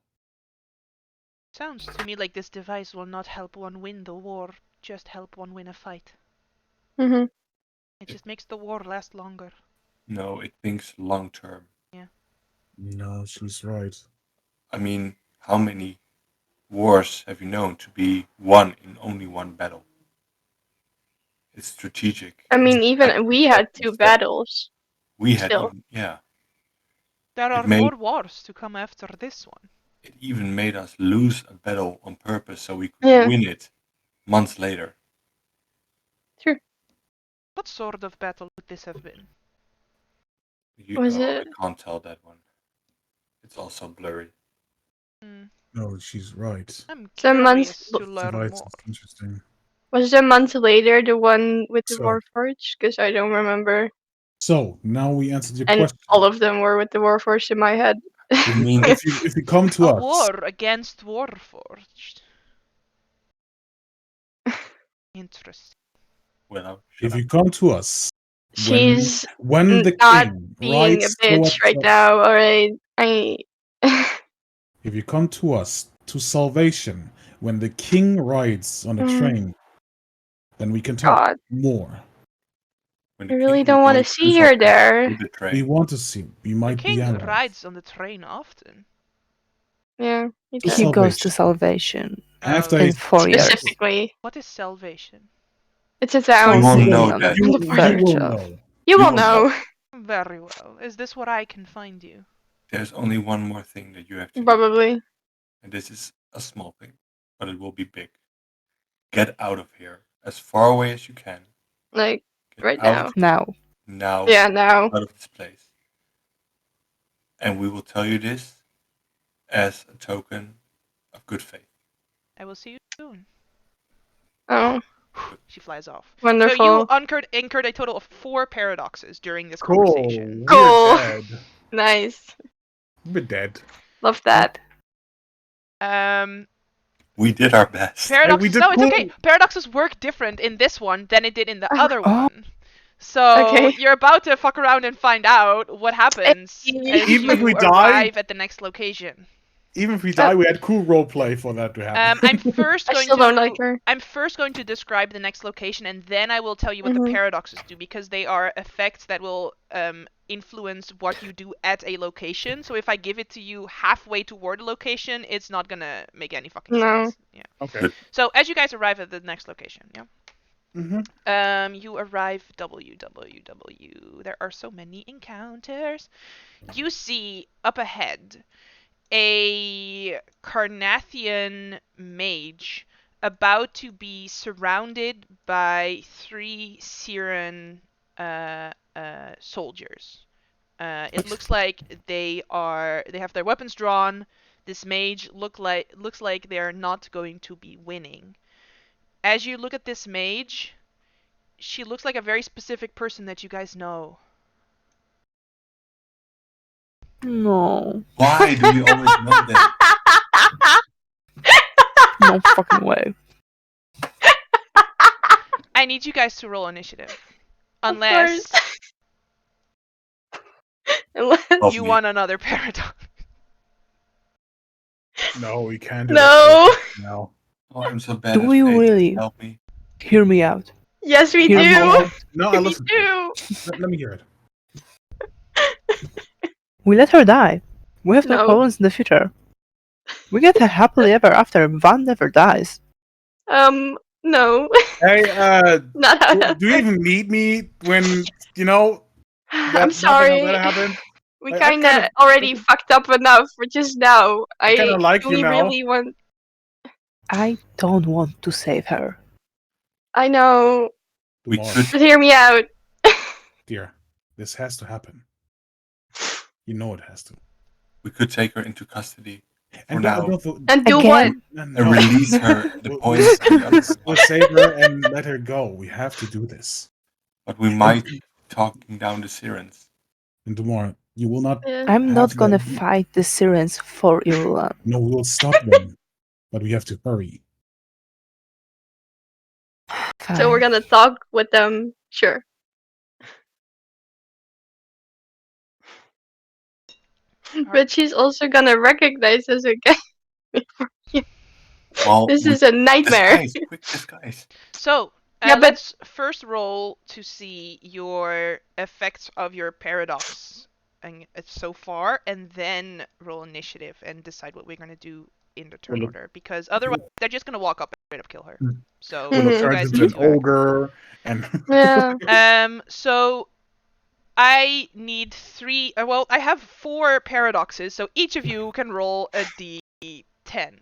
Sounds to me like this device will not help one win the war, just help one win a fight. Mm-hmm. It just makes the war last longer. No, it thinks long term. No, she's right. I mean, how many wars have you known to be won in only one battle? It's strategic. I mean, It's even tactical, we had step by 2 step. battles. We had still. even, yeah. There are made- more wars to come after this one. It even made us lose a battle on purpose so we could Yeah. win it months later. True. What sort of battle would this have been? I can't tell that one. It's also blurry. No, she's right. I'm Some months- curious to learn Device more. is interesting. Was it a month later the one with the So- Warforged? Because I don't remember. So now we answered your And question. all of them were with the Warforged in my head. You mean If you come to A us, war against Warforged. Interesting. well, if you come to us, She's when the not king being a rides bitch towards right us, now, alright? if you come to us to salvation, when the king rides on the train, then we can talk God, more. when I the really king don't want to goes see her there. with the We train, want to see. We The might be king allies. rides on the train often. Yeah, he To does. He goes to salvation. salvation After Oh. in he 4 years. Specifically, What is salvation? it's a town. You won't City know on that. the You verge will of. know. You will will know. Very well. Is this where I can find you? There's only one more thing that you have to do, Probably. and this is a small thing, but it will be big. Get out of here as far away as you can. Like, Get right out now. now, Yeah, now. out of this place. And we will tell you this as a token of good faith. I will see you soon. Oh, She flies off. wonderful. So you incurred a total of 4 paradoxes during this Cool. conversation. Cool. We're dead. Nice. We're dead. Love that. We did our best. Paradoxes. we did No, it's cool. okay. Paradoxes work different in this one than it did in the other Oh. one. So Okay. you're about to fuck around and find out what happens Hey. as Even if you we die- arrive at the next location. Even if we die, we had cool roleplay for that to happen. I'm first I going still to don't like her. I'm first going to describe the next location, and then I will tell you what the Mhm. paradoxes do, because they are effects that will influence what you do at a location. So if I give it to you halfway toward a location, it's not gonna make any fucking No. sense. Yeah. Okay. So as you guys arrive at the next location, yeah. Mm-hmm. You arrive www. There are so many encounters. You see up ahead a Carnathian mage about to be surrounded by 3 Siren soldiers. It looks like they have their weapons drawn. This mage looks like they are not going to be winning. As you look at this mage, she looks like a very specific person that you guys know. No. Why do we always know that? No fucking way. I need you guys to roll initiative. Of Unless Unless- Of you me. want another paradox. No, we can't do No. that. No. Oh, I'm so bad Do at we faith. really? Help me. Hear me out. Yes, we Hear me do. out. No, I We listen. do. Let me hear it. We let her die. We have no No. problems in the future. We get her happily ever after. Van never dies. No. Hey, Not how that do you even need me when I'm nothing sorry. like that happened? We I kind kinda- of already fucked up enough for just now. I kinda like do you we now. really want? I don't want to save her. I know, We Tomorrow, could. but hear me out. dear, this has to happen. You know it has to. We could take her into custody for And now And do what? Again. and release her at the We'll, point. we'll save her and let her go. We have to do this. But we might be talking down the sirens. And tomorrow, you will not. Yeah. I'm have not gonna them. fight the Sirens for Irulan. No, we will stop them, but we have to hurry. So we're gonna talk with them. Sure. But she's also gonna recognize us again. Well, This we- is a nightmare. disguise, quick disguise. So Yeah, but- let's first roll to see your effects of your paradox so far, and then roll initiative and decide what we're gonna do in the turn Well, order. Because otherwise, they're just gonna walk up and straight up kill her. Mm. So Will Mhm. it you turn guys into need an to act. ogre and Yeah. So I need 3. Well, I have 4 paradoxes, so each of you can roll a d10.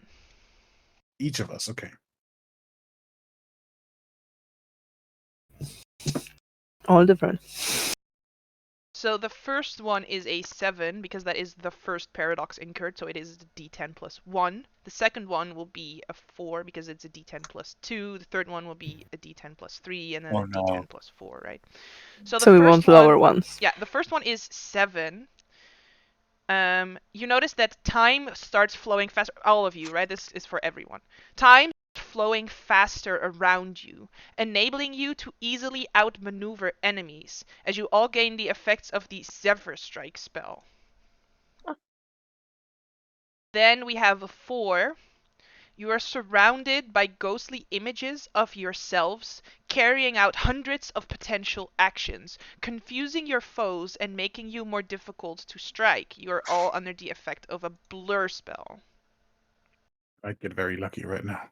each of us. Okay. All different. So the first one is a 7, because that is the first paradox incurred, so it is a d10 plus 1. The second one will be a 4, because it's a d10 plus 2. The third one will be a d10 plus 3, and then Oh, a no. d10 plus 4, right? So the So we first want one, lower ones. yeah, the first one is 7. You notice that time starts flowing faster. All of you, right? This is for everyone. Time starts flowing faster around you, enabling you to easily outmaneuver enemies as you all gain the effects of the Zephyr Strike spell. Then we have 4. You are surrounded by ghostly images of yourselves, carrying out hundreds of potential actions, confusing your foes and making you more difficult to strike. You are all under the effect of a blur spell. I get very lucky right now.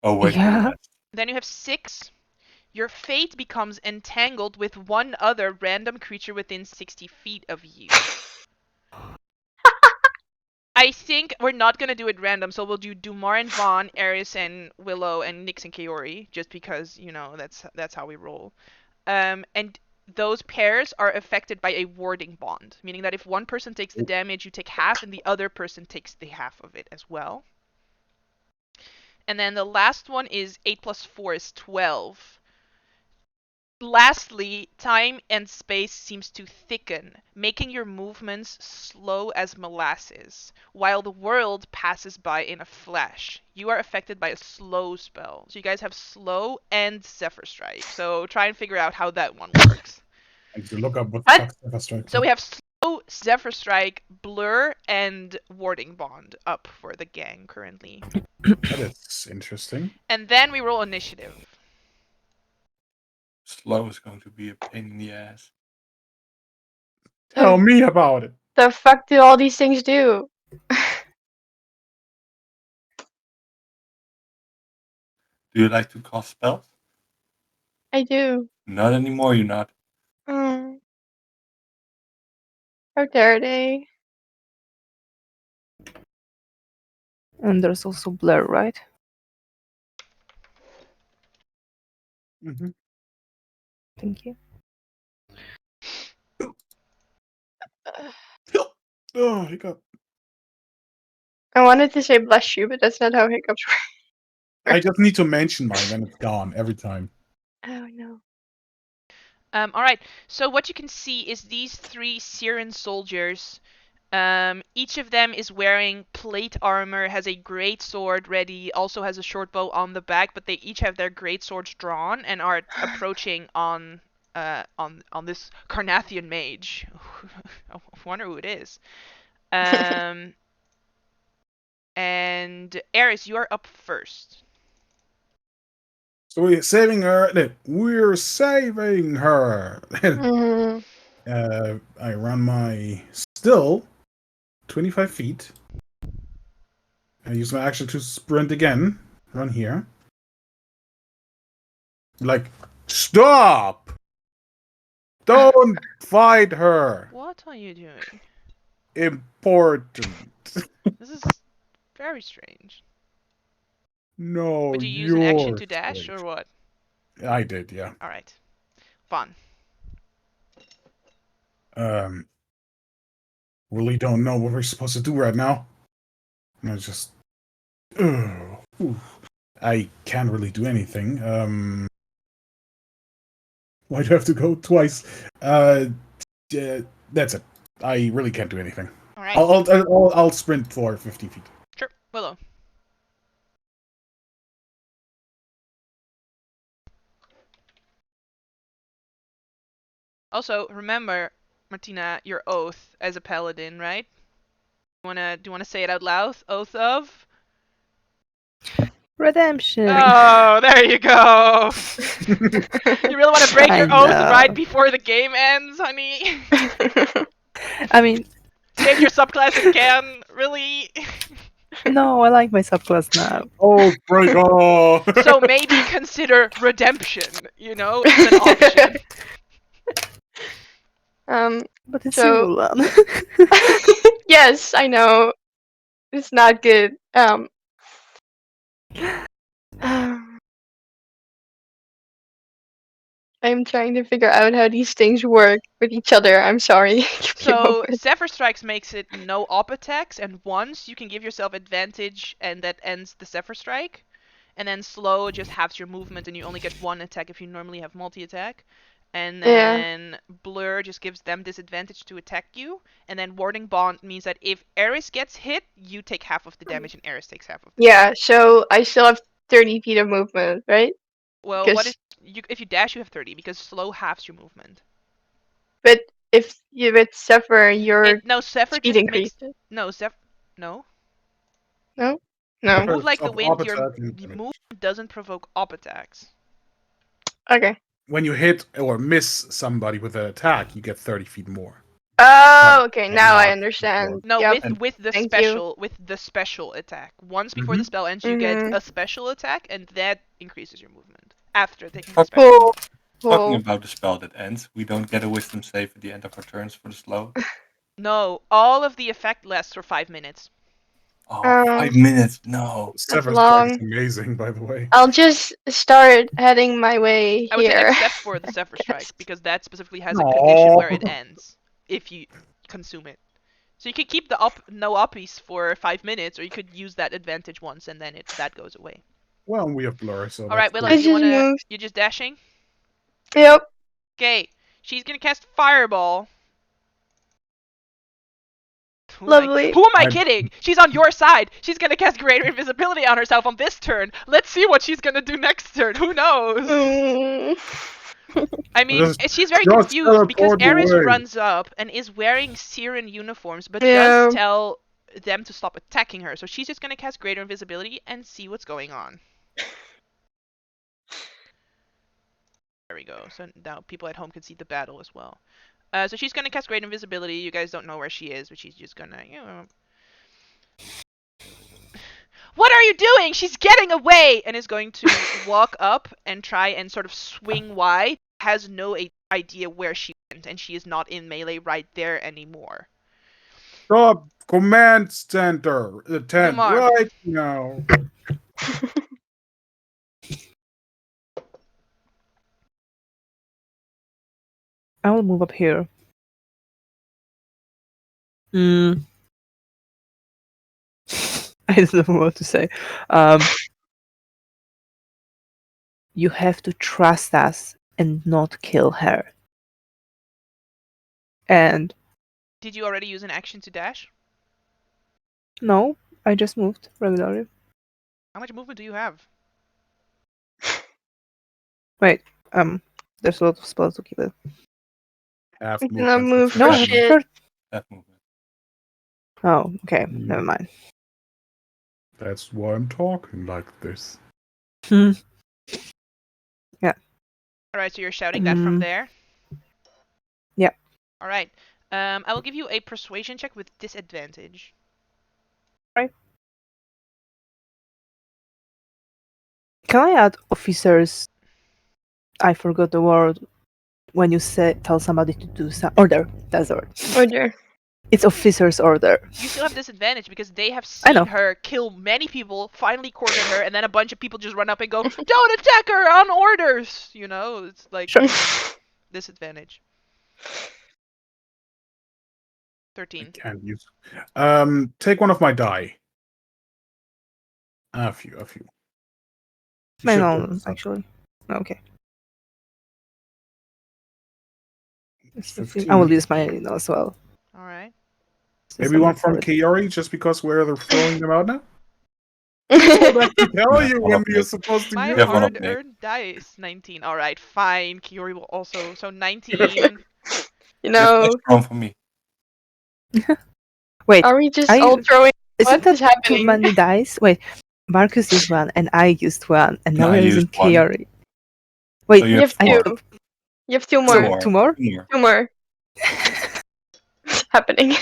Oh, wait. Yeah. Then you have 6. Your fate becomes entangled with one other random creature within 60 feet of you. I think we're not gonna do it random, so we'll do Dumar and Vaughn, Ares and Willow, and Nyx and Kaori, just because, you know, that's how we roll. And those pairs are affected by a warding bond, meaning that if one person takes the damage, you take half, and the other person takes the half of it as well. And then the last one is 8 plus 4 is 12. Lastly, time and space seems to thicken, making your movements slow as molasses, while the world passes by in a flash. You are affected by a slow spell. So you guys have slow and Zephyr Strike. So try and figure out how that one works. I need to look up what the What? fuck Zephyr Strike. So we have slow, Zephyr Strike, Blur, and Warding Bond up for the gang currently. That is interesting. And then we roll initiative. Slow is going to be a pain in the ass. Tell me about it. The fuck do all these things do? Do you like to cast spells? I do. Not anymore, you're not. Mm. How dare they? And there's also blur, right? Mm-hmm. Thank you. Oh, hiccup. I wanted to say bless you, but that's not how hiccups work. I just need to mention mine, then it's gone every time. Oh no. All right. So what you can see is these 3 Syrian soldiers. Each of them is wearing plate armor, has a great sword ready, also has a short bow on the back, but they each have their great swords drawn and are approaching on this Carnathian mage. I wonder who it is. And Eris, you are up first. So we're saving her. We're saving her. Mhm. I run my still 25 feet. I use my action to sprint again. Run here. Like, stop! Don't fight her. What are you doing? Important. This is very strange. No, Would you use an action you're to dash strange. or what? I did, yeah. All right. Fun. Really don't know what we're supposed to do right now. I just, I can't really do anything. Why do I have to go twice? That's it. I really can't do anything. All right. I'll sprint for 50 feet. Sure. Willow. Also, remember, Martina, your oath as a paladin, right? Do you wanna say it out loud? Oath of? Redemption. Oh, there you go. You really want to break your oath right before the game ends, honey? I mean, Save your subclass if you can. Really? no, I like my subclass now. Oh, break off! So maybe consider redemption. You know, as an option. But it's So- Eberron. Yes, I know. It's not good. I'm trying to figure out how these things work with each other. I'm sorry. You keep So going. Zephyr Strikes makes it no op attacks, and once you can give yourself advantage, and that ends the Zephyr Strike. And then slow just halves your movement, and you only get 1 attack if you normally have multi-attack. And Yeah. then Blur just gives them disadvantage to attack you. And then Warding Bond means that if Eris gets hit, you take half of the damage and Eris takes half of the Yeah, damage. so I still have 30 feet of movement, right? Well, what Because, is if you dash, you have 30 because slow halves your movement. but if you with Zephyr, your No, Zephyr speed just makes increases. no Zephyr. No, No? you No. move like the Of up wind. Your attack and damage. movement doesn't provoke up attacks. Okay. When you hit or miss somebody with an attack, you get 30 feet more. Oh, okay. Now I not understand. No, Yep. with the Thank you. special attack. Once before the Mhm. spell ends, you get Mhm. a special attack, and that increases your movement after taking the Fuck. special. Cool. Talking Cool. about the spell that ends, we don't get a wisdom save at the end of our turns for the slow. No, all of the effect lasts for 5 minutes. Oh, 5 Um, minutes. No. That's Sever's strike is long. amazing, by the way. I'll just start heading my way I would say here. except for the Zephyr Yes. Strike, because that specifically has a No. condition where it ends if you consume it. So you could keep the no uppies for 5 minutes, or you could use that advantage once, and then that goes away. Well, we have blur, so All right, that's Willow, I cool. just moved. you're just dashing? Yep. Okay, she's gonna cast Fireball. Lovely. Who am I kidding? She's on your side. She's gonna cast Greater Invisibility on herself on this turn. Let's see what she's gonna do next turn. Who knows? Mm. I mean, Just- she's very just confused because teleport Eris away. runs up and is wearing Siren uniforms, but Yeah. does tell them to stop attacking her. So she's just gonna cast Greater Invisibility and see what's going on. There we go. So now people at home can see the battle as well. So she's gonna cast Great Invisibility. You guys don't know where she is, but she's just gonna, What are you doing? She's getting away! And is going to walk up and try and sort of swing wide. Has no idea where she went, and she is not in melee right there anymore. Stop! Command center! Attend Umar. right now! I will move up here. I don't know what to say. You have to trust us and not kill her. And Did you already use an action to dash? no, I just moved regularly. How much movement do you have? Wait, there's a lot of spells to keep it. Half I'm gonna movement. move No, Yeah. shit. first. That movement. Oh, okay, never mind. That's why I'm talking like this. Alright, so you're shouting that from there? Yeah. Alright. I will give you a persuasion check with disadvantage. Right. Can I add officers? I forgot the word when you tell somebody to do some order. That's the word. Order. It's officer's order. You still have disadvantage because they have I know. seen her kill many people, finally cornered her, and then a bunch of people just run up and go, "Don't attack her on orders!" You know, it's like Sure. disadvantage. 13. Can't use. Take one of my die. A few. You My should own, bonus up. actually. Okay. It's I 15. will use my email as well. Alright. Maybe one from Kiori, just because we're throwing them out now? Kiori. Well, to tell Yeah, you one when of you're me. supposed to My use Yeah, one of them. me. hard-earned dice. 19. Alright, fine. Kiori will also... So 19. You Just know, extra one for me. Wait, are we just I- all throwing? isn't What is that too happening? many dice? Wait, Marcus used one and I used one, and now No, I we're using used one. Kiori. Wait, So You have I four. two. You have two Two more. more. two more? Two more. Two more. What's happening?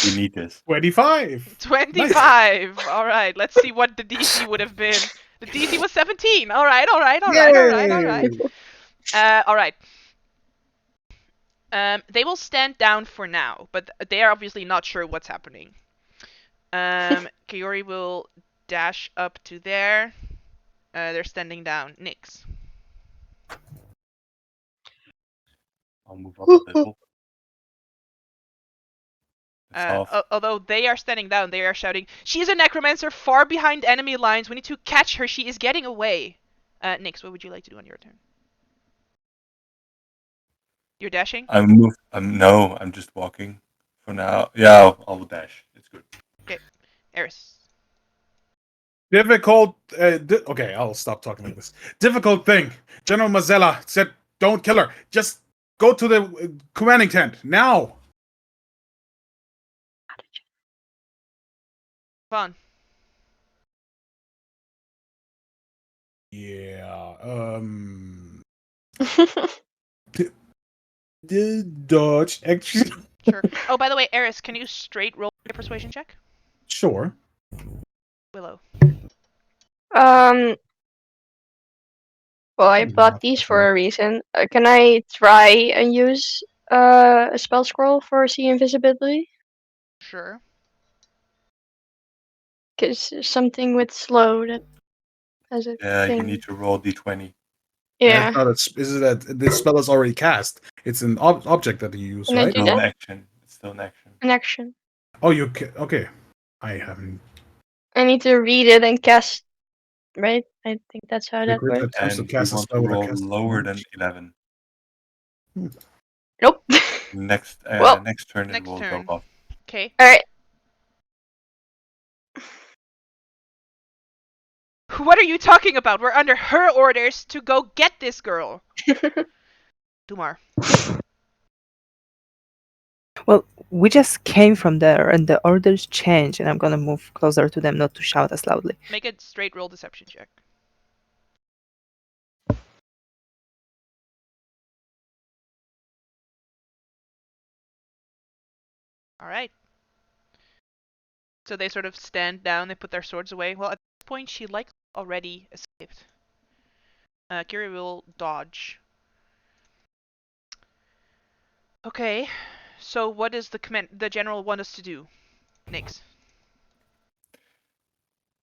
We need this. 25. 25. Alright, let's see what the DC would have been. The DC was 17. Alright. Yay! Alright. They will stand down for now, but they are obviously not sure what's happening. Kiori will dash up to there. They're standing down. Nyx. I'll move up a little. Although they are standing down, they are shouting, "She's a necromancer far behind enemy lines. We need to catch her. She is getting away." Nyx, what would you like to do on your turn? You're dashing? No, I'm just walking for now. Yeah, I'll dash. It's good. Okay. Eris. Difficult. Okay, I'll stop talking like this. Difficult thing. General Mazella said, "Don't kill her. Just go to the commanding tent now." Vaughn. Yeah. Dodge action. Sure. Oh, by the way, Eris, can you straight roll a persuasion check? Sure. Willow. Well, I Yeah, bought these for a reason. Can I try and use a spell scroll for see invisibility? Sure. Cause something with slow that has a Yeah, thing. you need to roll d20. Yeah. That's not is it that this spell is already cast? It's an object that you use, Can I right? do Still an that? action. It's still an action. An action. Oh, you can. Okay. I haven't. I need to read it and cast. Right? I think that's how that Figured works. that times to And you cast a want to spell with a roll cast lower than advantage. 11. Nope. Next Well, next turn it next will turn. go off. Okay. Alright. What are you talking about? We're under her orders to go get this girl. Dumar. Well, we just came from there, and the orders changed, and I'm gonna move closer to them, not to shout as loudly. Make a straight roll deception check. All right. So they sort of stand down, they put their swords away. Well, at this point, she likely already escaped. Kiri will dodge. Okay. So what does the general want us to do? Nix.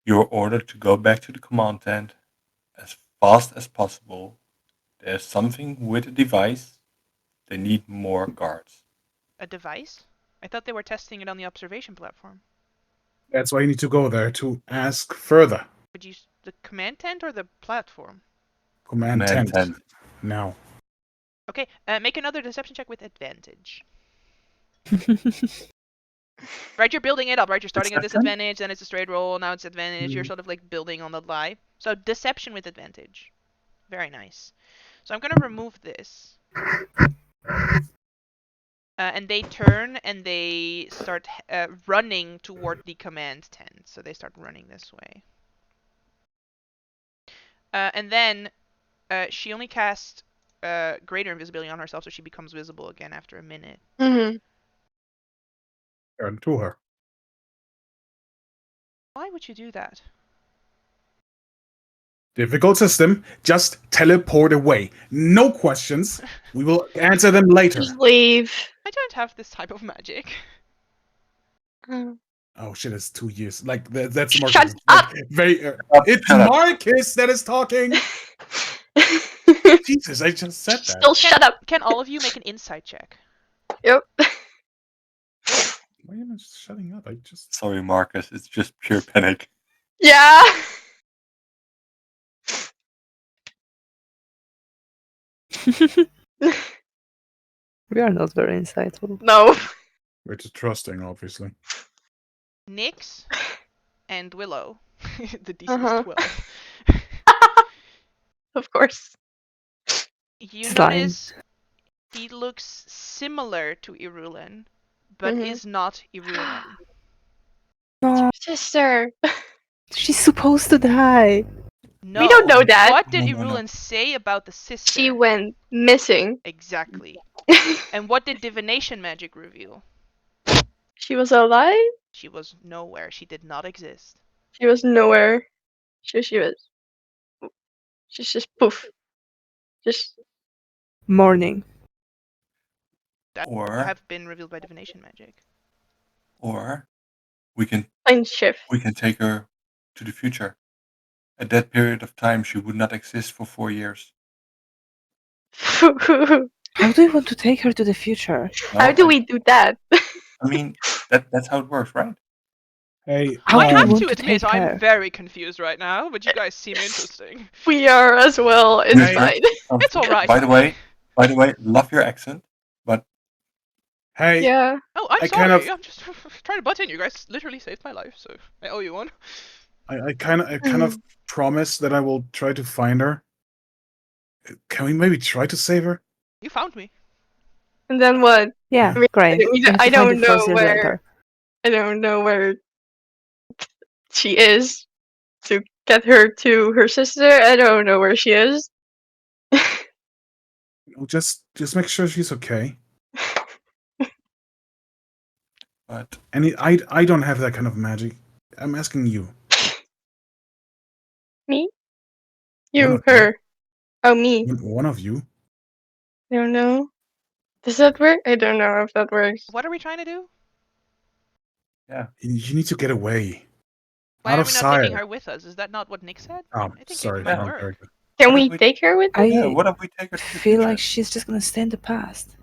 You're ordered to go back to the command tent as fast as possible. There's something with the device. They need more guards. A device? I thought they were testing it on the observation platform. That's why you need to go there to ask further. Would you the command tent or the platform? Command tent. Now. Okay. Make another deception check with advantage. Right, you're building it up, right? You're starting at Deception? disadvantage, then it's a straight roll, now it's advantage. You're sort of like building on the lie. So deception with advantage. Very nice. So I'm gonna remove this. And they turn and they start running toward the command tent. So they start running this way. And then she only casts greater invisibility on herself, so she becomes visible again after a minute. Mm-hmm. Turn to her. Why would you do that? Difficult system. Just teleport away. No questions. We will answer them later. Just leave. I don't have this type of magic. Oh shit! It's 2 years. Like that's Shut Marcus. up! Like, very. It's Shut up. Marcus that is talking. Jesus, I just said that. Still shut up. Can all of you make an insight check? Yep. Why am I just shutting up? I just. Sorry, Marcus. It's just pure panic. Yeah. We are not very insightful. No. We're just trusting, obviously. Nyx and Willow. The DC Uh-huh. is 12. Of course. You Slime. notice he looks similar to Irulan, but Mhm. is not Irulan. No, Sister. she's supposed to die. No. We don't know that. What did No, no, no. Irulan say about the sister? She went missing. Exactly. And what did divination magic reveal? She was alive? She was nowhere. She did not exist. She was nowhere. She was. She's just poof. Just. Morning. That would Or have been revealed by divination magic. we can Plain shift. take her to the future. At that period of time, she would not exist for 4 years. How do you want to take her to the future? How No, do we do that? I mean, that's how it works, right? Hey, How I do you have want to to admit, take I'm her? very confused right now, but you guys seem interesting. We are as well. It's Hey. fine. It's all right. By the way, love your accent. Hey, Yeah. Oh, I'm I sorry. kind of- I'm just trying to butt in. You guys literally saved my life, so I owe you one. I kind of promise that I will try to find her. Can we maybe try to save her? You found me. And then what? Yeah, I mean, great. we We have I to find don't it first know and where later. I don't know where she is to get her to her sister. I don't know where she is. Just make sure she's okay. But And I don't have that kind of magic. I'm asking you. Me? One You, of you. her. Oh, me. One of you. I don't know. Does that work? I don't know if that works. What are we trying to do? You need to get away. Why Out are of we not taking sight. her with us? Is that not what Nick said? Oh, I think sorry, it might wrong work. character. Can What we if we- take her with us? yeah, I what if we take her to the feel future? like she's just gonna stay in the past.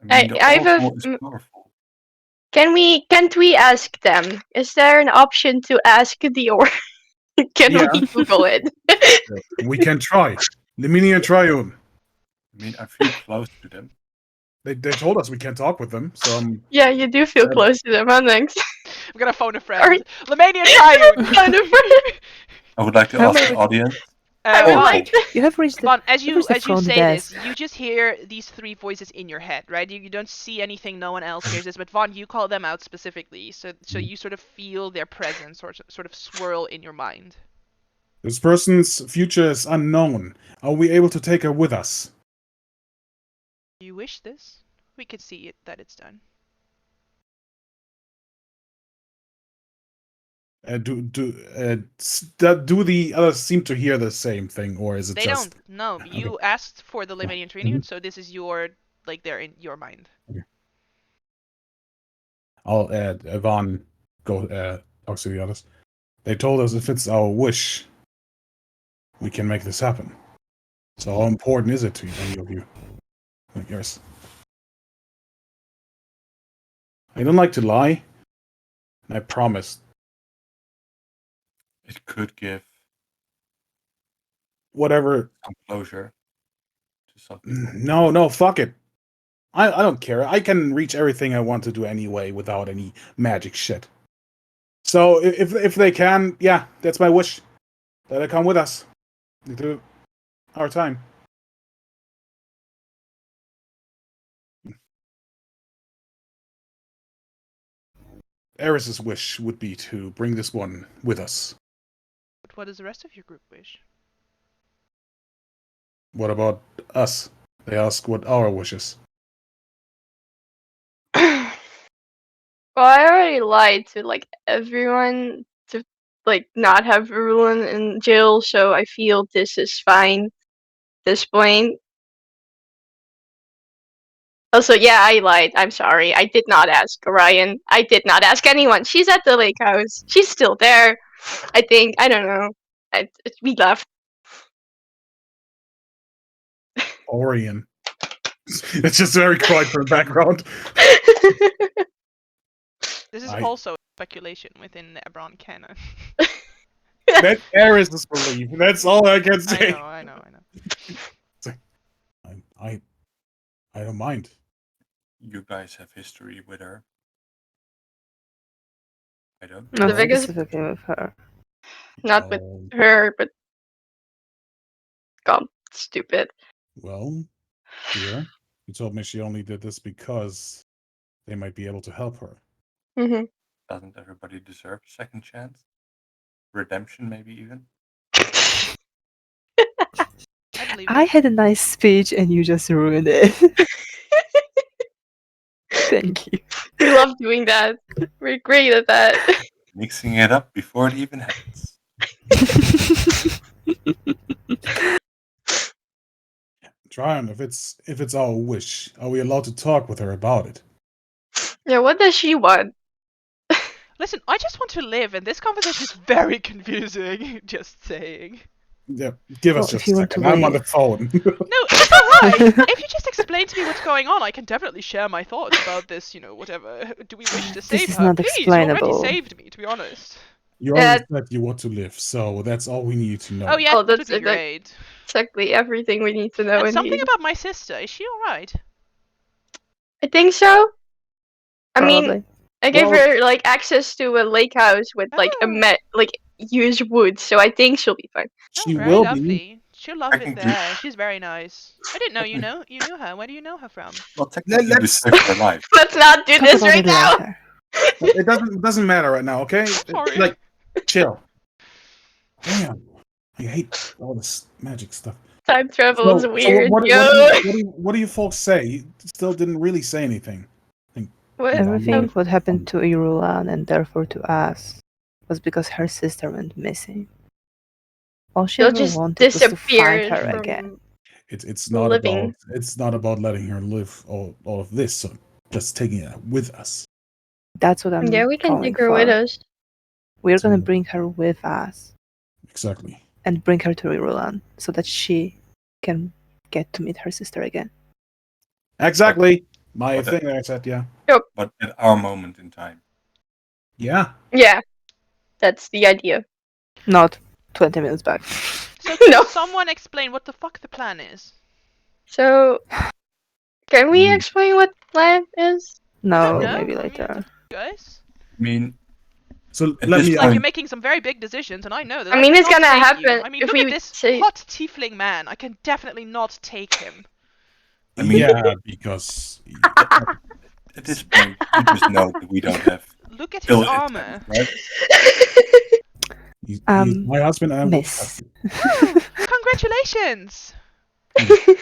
I mean, the I have a- Oracle is powerful. Can't we ask them? Is there an option to ask the or? Can Yeah. we Google it? We can try. Liminian Triune. I mean, I feel close to them. They told us we can't talk with them, so Yeah, you do feel close to them, huh, Thanks. I'm gonna phone a friend. Sorry. Lemania Triune! Kind of. I would like to How ask the many- audience. I would Oh, like to. You have reached the. Vaughn, as you've you reached the as you front say this, desk. you just hear these three voices in your head, right? You don't see anything, no one else hears this, but Vaughn, you call them out specifically, so you sort of feel their presence or sort of swirl in your mind. this person's future is unknown. Are we able to take her with us? Do you wish this? We could see it that it's done. Do the others seem to hear the same thing, or is it They just? don't. No, Okay. you asked for the Lemanian Triune, Mhm. so this is your they're in your mind. I'll Yvonne go talk to the others. They told us if it's our wish, we can make this happen. So how important is it to any of you? Like yours. I don't like to lie. And I promise. it could give Whatever. some closure to some people. No, fuck it. I don't care. I can reach everything I want to do anyway without any magic shit. So if they can, yeah, that's my wish. That they come with us. Into our time. Eris's wish would be to bring this one with us. But what does the rest of your group wish? What about us? They ask what our wishes. Well, I already lied to like everyone to like not have everyone in jail, so I feel this is fine at this point. Also, yeah, I lied. I'm sorry. I did not ask Orion. I did not ask anyone. She's at the lake house. She's still there. I think. I don't know. We left. Orion. It's just very quiet for the background. This is I- also speculation within the Eberron canon. That's Eris's belief. That's all I can say. I know. I don't mind. You guys have history with her. I don't. Not The biggest- specifically with her. Not with Um, her, but God, stupid. Well, dear, you told me she only did this because they might be able to help her. Hmm Doesn't everybody deserve a second chance? Redemption, maybe even? I believe I it. had a nice speech and you just ruined it. Thank you. We love doing that. We're great at that. Mixing it up before it even happens. Tryon, if it's our wish, are we allowed to talk with her about it? Yeah, what does she want? Listen, I just want to live, and this conversation is very confusing. Just saying. Yeah, give us Well, if just you a want to second. I'm on the leave. phone. No, it's alright. If you just explain to me what's going on, I can definitely share my thoughts about this, whatever. Do we wish to save is her? not Please, you already explainable. saved me, to be honest. You already said you want to live, so that's all we need to know. Oh yeah, Oh, that would that's be it, great. Exactly everything we need to know. And something Indeed. about my sister. Is she alright? I think so. I mean, Probably. I gave Well- her like access to a lake house with like Oh. like used wood, so I think she'll be fine. Oh, She very will be. lovely. She'll love it Technically- there. She's very nice. I didn't know you knew her. Where do you know her from? Well, technically, we Let's- saved her life. Let's not do Talk this about right it now. later. It doesn't matter right now, okay? Sorry. Like, chill. Damn, I hate all this magic stuff. Time travel is So weird, what, yo. what do you folks say? You still didn't really say anything. What? Everything what happened to Irulan and therefore to us was because her sister went missing. All she She'll ever just wanted was to find disappear her from again. It's not living. about letting her live all of this. So just taking it with us. That's what I'm Yeah, we can calling take her for. with us. We're gonna So- bring her with us Exactly. and bring her to Irulan so that she can get to meet her sister again. Exactly. My What the- thing that I said, yeah. But at our moment in time. Yeah. Yeah, that's the idea. Not 20 minutes back. So can No. someone explain what the fuck the plan is? So, can we Hmm. explain what plan is? No, No, maybe I mean, later. guys, I mean, So At let this me. it's like point- you're making some very big decisions, and I know that. I mean, it's cannot gonna take you. happen I mean, if look we at this say- hot tiefling man. I can definitely not take him. I mean- yeah, because at this point, you just know that we don't have Look at his ill armor. intent, right? he's Um, my husband and I will Miss. Oh, congratulations!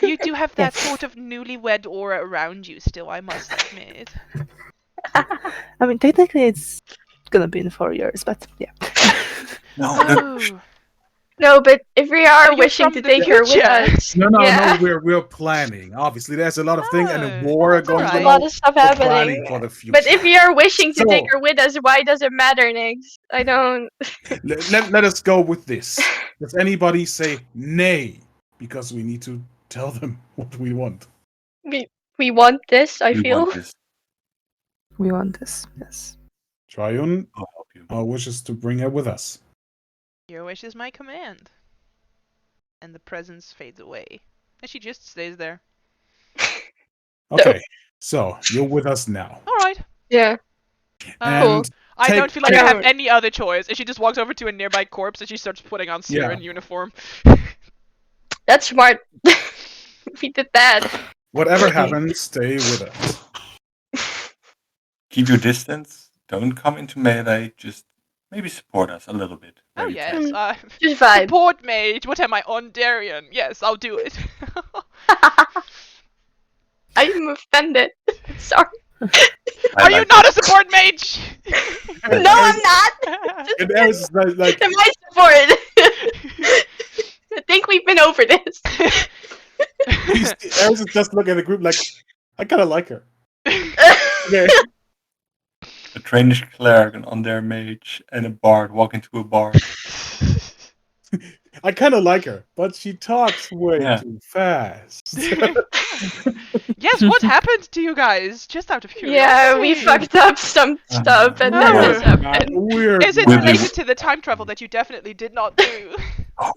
You do have that Yes. sort of newlywed aura around you still, I must admit. I mean, technically it's gonna be in 4 years, but yeah. No, no, Oh, No, but if we are you're wishing from to the take her with future. us, No, yeah, we're planning. Obviously, there's a lot of things and a Oh, war that's going alright. a lot of stuff We're planning happening. for the future. But if we are wishing to take So- her with us, why does it matter, Nix? I don't. let us go with this. Does anybody say nay? Because we need to tell them what we want. We want this. I we feel. want this. We want this, yes. Triune I'll help you. wishes to bring her with us. Your wish is my command. And the presence fades away. And she just stays there. Okay, so you're with us now. Alright. Yeah. And I take- don't feel like I have take- any other choice. And she just walks over to a nearby corpse and she starts putting on Siren uniform. That's smart. We did that. whatever happens, stay with us. Keep your distance. Don't come into melee. Just maybe support us a little bit. Oh Very yes, Just vibe. support mage. What am I on Darien? Yes, I'll do it. I'm offended. Sorry. Are you not a support mage? No, I'm not. And Eris is like Am I supported? I think we've been over this. Eris is just looking at the group like, I kind of like her. Okay. A trained cleric, an undead mage, and a bard walk into a bar. I kind of like her, but she talks way Yeah. too fast. Yes, what happened to you guys? Just out of curiosity. Yeah, we fucked up some stuff and then Oh. this happened. Weird. Is it We'll related be- to the time travel that you definitely did not do?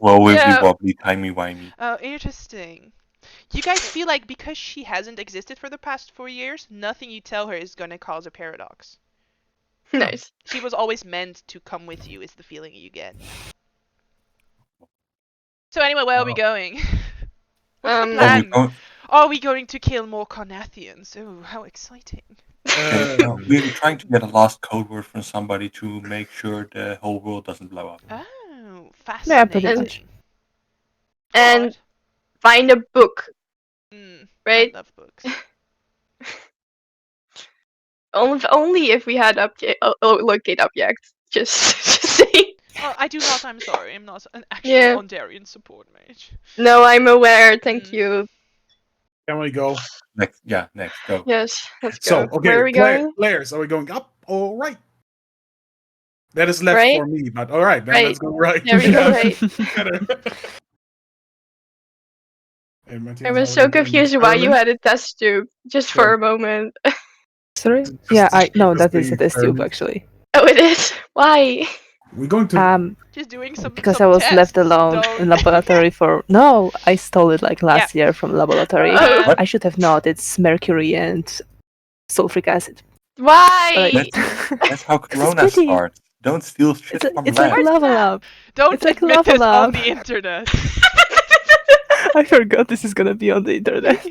Well, we'll Yeah. be wobbly, timey-wimey. Oh, interesting. You guys feel like because she hasn't existed for the past 4 years, nothing you tell her is gonna cause a paradox. Nice. She was always meant to come with you, is the feeling you get. So anyway, where are we Oh. going? What's the Um, Oh, we're plan? going, Are we going to kill more Carnathians? Oh, how exciting. no, we're trying to get a last code word from somebody to make sure the whole world doesn't blow up. Oh, Yeah, pretty fascinating. much. And Alright. find a book, Mm, right? I love books. Only if we had locate objects. Just saying. Oh, I do not, I'm sorry. I'm not an actual Yeah. Ondarian support mage. No, I'm aware. Thank you. Can we go? Next, go. Yes, let's So, go. okay, Where are we going? players, are we going up or right? That is left Right? for me, but all right, then Right. let's go right. There we go, right. Better. Hey, Matthias, I was how are so you doing? confused why you Ireland? had a test tube just for a moment. Sorry? Just- Yeah, just no, because that is the a test tube experiment- actually. Oh, it is. Why? We're going to. Just doing some Because some I was left tests, alone don't- in laboratory for no, I stole it like last year from laboratory. Oh. What? I should have known it's mercury and sulfuric acid. Why? That's how Because it's Corona pretty. starts. Don't steal shit from It's like labs. lava lab. Don't It's like admit lava this on lab. the internet. I forgot this is gonna be on the internet.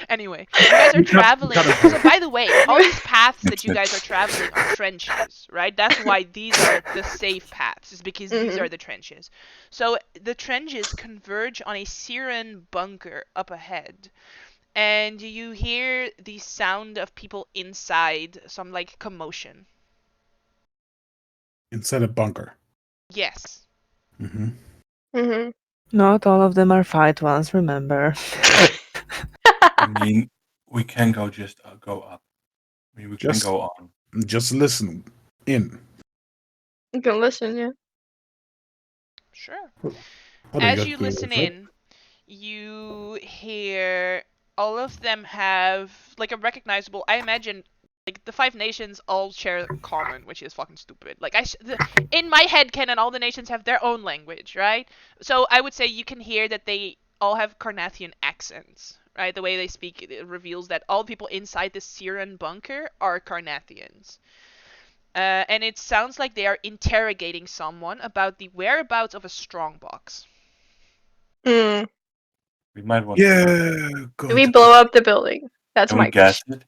Anyway, you guys are You cut- traveling. cut it So, out. by the way, all these paths that It's you guys are traveling are trenches, right? That's why these are the safe paths, is because these Mhm. are the trenches. So, the trenches converge on a Siren bunker up ahead. And you hear the sound of people inside, some like commotion. Inside a bunker. Yes. Hmm. Mhm. Not all of them are fight ones, remember. I mean, we can go up. I mean, we can Just- go on. Just listen in. You can listen, yeah. Sure. How do As got you the listen info? in, you hear all of them have like a recognizable. I imagine like the 5 nations all share common, which is fucking stupid. Like in my head canon, all the nations have their own language, right? So I would say you can hear that they all have Carnathian accents, right? The way they speak it reveals that all people inside the Siren bunker are Carnathians. And it sounds like they are interrogating someone about the whereabouts of a strongbox. Mm. We might want Yeah, to. Do we good. blow up the building? That's Can we my guess question. it?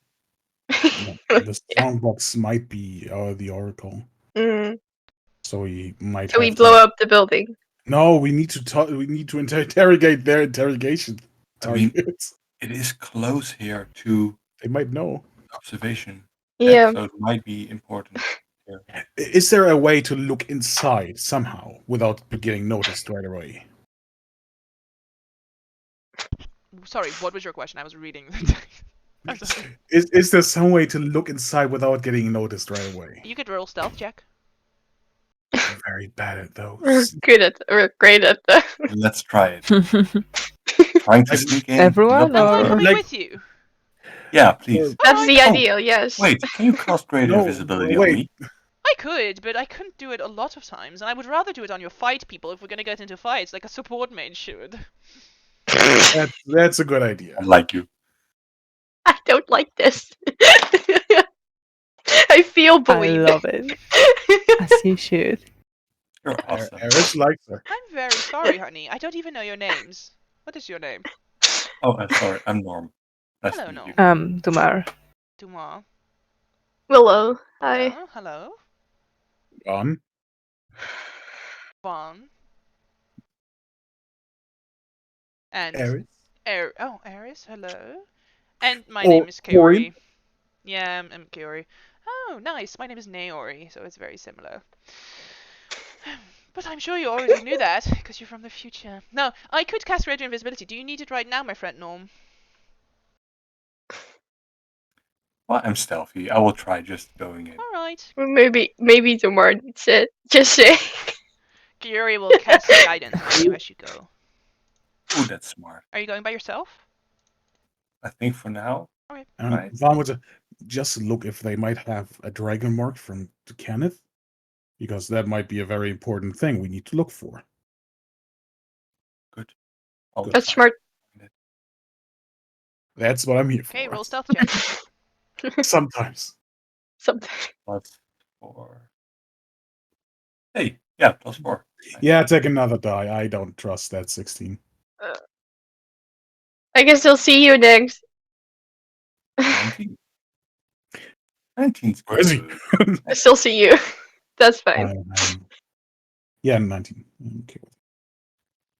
The strongbox might be the oracle, Mm. so we might So we have blow to. up the building. No, we need to talk. We need to interrogate their interrogation I mean- targets. It is close here to They might know. observation. Yeah. So it might be important. Is there a way to look inside somehow without getting noticed right away? Sorry, what was your question? I was reading. I'm sorry. Is there some way to look inside without getting noticed right away? You could roll stealth check. I'm very bad at We're those. good at we're great at that. Let's try it. Trying to sneak in. Everyone, not- or- I'm coming Like- with you. Yeah, please. That's Alright. the ideal, yes. Wait, can you cast greater No, invisibility wait. on me? I could, but I couldn't do it a lot of times, and I would rather do it on your fight people if we're gonna get into fights, like a support mage should. That's a good idea. I like you. I don't like this. I feel I bullied. love it. As you should. You're awesome. Eris likes her. I'm very sorry, honey. I don't even know your names. What is your name? Oh, I'm sorry. I'm Norm. Nice Hello, to meet Norm. you. Dumar. Duma. Willow, hi. Hello. Hello. Gone. Vaughn. And Eris. Eris. Hello. And my Oh, name is Ori. Kaori. Yeah, I'm Kaori. Oh, nice. My name is Naori, so it's very similar. But I'm sure you already knew that, because you're from the future. No, I could cast Radiant Invisibility. Do you need it right now, my friend Norm? Well, I'm stealthy. I will try just going in. Alright. Maybe tomorrow needs it. Just say. Kaori will cast guidance on you as you go. Ooh, that's smart. Are you going by yourself? I think for now. Right. Vaughn would just look if they might have a dragon mark from Kenneth, because that might be a very important thing we need to look for. Good. I'll That's try. smart. That's what I'm here for. Okay, roll stealth check. Sometimes. Something. +4. Hey, yeah, +4. Yeah, take another die. I don't trust that 16. I guess I'll see you next. 19. 19's Where is he? good. I still see you. That's fine. Yeah, 19. Okay.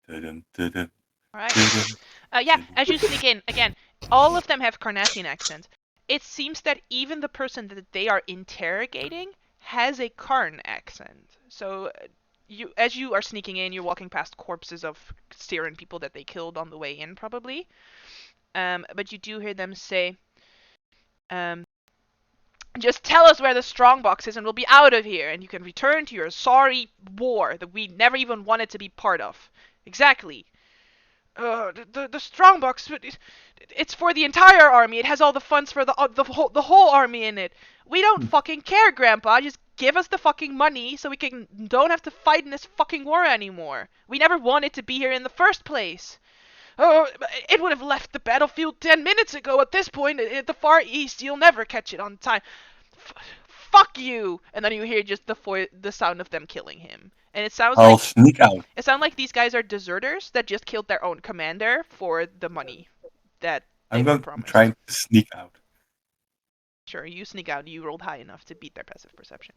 Dun, dun, dun, Alright. dun. Yeah, as you sneak in, again, all of them have Carnathian accents. It seems that even the person that they are interrogating has a Karn accent. So, as you are sneaking in, you're walking past corpses of Siren people that they killed on the way in, probably. But you do hear them say, just tell us where the strongbox is and we'll be out of here, and you can return to your sorry war that we never even wanted to be part of. Exactly. The strongbox, it's for the entire army. It has all the funds for the whole army in it. We don't fucking care, Grandpa. Just give us the fucking money so we don't have to fight in this fucking war anymore. We never wanted to be here in the first place. Oh, it would have left the battlefield 10 minutes ago at this point. At the Far East, you'll never catch it on time. Fuck you! And then you hear just the sound of them killing him. And it sounds I'll like sneak out. these guys are deserters that just killed their own commander for the money that they I'm were going to promised. try to sneak out. Sure, you sneak out. You rolled high enough to beat their passive perception.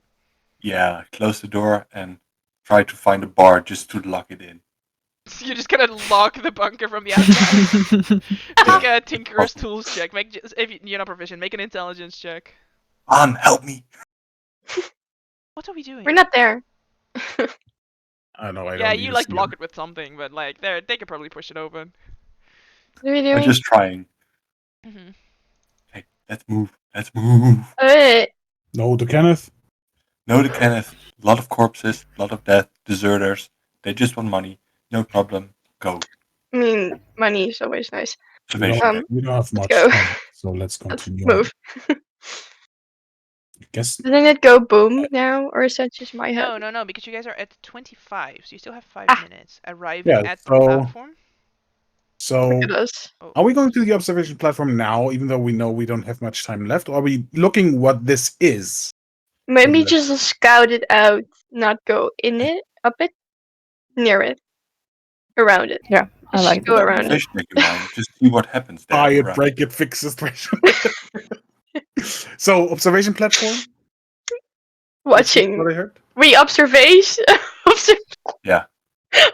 Yeah, close the door and try to find a bar just to lock it in. So you're just gonna lock the bunker from the outside. Make a Tinkerer's Tools check. If you're not proficient, make an intelligence check. Help me. What are we doing? We're not there. I know. I Yeah, don't you need like to block it with something, but like they could probably push it open. What are we I'm doing? just trying. Mm-hmm. Okay, let's move. Let's move. No, to Kenneth. No to Kenneth. A lot of corpses, a lot of death, deserters. They just want money. No problem. Go. I mean, money is always nice. Observation. We don't have much go. time, so let's Let's continue. move. I guess Doesn't it go boom now, or is that just my head? No, because you guys are at 25, so you still have 5 Ah. minutes. Arriving Yeah, at the so- platform. so. Look at us. Are we going to the observation platform now, even though we know we don't have much time left? Or are we looking what this is? Maybe let's- just scout it out, not go in it, up it, near it, around it. Yeah, I Just like go that. around it. Observation check in mind. Just see what happens there. Buy it, around. break it, fix it. So, observation platform? Watching. What I heard? We observation. Yeah.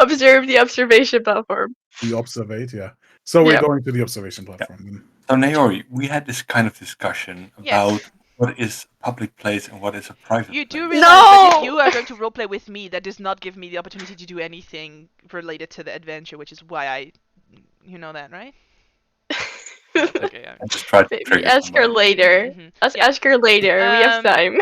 Observe the observation platform. We observate, yeah. So we're Yeah. going to the observation platform. Then. So Naori, we had this kind of discussion Yes. about what is a public place and what is a private You place. do realize that if No! you are going to roleplay with me, that does not give me the opportunity to do anything related to the adventure, which is why you know that, right? Okay, yeah. I just tried to Maybe trigger ask her someone. later. Mhm. Let's Yeah. ask her later. We have Um, time.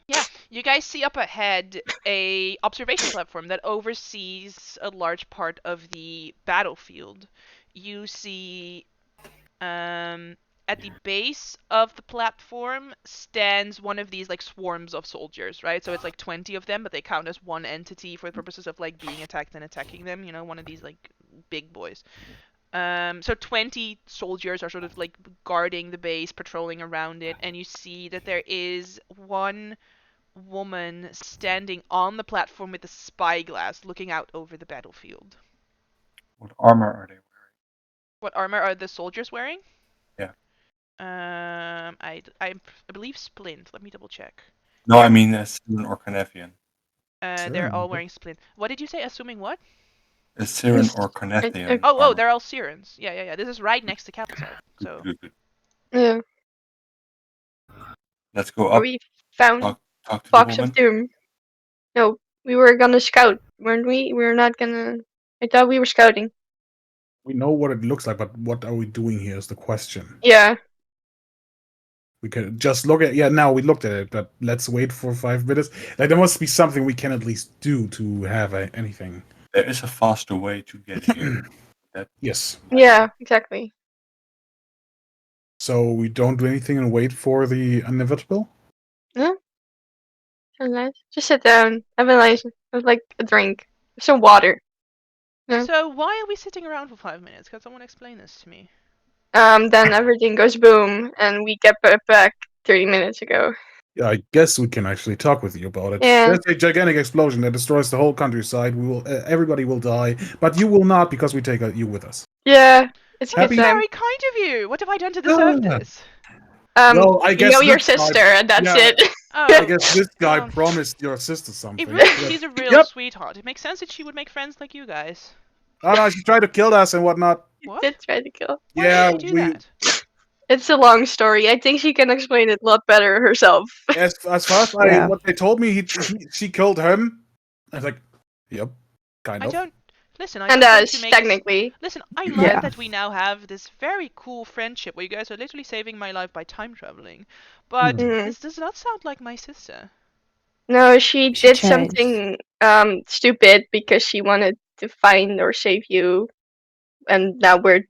Yeah, you guys see up ahead a observation platform that oversees a large part of the battlefield. You see at the base of the platform stands one of these like swarms of soldiers, right? So it's like 20 of them, but they count as one entity for the purposes of like being attacked and attacking them, you know, one of these like big boys. So 20 soldiers are sort of like guarding the base, patrolling around it, and you see that there is one woman standing on the platform with a spyglass looking out over the battlefield. What armor are they wearing? What armor are the soldiers wearing? Yeah. I believe splint. Let me double check. No, I mean Syrian or Carnathian. They're all wearing splint. What did you say? Assuming what? A Syrian or Carnathian. Oh, armor. they're all Sirens. Yeah. This is right next to Capital. So Good. Yeah. Let's go up. We found Talk to the Box woman. of Doom. No, we were gonna scout, weren't we? We were not gonna. I thought we were scouting. We know what it looks like, but what are we doing here is the question. Yeah. We could just look at now we looked at it, but let's wait for 5 minutes. Like there must be something we can at least do to have anything. There is a faster way to get here. Yes. Yeah. Exactly. So we don't do anything and wait for the inevitable? So nice. Just sit down. Have like a drink, some water. Yeah. So why are we sitting around for 5 minutes? Can someone explain this to me? Then everything goes boom, and we get back 30 minutes ago. Yeah, I guess we can actually talk with you about it. Yeah. There's a gigantic explosion that destroys the whole countryside. We will, everybody will die, but you will not because we take you with us. Yeah. It's a That's good time. very kind of you. What have I done to deserve Ah. this? Well, I You guess know your this guy- sister, and that's yeah. it. Oh, I guess this guy well, promised your sister something. she's a real Yep. sweetheart. It makes sense that she would make friends like you guys. Oh no, she tried to kill us and whatnot. What? Did try to kill. Why Yeah, would she do we. that? It's a long story. I think she can explain it a lot better herself. As far as Yeah. what they told me, she killed him. I was like, yep, kind I of. don't listen. I And don't want to make technically. Listen, I love Yeah. that we now have this very cool friendship where you guys are literally saving my life by time traveling. But Mhm. this does not sound like my sister. No, she She did changed. something stupid because she wanted to find or save you, and now we're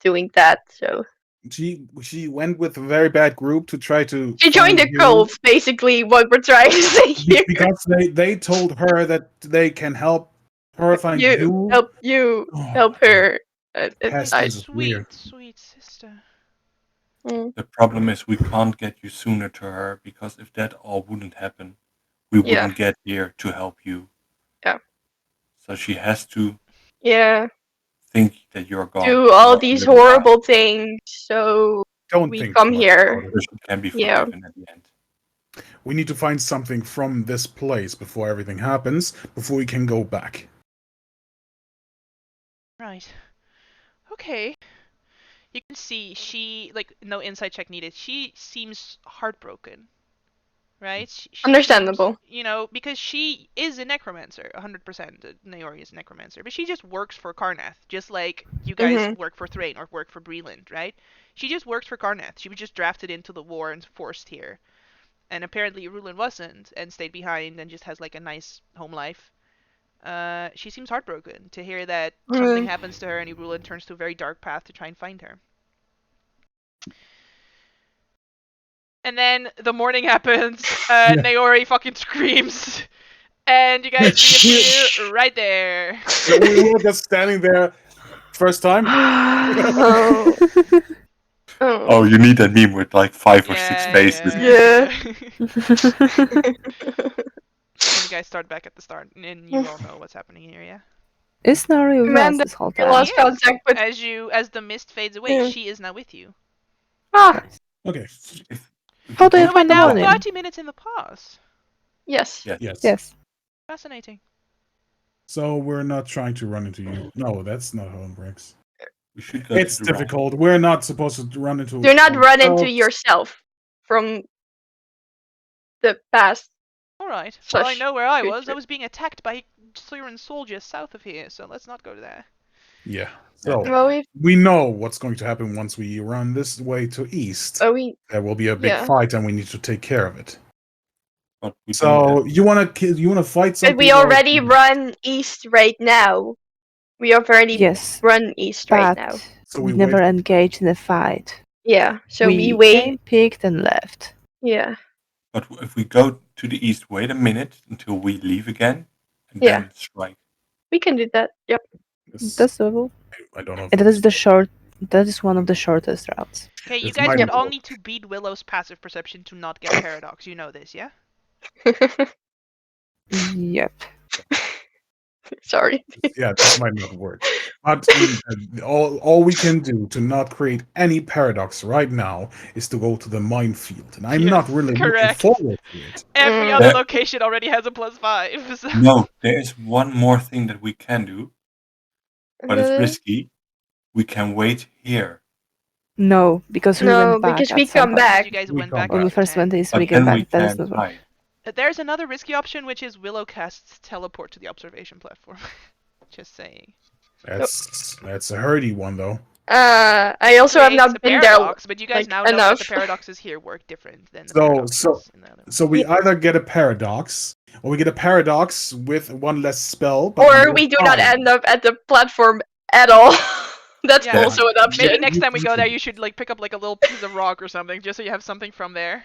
doing that. So She went with a very bad group to try to. she joined find a you cult. Basically, what we're trying to say here. because they told her that they can help her find you. Help you, help her. Past My is weird. sweet sister. Mm, The problem is we can't get you sooner to her, because if that all wouldn't happen, we Yeah. wouldn't get here to help you. Yeah. So she has to Yeah. think that you're gone. Do all for a these little while, horrible things so Don't we think come too much here. about it. so she can be Yeah. forgiven at the end. We need to find something from this place before everything happens, before we can go back. Right. Okay. You can see she, like, no insight check needed. She seems heartbroken, right? She Understandable. seems, because she is a necromancer, 100%. Naori is a necromancer, but she just works for Karnath, just like you guys Mhm. work for Thrain or work for Breland, right? She just works for Karnath. She was just drafted into the war and forced here. And apparently Rulin wasn't and stayed behind and just has like a nice home life. She seems heartbroken to hear that something happens to her and Rulin turns to a very dark path to try and find her. And then the morning happens, Naori fucking screams, and you guys reappear right there. We were just standing there first time. Oh. Oh. Oh, you need that meme with like 5 or 6 faces. Yeah. And you guys start back at the start, and you all know what's happening here, yeah? Is Nari with us Amanda, this whole you time? lost Yes. contact with. As the mist fades away, Yeah. she is now with you. Ah. Nice. Okay. If How do you go You are find the now morning? 30 minutes in the past. Yes. Yes. Yes. Yes. Fascinating. So we're not trying to run into you. No, that's not how it works. We should go It's to the right. difficult. We're not supposed to run into. Do not run into ourselves. yourself from the past. Alright, well, I know where I was. I future. was being attacked by Syrian soldiers south of here, so let's not go there. Yeah. So Well, we know what's going to happen once we run this way to east. we. There will be a big Yeah. fight, and we need to take care of it. But we don't So have- you wanna fight But something? we already run east right now. We already Yes. run east right But now. So we we never wait. engaged in a fight. Yeah. So we we wait. came, picked, and left. Yeah. But if we go to the east, wait a minute until we leave again, and Yeah. then strike. We can do that. Yep. That's doable. I don't know. If And that is the short. That is one of the shortest routes. Okay, you It's guys my would all fault. need to beat Willow's passive perception to not get paradox. You know this, yeah? Yep. Sorry. Yeah, this might not work. But all we can do to not create any paradox right now is to go to the minefield, and I'm not Yes, really correct. looking forward to it. Every Mm. other That- location already has a +5. So. No, there is one more thing that we can do, but it's Really? risky. We can wait here. No, because we No, went back because at we some come point. back. You guys We went come back When we into first town. went east, But we then came we back. That is can not hide. There's another risky option, which is Willow casts teleport to the observation platform. Just saying. That's a herdy one though. I also have Creates not a been there. paradox, but you guys like, now know that enough. the paradoxes here work different than the So- paradoxes in the other ones. So we either get a paradox, or we get a paradox with one less spell, but Or more we do not time. end up at the platform at all. That's Yeah. also an option. Maybe next time we go there, you should like pick up like a little piece of rock or something, just so you have something from there.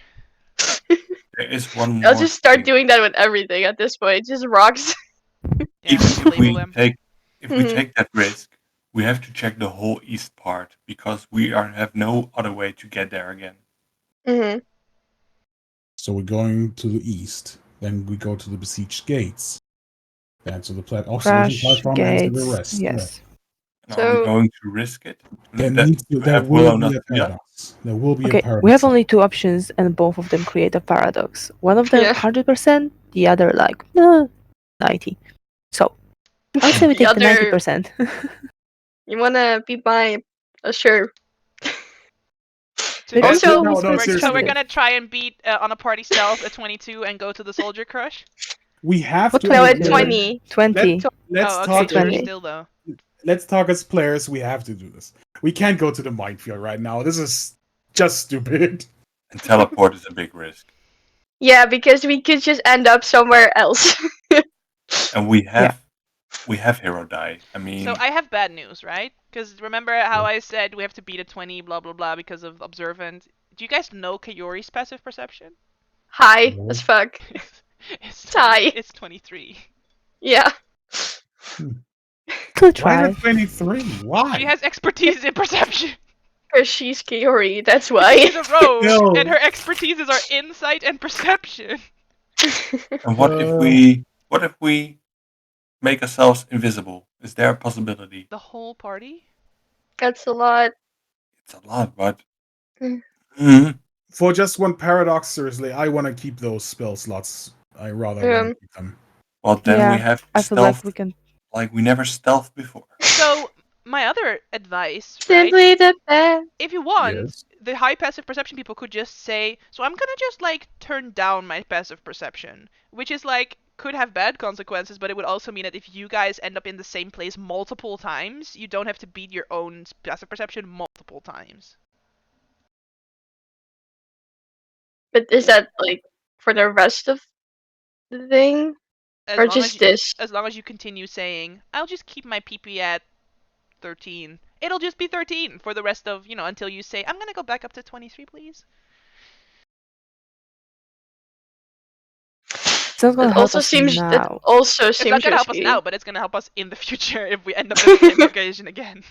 There is one more. I'll just start thing. doing that with everything at this point. Just rocks. Yeah, Even just if we label them. take if we Mhm. take that risk, we have to check the whole east part, because we have no other way to get there again. Mm-hmm. So we're going to the east. Then we go to the besieged gates. Then to the observation Crash platform and to the gates. rest. Yes. And are we So- going to risk it? There, That- needs to, to there have will Willow be not a do that? paradox. There will be a Okay, paradox. we have only two options, and both of them create a paradox. One of them Yeah. 100%, the other like 90. So I'll say we The take the other- 90%. You wanna be my sure. So, Maybe guys, Also- No, so seriously. we're gonna try and beat on a party stealth a 22 and go to the soldier crush. We have What to. No, do at we do? 20. 20. Let's Oh, okay, talk. sure, 20. still though. Let's talk as players. We have to do this. We can't go to the minefield right now. This is just stupid. And teleport is a big risk. Yeah, because we could just end up somewhere else. And we have hero die. I mean, So I have bad news, right? Because remember how I said we have to beat a 20, blah blah blah, because of observant. Do you guys know Kayori's passive perception? High No. as fuck. It's Tie. It's 23. Yeah. Could Why try. the 23? Why? She has expertise in perception. Because she's Kiori, that's She's why. a rogue, No. and her expertises are insight and perception. And what if we make ourselves invisible? Is there a possibility? The whole party? That's a lot. It's a lot, but For just one paradox, seriously, I want to keep those spell slots. I rather want to keep them. well, then Yeah, we have I feel like stealth we can. like we never stealthed before. So, my other advice, right? Simply the best. If you want, Yes. the high passive perception people could just say, so I'm gonna just like turn down my passive perception, which is like could have bad consequences, but it would also mean that if you guys end up in the same place multiple times, you don't have to beat your own passive perception multiple times. But is that like for the rest of the thing? As Or long just as this? as long as you continue saying, I'll just keep my PP at 13. It'll just be 13 for the rest of, until you say, I'm gonna go back up to 23, please. It's not gonna That help also us seems now. It's not gonna help us risky. now, but it's gonna help us in the future if we end up in the same location again.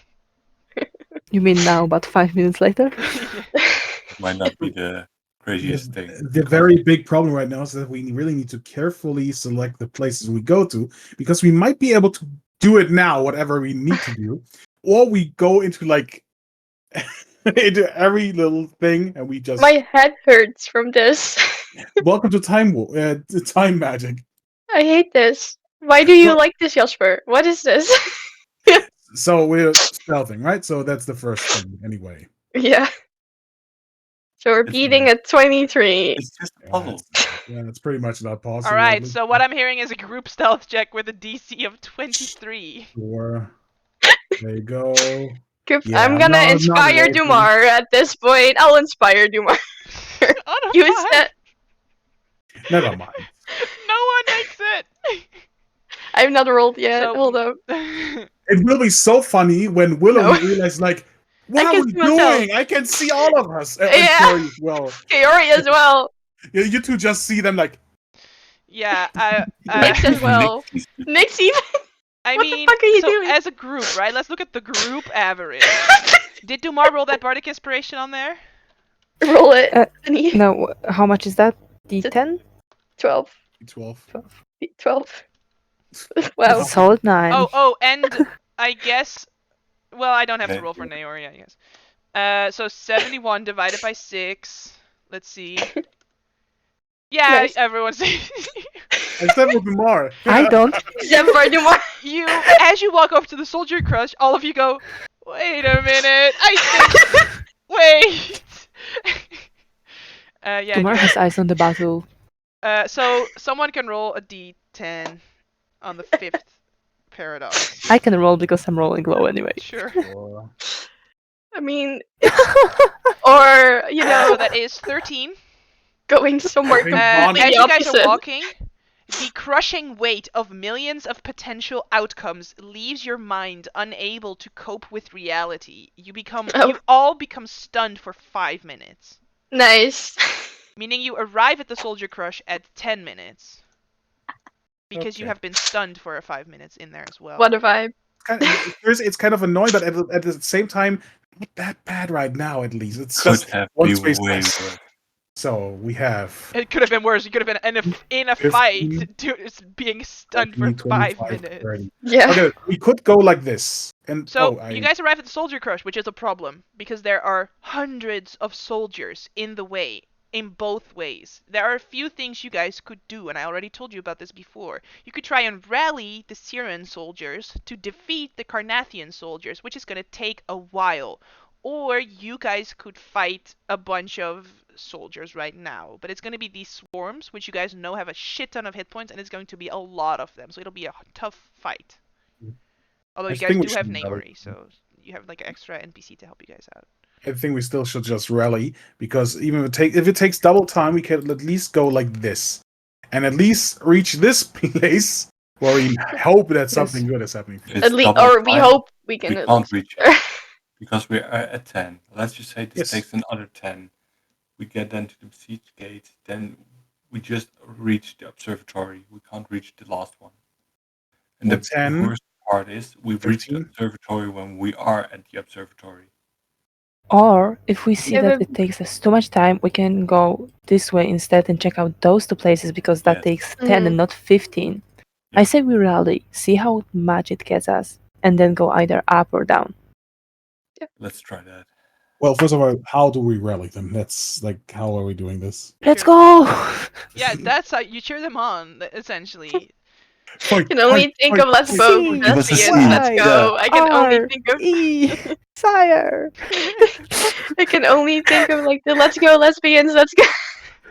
You mean now, about 5 minutes later? Yeah. It might not be the craziest thing. The very big problem right now is that we really need to carefully select the places we go to, because we might be able to do it now, whatever we need to do, or we go into like into every little thing and we just My head hurts from this. welcome to time magic. I hate this. Why do you So- like this, Jasper? What is this? So we're stealthing, right? So that's the first thing, anyway. Yeah. So we're It's beating nice. a 23. It's just a puzzle. It's pretty much not possible. Alright, so what I'm hearing is a group stealth check with a DC of 23. Sure. There you go. Yeah, I'm gonna no, not inspire working. Dumar at this point. I'll inspire Dumar. On a Use 5? that. Never mind. No one makes it! I've not rolled yet. So- Hold up. It will be so funny when Willow No. realizes, like, what I are can we see myself. doing? I can see all of us. And Yeah. Carrie as well. Kiori as well. Yeah, you two just see them like, Yeah, Nix as well. Nix even. I What the mean, fuck are you so doing? as a group, right? Let's look at the group average. Did Dumar roll that bardic inspiration on there? Roll it. Uh, No, how much is that? D10? 12. 12. 12. Wow. Solid 9. Oh, and I guess. Well, I don't have to Okay. roll for Naori, I guess. So 71 divided by 6. Let's see. Yeah, Nice. everyone's. Except for Kumar. I don't. Except for Dumar. As you walk over to the soldier crush, all of you go, wait a minute, I think. Wait. Yeah. Kumar has eyes on the battle. So someone can roll a d10 on the 5th paradox. I can roll because I'm rolling low anyway. Sure. Or- I mean, or, you know, So that is 13. going somewhere I think completely As you guys are opposite. walking, the crushing weight of millions of potential outcomes leaves your mind unable to cope with reality. You all become stunned for 5 minutes. Nice. Meaning you arrive at the soldier crush at 10 minutes. Because you Okay. have been stunned for 5 minutes in there as well. What a vibe. it's kind of annoying, but at the same time, not that bad right now, at least. It's Could just have one been space way less. worse. So we have It could have been worse. You could have been in a 15, fight being stunned for 20, 5 25, minutes. 30. Yeah. Okay, we could go like this. And So you guys arrive at the soldier crush, which is a problem because there are hundreds of soldiers in the way, in both ways. There are a few things you guys could do, and I already told you about this before. You could try and rally the Syrian soldiers to defeat the Carnathian soldiers, which is going to take a while. Or you guys could fight a bunch of soldiers right now. But it's going to be these swarms, which you guys know have a shit ton of hit points, and it's going to be a lot of them. So it'll be a tough fight. Although I you guys think we do have should rally. Naori, so you have like an extra NPC to help you guys out. I think we still should just rally, because even if it takes double time, we can at least go like this, and at least reach this place where we hope that something good is happening. If it's At least, double or we time, hope we can. we at can't least- reach it because we are at 10. Let's just say this Yes. takes another 10. We get then to the siege gate, then we just reach the observatory. We can't reach the last one. And Well, the 10. worst part is we've reached the 15? observatory when we are at the observatory. Or if we see Yeah, that but- it takes us too much time, we can go this way instead and check out those two places because that Yes. takes 10 and not 15. Yeah. I say we rally, see how much it gets us, and then go either up or down. Let's try that. Well, first of all, how do we rally them? That's like, how are we doing this? Let's Cheer- go! Yeah, that's how you cheer them on, essentially. Fight, I can only think of let's vote for C. Give us a Thespians. C, Let's Y. go. I can only R, think of. E, sire! I can only think of like the let's go lesbians. Let's go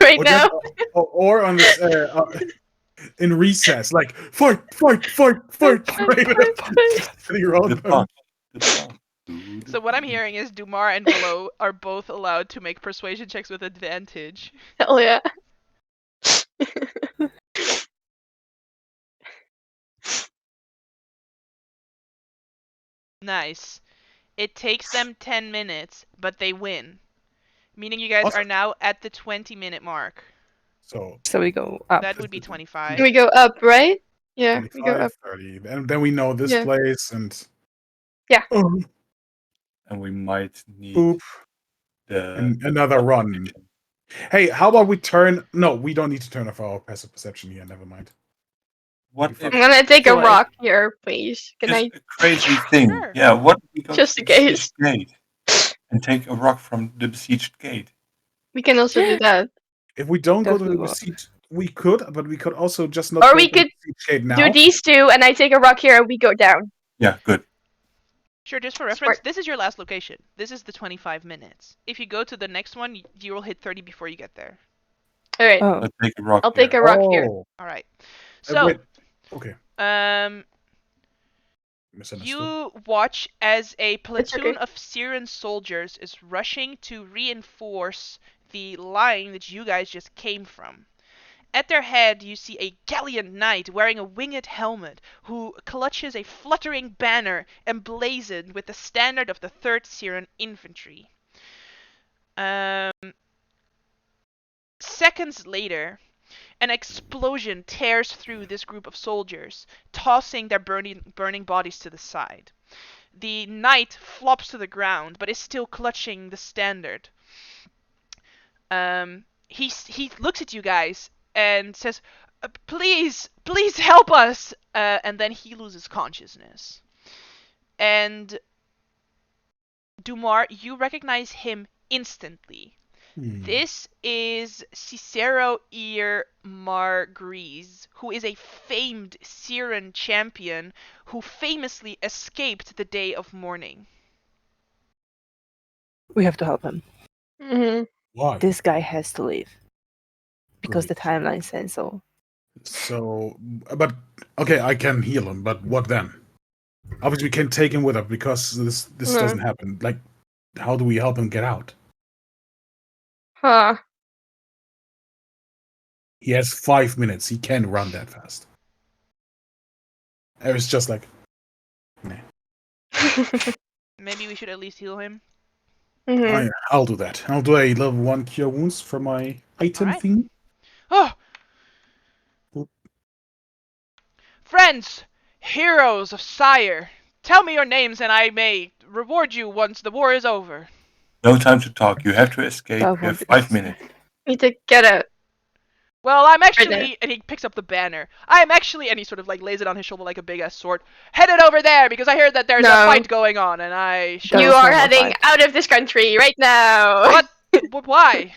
right or, now. just, or on this in recess, like fight. You're all Good done. talk. Good talk. So what I'm hearing is Dumar and Velo are both allowed to make persuasion checks with advantage. Hell yeah. Nice. It takes them 10 minutes, but they win. Meaning you guys Awesome. are now at the 20-minute mark. So So we go up. That would be 25. We go up, right? Yeah, we go 25, up. 30. And then we know this Yeah. place and Yeah. Oh, And we might need boop. the And another run. Hey, how about we turn? No, we don't need to turn off our passive perception here. Never mind. What I'm if I'm gonna take a Do I- rock here, please. Can just I? a crazy thing? Sure. Yeah, what if we go Just to in the besieged case. gate and take a rock from the besieged gate? We can also do that. If we don't go That to we the will. besieged, we could, but we could also just not Or go we to the could besieged gate now. Do these two, and I take a rock here, and we go down. Yeah, good. Sure, just for reference, Smart. this is your last location. This is the 25 minutes. If you go to the next one, you will hit 30 before you get there. All right, Oh, Let's take a rock. I'll take a rock here. Oh, Alright. So, wait. Okay. Misunderstood. you watch as a platoon okay. of Syrian soldiers is rushing to reinforce the line that you guys just came from. At their head, you see a gallant knight wearing a winged helmet who clutches a fluttering banner emblazoned with the standard of the 3rd Syrian Infantry. Seconds later, an explosion tears through this group of soldiers, tossing their burning bodies to the side. The knight flops to the ground, but is still clutching the standard. He looks at you guys and says, please help us! And then he loses consciousness. And Dumar, you recognize him instantly. This is Cicero Ir Margries, who is a famed Syrian champion who famously escaped the day of mourning. we have to help him. Mm-hmm. Why? This guy has to leave. Because the Great. timeline says so. So, but okay, I can heal him, but what then? Obviously, we can take him with us because this No. doesn't happen. Like, how do we help him get out? Huh. He has 5 minutes. He can run that fast. And it's just like, Maybe we should at least heal him. Mhm. I'll do that. I'll do a level 1 cure wounds for my item Alright. thing. Oh! Oop. Friends, heroes of Sire, tell me your names and I may reward you once the war is over. No time to talk. You have to escape. That You have won't be 5 possible. minutes. Need to get out. Well, I'm there. actually, and he picks up the banner. I am actually, and he sort of like lays it on his shoulder like a big ass sword, headed over there because I heard that there's a No. fight going on, and I shall. You was are not a heading fight. out of this country right now. What? But why?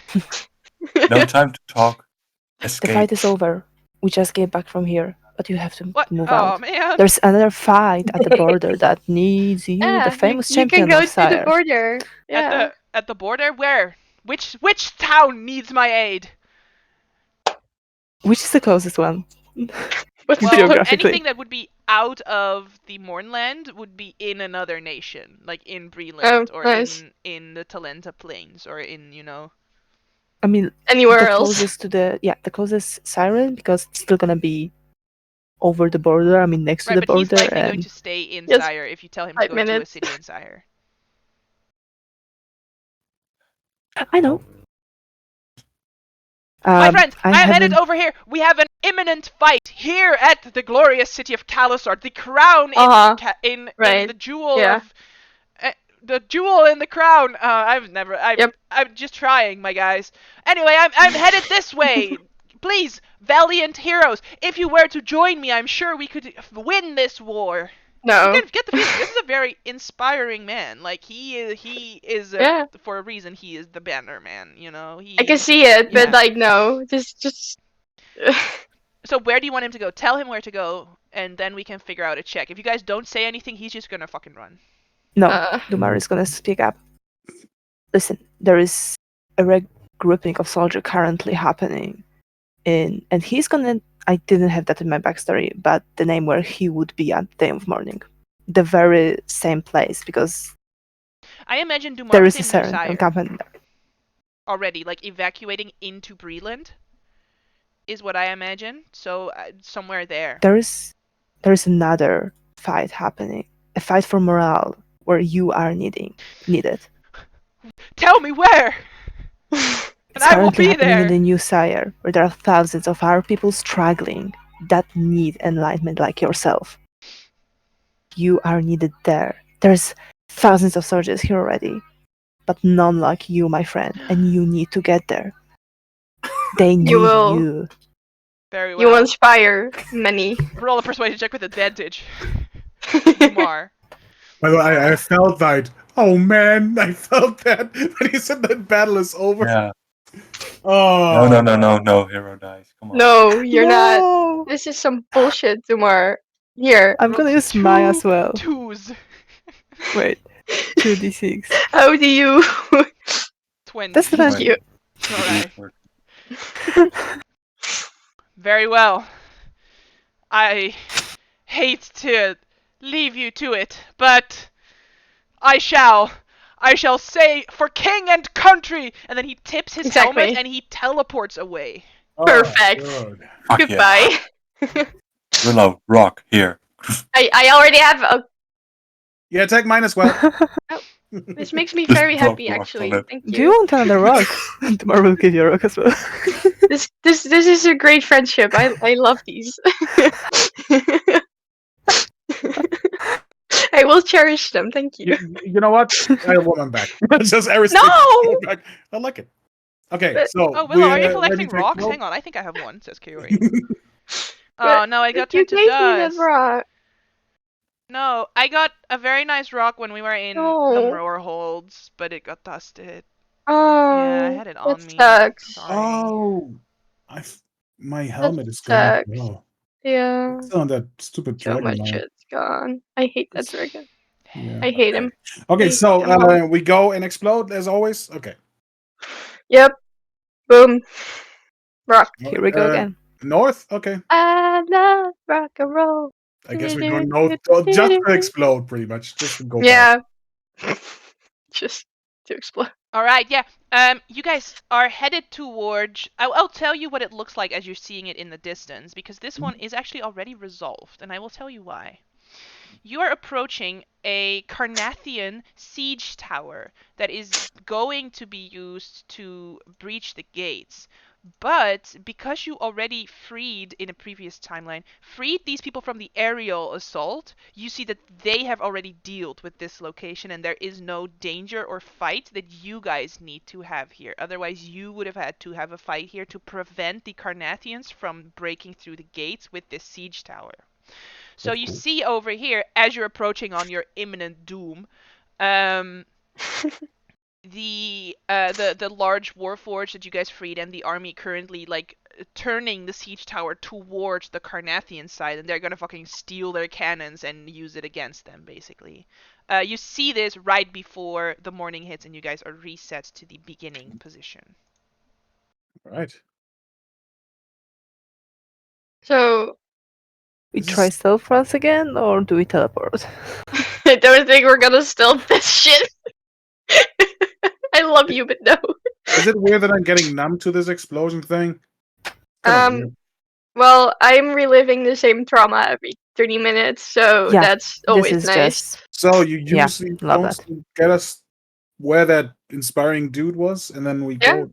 No time to talk. The Escape. fight is over. We just came back from here. But you have to What? move Oh out. man. There's another fight at the border that needs you, Yeah, the famous you champion can go of to the Sire. border. Yeah. At the border? Where? Which town needs my aid? Which is the closest one? What's Well, Geographically. anything that would be out of the Mornland would be in another nation, like in Breland Oh, or nice. in the Talenta Plains or in, you know. I mean, Anywhere the else? closest to the closest Siren, because it's still gonna be over the border. I mean, next to Right, the but he's border. likely going And to stay in Yes, Sire if you tell him to 5 go to a minutes. city in Sire. I know. My friends, I I am headed haven't- over here. We have an imminent fight here at the glorious city of Kalasar, the crown in Right. the jewel Yeah. of the jewel in the crown. Yep. I'm just trying, my guys. Anyway, I'm headed this way. Please, valiant heroes, if you were to join me, I'm sure we could win this war. No. You can get the feeling this is a very inspiring man. Like he is Yeah. for a reason he is the banner man, you know. I can see it, but Yeah. like no, just. So where do you want him to go? Tell him where to go, and then we can figure out a check. If you guys don't say anything, he's just gonna fucking run. No, Uh. Dumar is gonna speak up. Listen, there is a regrouping of soldiers currently happening and he's gonna. I didn't have that in my backstory, but the name where he would be at the time of morning, the very same place, because I imagine Dumar there is is a in Saren Nusire encampment there. already, like evacuating into Breland, is what I imagine. So somewhere there. There is another fight happening, a fight for morale where you are needed. Tell me where, and It's I will currently be happening there. in the New Sire, where there are thousands of our people struggling that need enlightenment like yourself. You are needed there. There's thousands of soldiers here already, but none like you, my friend, and you need to get there. They need will. you. Very well. You will inspire many. Roll a persuasion check with advantage. Dumar. By the way, I felt that. Oh man, I felt that when he said that battle is over. Yeah. Oh No, hero dies. Come on. No, you're not. No! This is some bullshit, Dumar. Here. I'm gonna use my as well. Twos. Wait, 2d6. How do you? 20. That's the Thank best. you. Alright. Very well. I hate to leave you to it, but I shall say for king and country, and then he tips his Exactly. helmet and he teleports away. Perfect. good. Fuck Goodbye. Yeah. Willow, rock, here. I already have a. Yeah, take mine as well. This makes me Just very drop happy, rocks actually. on it. Thank Do you you. want another rock? Tomorrow will give you a rock as well. This is a great friendship. I love these. I will cherish them. Thank you. You know what? I want them back. Just every No! back. I like it. Okay, But- so Oh, Willow, are you we're collecting ready to rocks? explode? Hang on, I think I have one, says Kiori. Oh, no, I got you turned to gave me the dust. rock. No, I got a very nice rock when we were in the No. Roar Holds, but it got dusted. Oh, Yeah, I had it on that me. sucks. Sorry. Oh, my helmet is gone. sucks. Oh, Yeah, it's on that stupid so dragon much now. shit's gone. I hate that dragon. Yeah. I hate him. Okay, I so hate him. we go and explode as always. Okay. Yep. Boom. Rock. Here we go again. North. Okay. I love rock and roll. I guess we're going north just to explode, pretty much. Just to go. Yeah. Just to explode. All right, yeah. You guys are headed towards. I'll tell you what it looks like as you're seeing it in the distance, because this one is actually already resolved, and I will tell you why. You are approaching a Carnathian siege tower that is going to be used to breach the gates. But because you already freed in a previous timeline, freed these people from the aerial assault, you see that they have already dealt with this location and there is no danger or fight that you guys need to have here. Otherwise, you would have had to have a fight here to prevent the Carnathians from breaking through the gates with this siege tower. So you see over here, as you're approaching on your imminent doom, the large warforge that you guys freed and the army currently like turning the siege tower towards the Carnathian side, and they're gonna fucking steal their cannons and use it against them, basically. You see this right before the morning hits and you guys are reset to the beginning position. All right. So We try stealth once again, or do we teleport? I don't think we're gonna stealth this shit. I love you, but no. Is it weird that I'm getting numb to this explosion thing? Kinda weird. Well, I'm reliving the same trauma every 30 minutes, so Yeah, that's always this is nice. just So you Yeah, usually love don't get us where that inspiring dude was, and then we Yeah. go.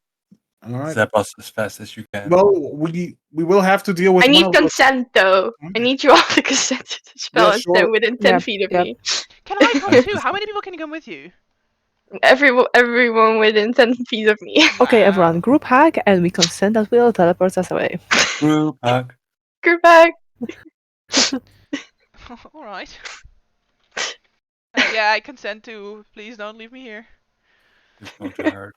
All right. Zap us as fast as you can. Well, we will have to deal with. I one need of those- consent though. I need you all to consent to the spell Yeah, and sure. stand within 10 Yep, feet of yep. me. Can I come too? How many people can come with you? Everyone within 10 feet of me. Okay, Wow. everyone, group hug, and we consent that will teleport us away. Group hug. Group back. All right. Yeah, I consent to. Please don't leave me here. It's going to hurt.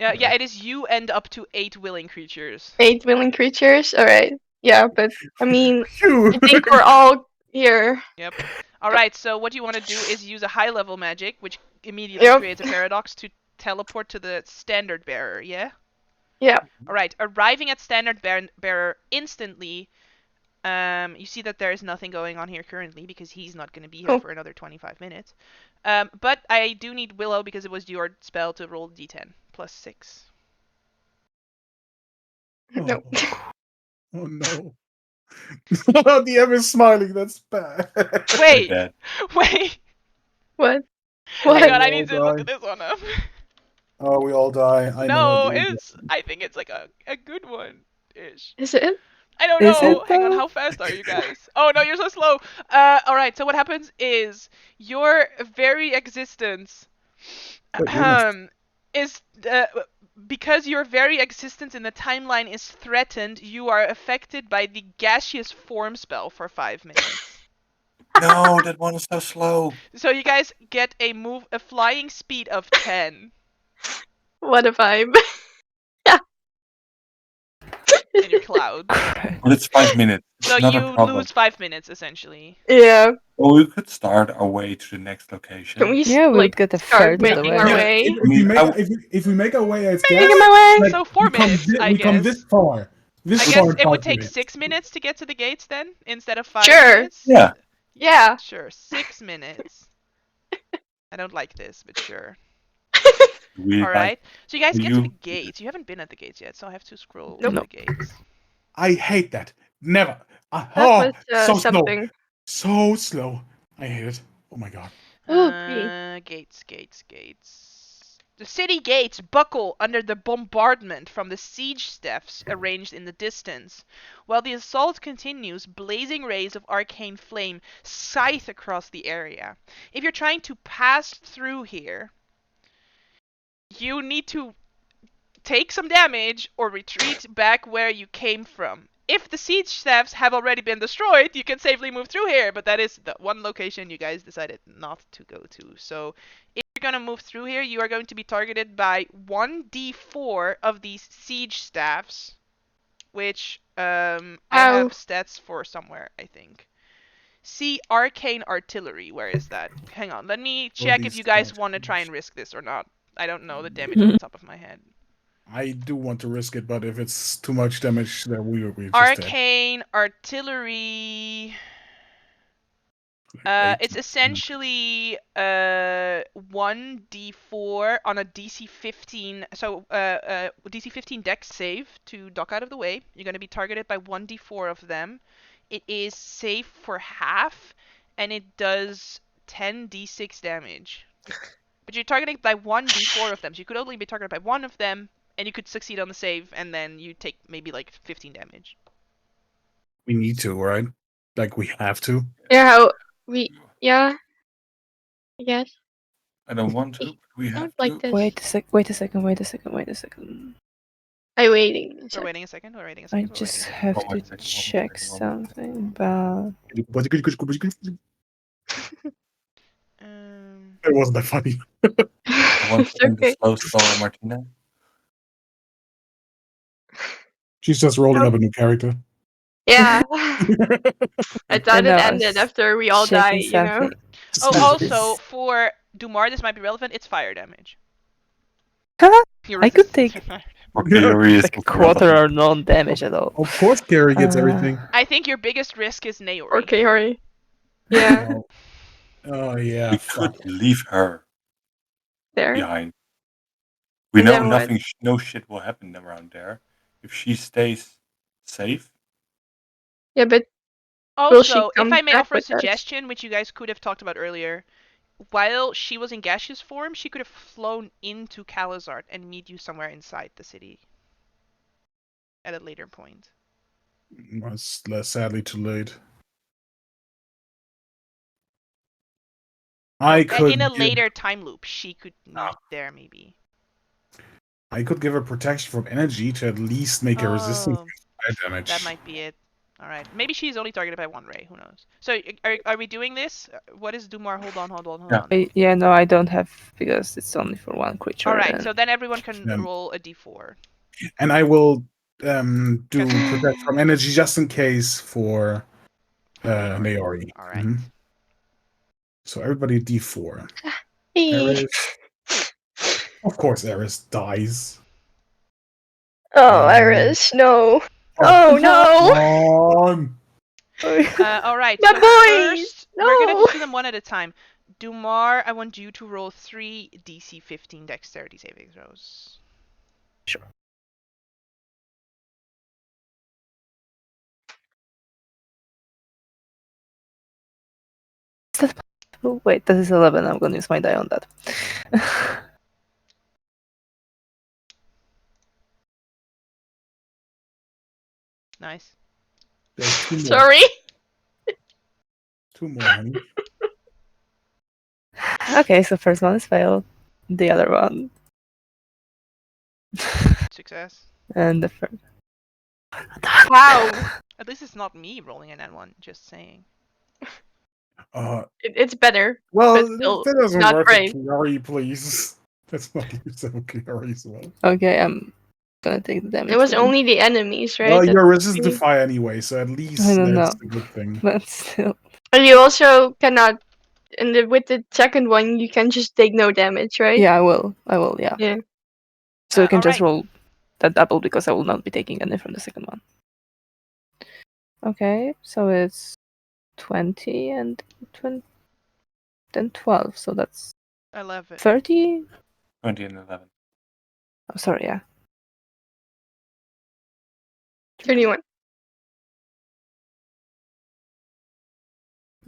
Yeah. Yeah, it is you and up to 8 willing creatures. 8 willing creatures. Alright. Yeah, but I mean, Phew. I think we're all here. Yep. All right. So what you want to do is use a high level magic, which immediately Yep. creates a paradox to teleport to the standard bearer. Yeah. Yeah. All right. Arriving at standard bearer instantly. You see that there is nothing going on here currently because he's not going to be here Cool. for another 25 minutes. But I do need Willow because it was your spell to roll d10 plus 6. No. Oh no. The DM is smiling. That's bad. Wait. Dead. Wait. What? Hang What? on, I We need all to look die. at this one up. Oh, we all die. I know. No, I think it's like a good one ish. Is it? I don't Is know. it Hang on, though? how fast are you guys? Oh no, you're so slow. All right. So what happens is your very existence Wait, you're next. is because your very existence in the timeline is threatened. You are affected by the gaseous form spell for 5 minutes. No, that one is so slow. So you guys get a flying speed of 10 What a vibe. in your clouds. But it's 5 minutes. It's So not you a problem. lose 5 minutes essentially. Yeah. Well, we could start our way to the next location. Can we Yeah, we would like get a start third of the making way. our Yeah, way? If, I mean, we make, I- if we make our way as Making gas, my way. like, So 4 we come minutes, I we come guess. this far. This I far guess in it 5 would take minutes. 6 minutes to get to the gates then, instead of 5 Sure. minutes? Yeah. Yeah. Sure, 6 minutes. I don't like this, but sure. We Alright. So you guys get to the you- gates. You haven't been at the gates yet, so I have to scroll Nope. to the gates. I hate that. Never. That Oh, was so something. slow. So slow. I hate it. Oh my god. Oh, Gates. The city gates buckle under the bombardment from the siege staffs arranged in the distance. While the assault continues, blazing rays of arcane flame scythe across the area. If you're trying to pass through here, you need to take some damage or retreat back where you came from. If the siege staffs have already been destroyed, you can safely move through here, but that is the one location you guys decided not to go to. So if you're going to move through here, you are going to be targeted by 1d4 of these siege staffs, which I have stats for somewhere, I think. See arcane artillery. Where is that? Hang on. Let me check if these you guys stats, want to try and please. risk this or not. I don't know the damage on the top of my head. I do want to risk it, but if it's too much damage, then we just dead. Arcane artillery. It's essentially 1d4 on a DC 15. So DC 15 dex save to duck out of the way. You're going to be targeted by 1d4 of them. It is safe for half, and it does 10d6 damage. But you're targeting by 1d4 of them, so you could only be targeted by one of them, and you could succeed on the save, and then you take maybe like 15 damage. We need to, right? Like we have to. Yeah, yeah. I guess. I don't want to, but we have Don't like to. this. Wait a second. I'm waiting. We're waiting a second. We're waiting a I second. just have One more to second, check one more second. something about. It Um, wasn't that funny. I want It's to end the okay. slow story, Martina. She's just rolling up a new character. Yeah. I thought know, it I ended was after we all died, checking you know? something. oh, also for Dumar, this might be relevant. It's fire damage. Huh? Your I could resistance take to fire. Okay, Yuri is like a quarter or non damage at all. Of course, Carrie gets everything. I think your biggest risk is Naori. Okay, hurry. Yeah, Oh yeah. We Fuck. could leave her there. behind. We And know then what? nothing, no shit will happen around there if she stays safe. Yeah, but Will she Also, if come I may back offer a with us? suggestion, which you guys could have talked about earlier, while she was in gaseous form, she could have flown into Calazart and meet you somewhere inside the city. at a later point. It's sadly too late. I could In a give, later time loop, she could meet there maybe. I could give her protection from energy to at least make a resistance Oh, to fire damage. that might be it. All right. Maybe she's only targeted by one ray. Who knows? So are we doing this? What is Dumar? Hold on. Yeah. Yeah, no, I don't have because it's only for one creature. All right. and- So then everyone can Yeah. roll a d4. And I will do protect from energy just in case for Naori. All right. Mhm. So everybody D4. Eee. Eris. Of course, Eris dies. Oh, Iris, no. Oh, Oh no. on. All right. My So boys! first, we're gonna No! just do them one at a time. Dumar, I want you to roll 3 DC 15 dexterity saving throws. Sure. Is that possible? Wait, that is 11. I'm gonna use my die on that. Nice. There's two more. Sorry. 2 more, honey. Okay, so first one is failed. The other one. Success. And the first. Wow. At least it's not me rolling an N1, just saying. It's better. Well, But still, that doesn't not work great. for Kiari, please. That's not usable Kiari as well. Okay, I'm gonna take the damage. It was then. only the enemies, right? Well, that you're resistant to really- fire anyway, so at least I don't that's know. a good thing. But still. And you also cannot. With the second one, you can just take no damage, right? Yeah, I will. Yeah. Yeah. So you can just alright. roll that double because I will not be taking any from the second one. Okay, so it's 20 and 20, then 12. So that's 11. 30. 20 and 11. Oh, sorry, yeah. 31.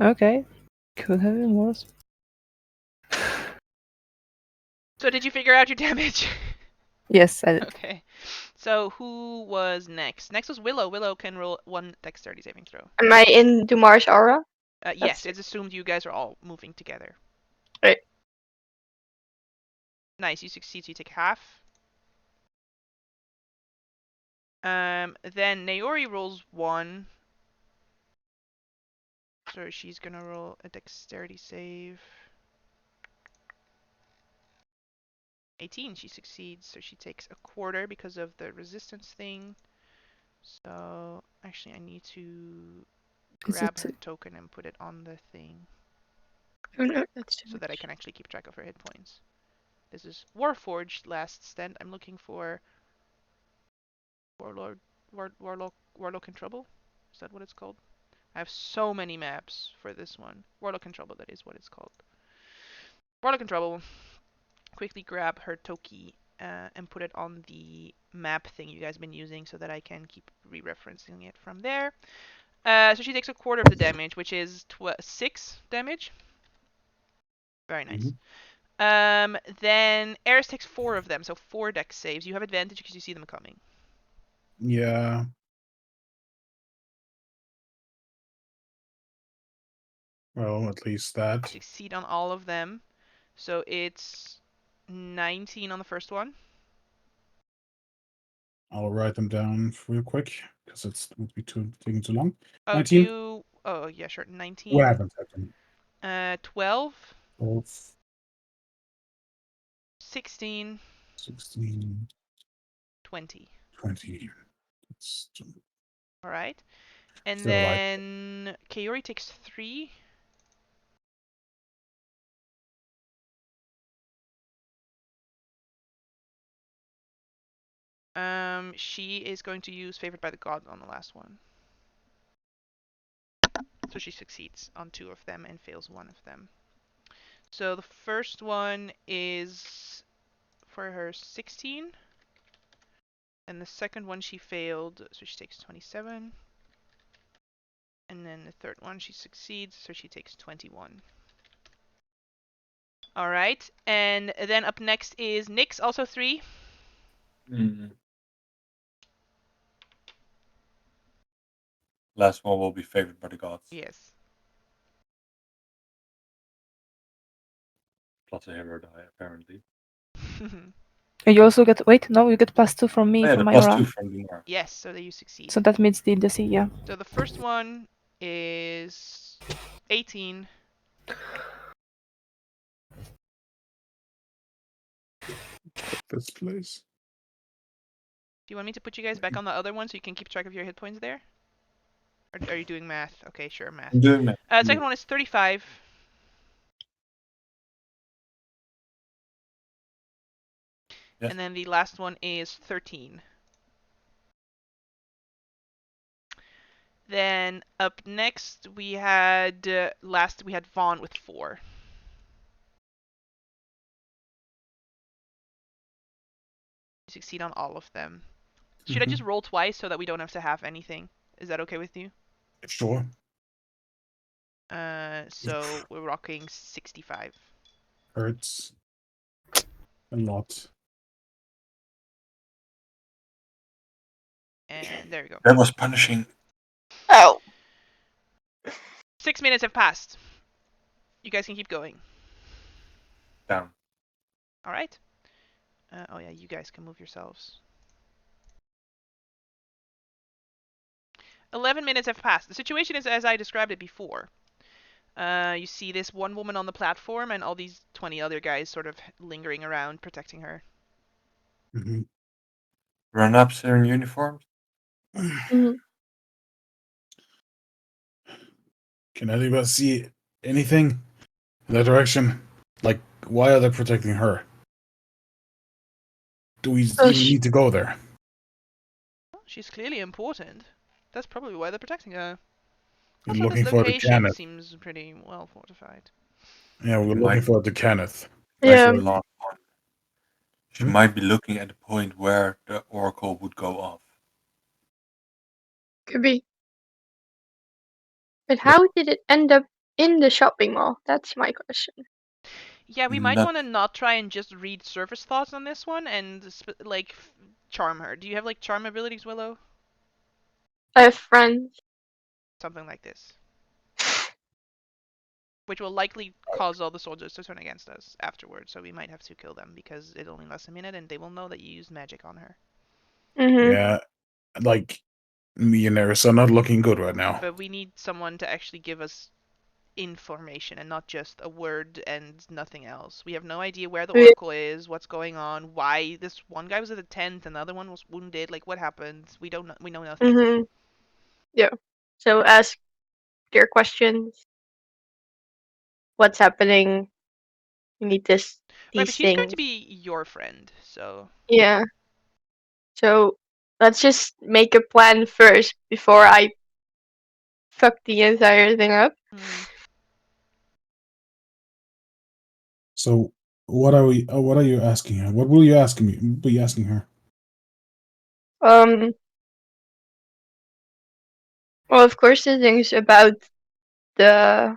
Okay, could have been worse. So did you figure out your damage? Yes, I did. Okay. So who was next? Next was Willow. Willow can roll 1 dexterity saving throw. Am I in Dumar's aura? Yes, it's assumed you guys are all moving together. Right. Nice, you succeed, so you take half. Then Naori rolls 1. So she's gonna roll a dexterity save. 18, she succeeds, so she takes a quarter because of the resistance thing. So actually I need to grab her token and put it on the thing Oh no, that's too so much. that I can actually keep track of her hit points. This is Warforged last stand. I'm looking for Warlock in Trouble? Is that what it's called? I have so many maps for this one. Warlock in Trouble, that is what it's called. Warlock in Trouble. Quickly grab her Toki and put it on the map thing you guys have been using so that I can keep re-referencing it from there. So she takes a quarter of the damage, which is 6 damage. Very nice. Then Eris takes 4 of them, so 4 dex saves. You have advantage because you see them coming. Yeah. Well, at least that. Succeed on all of them. So it's 19 on the first one. I'll write them down real quick because it would be taking too long. Oh, 19? do you... Oh, yeah, sure. 19. What happens? 12. 12, 16. 16, 20. 20. That's Alright. And still alive. then Kaori takes 3. She is going to use Favored by the Gods on the last one. So she succeeds on 2 of them and fails 1 of them. So the first one is for her 16. And the second one she failed, so she takes 27. And then the third one she succeeds, so she takes 21. Alright, and then up next is Nyx, also 3. Mm. Last one will be favored by the gods. Yes. Plus a hero die, apparently. And you also get you get +2 from me Oh, yeah, from the my plus aura. 2 from the mark. Yes, so that you succeed. So that means the DC, yeah. So the first one is 18. This place. Do you want me to put you guys back on the other one so you can keep track of your hit points there? Or are you doing math? Okay, sure, math. I'm doing that. Second one is 35. Yes. And then the last one is 13. Then up next we had Vaughn with 4. You succeed on all of them. Should I just roll twice so that we don't have to have anything? Is that okay with you? Sure. So we're rocking 65. Hurts a lot. And there we go. That was punishing. Oh. 6 minutes have passed. You guys can keep going. Down. All right. Oh yeah, you guys can move yourselves. 11 minutes have passed. The situation is as I described it before. You see this one woman on the platform and all these 20 other guys sort of lingering around protecting her. Mm-hmm. Run-ups are in uniforms. Mhm. Can anybody see anything in that direction? Like, why are they protecting her? Do we Oh, even need to go there? Well, she's clearly important. That's probably why they're protecting her. We're Also, this looking for the location Kenneth. seems pretty well fortified. Yeah, we're She looking might- for the Kenneth. Yeah. Like the last one. She Hmm? might be looking at the point where the oracle would go off. Could be. But how did it end up in the shopping mall? That's my question. Yeah, we might Not- want to not try and just read surface thoughts on this one and charm her. Do you have like charm abilities, Willow? I have friends. Something like this. Which will likely cause all the soldiers to turn against us afterwards, so we might have to kill them because it only lasts a minute and they will know that you used magic on her. Mm-hmm. Yeah, like me and Eris are not looking good right now. But we need someone to actually give us information and not just a word and nothing else. We have no idea where the Yeah. oracle is, what's going on, why this one guy was at the tent and the other one was wounded, like what happened. We don't know, we know nothing. Mm-hmm. Yeah. So ask their questions. What's happening? We need this. Right, These but she's things. going to be your friend, so Yeah. So let's just make a plan first before I fuck the entire thing up. So, what are we? What are you asking her? What will you asking me? Be asking her? Well, of course, the things about the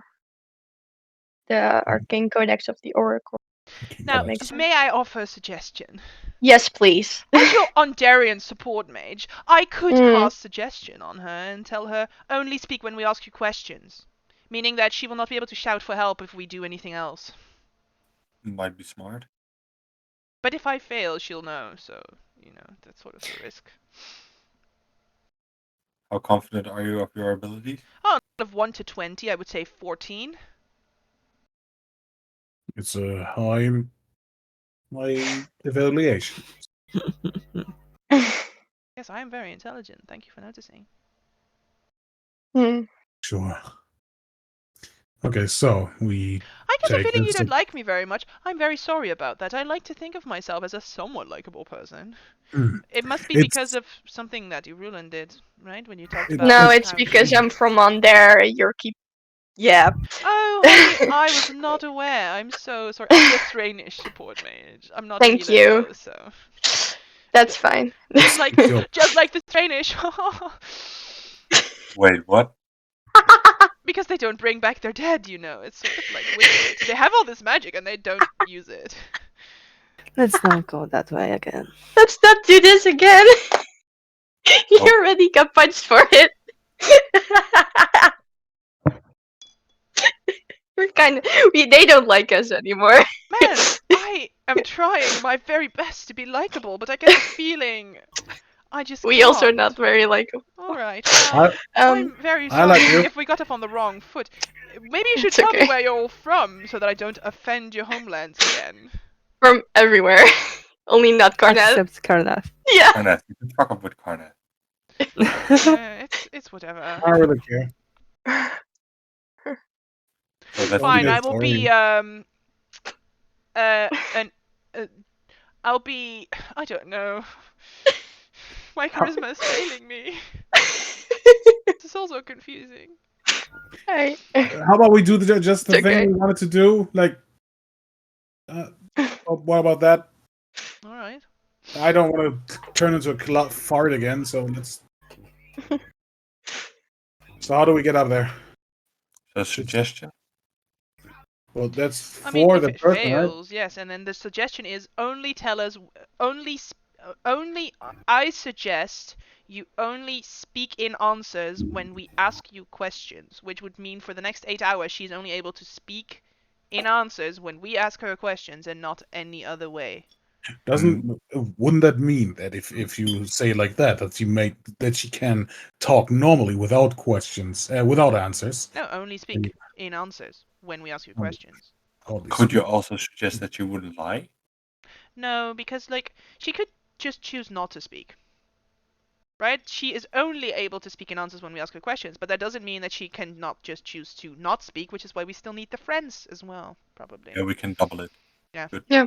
arcane codex of the oracle. Okay, Now, makes may I offer a suggestion? Yes, please. As your Ondarian support mage, I could cast suggestion on her and tell her only speak when we ask you questions, meaning that she will not be able to shout for help if we do anything else. Might be smart. But if I fail, she'll know, so, that's sort of the risk. How confident are you of your abilities? Oh, out of 1 to 20, I would say 14. It's a high evaluation. Yes, I am very intelligent. Thank you for noticing. Sure. Okay, so we I get the take feeling you don't instant. like me very much. I'm very sorry about that. I like to think of myself as a somewhat likable person. It must be because of something that Irulan did, right? When you talked about No, his it's power. because I'm from on there. You're Yeah. Oh, honey, I was not aware. I'm so sorry. I'm the Thrainish support mage. I'm not Thank a healer, you. though, so. That's fine. Just like Sure. just like the Thrainish. Wait, what? Because they don't bring back their dead, It's sort of like wizards. They have all this magic and they don't use it. Let's not go that way again. Let's not do this again. You already got punched for it. We're kind of. They don't like us anymore. Man, I am trying my very best to be likable, but I get the feeling I just We also can't. not very likable. All right. Well, I'm very I like sorry you. if we got off on the wrong foot. Maybe you should It's tell me okay. where you're all from so that I don't offend your homelands again. From everywhere. Only not Karnat. Except Karnath. Yeah. Karnat, you can fuck up with Karnat. It's whatever. I don't really care. So that's Fine, the I It's will boring. be an I'll be I don't know. My charisma is failing me. This is also confusing. Alright. How about we do just the It's thing okay. we wanted to do? Like, what about that? All right. I don't want to turn into a fart again, so let's. So how do we get up there? so suggestion. Well, that's I mean, for if the it person, right? fails, yes, and then the suggestion is only tell us only I suggest you only speak in answers when we ask you questions, which would mean for the next 8 hours she's only able to speak in answers when we ask her questions and not any other way. Wouldn't that mean that if you say it like that that she can talk normally without questions, without answers? No, only speak in answers when we ask you questions. Could you also suggest that you wouldn't lie? No, because like she could just choose not to speak. Right? She is only able to speak in answers when we ask her questions, but that doesn't mean that she cannot just choose to not speak, which is why we still need the friends as well, probably. Yeah, we can double it. Yeah. Good. Yeah.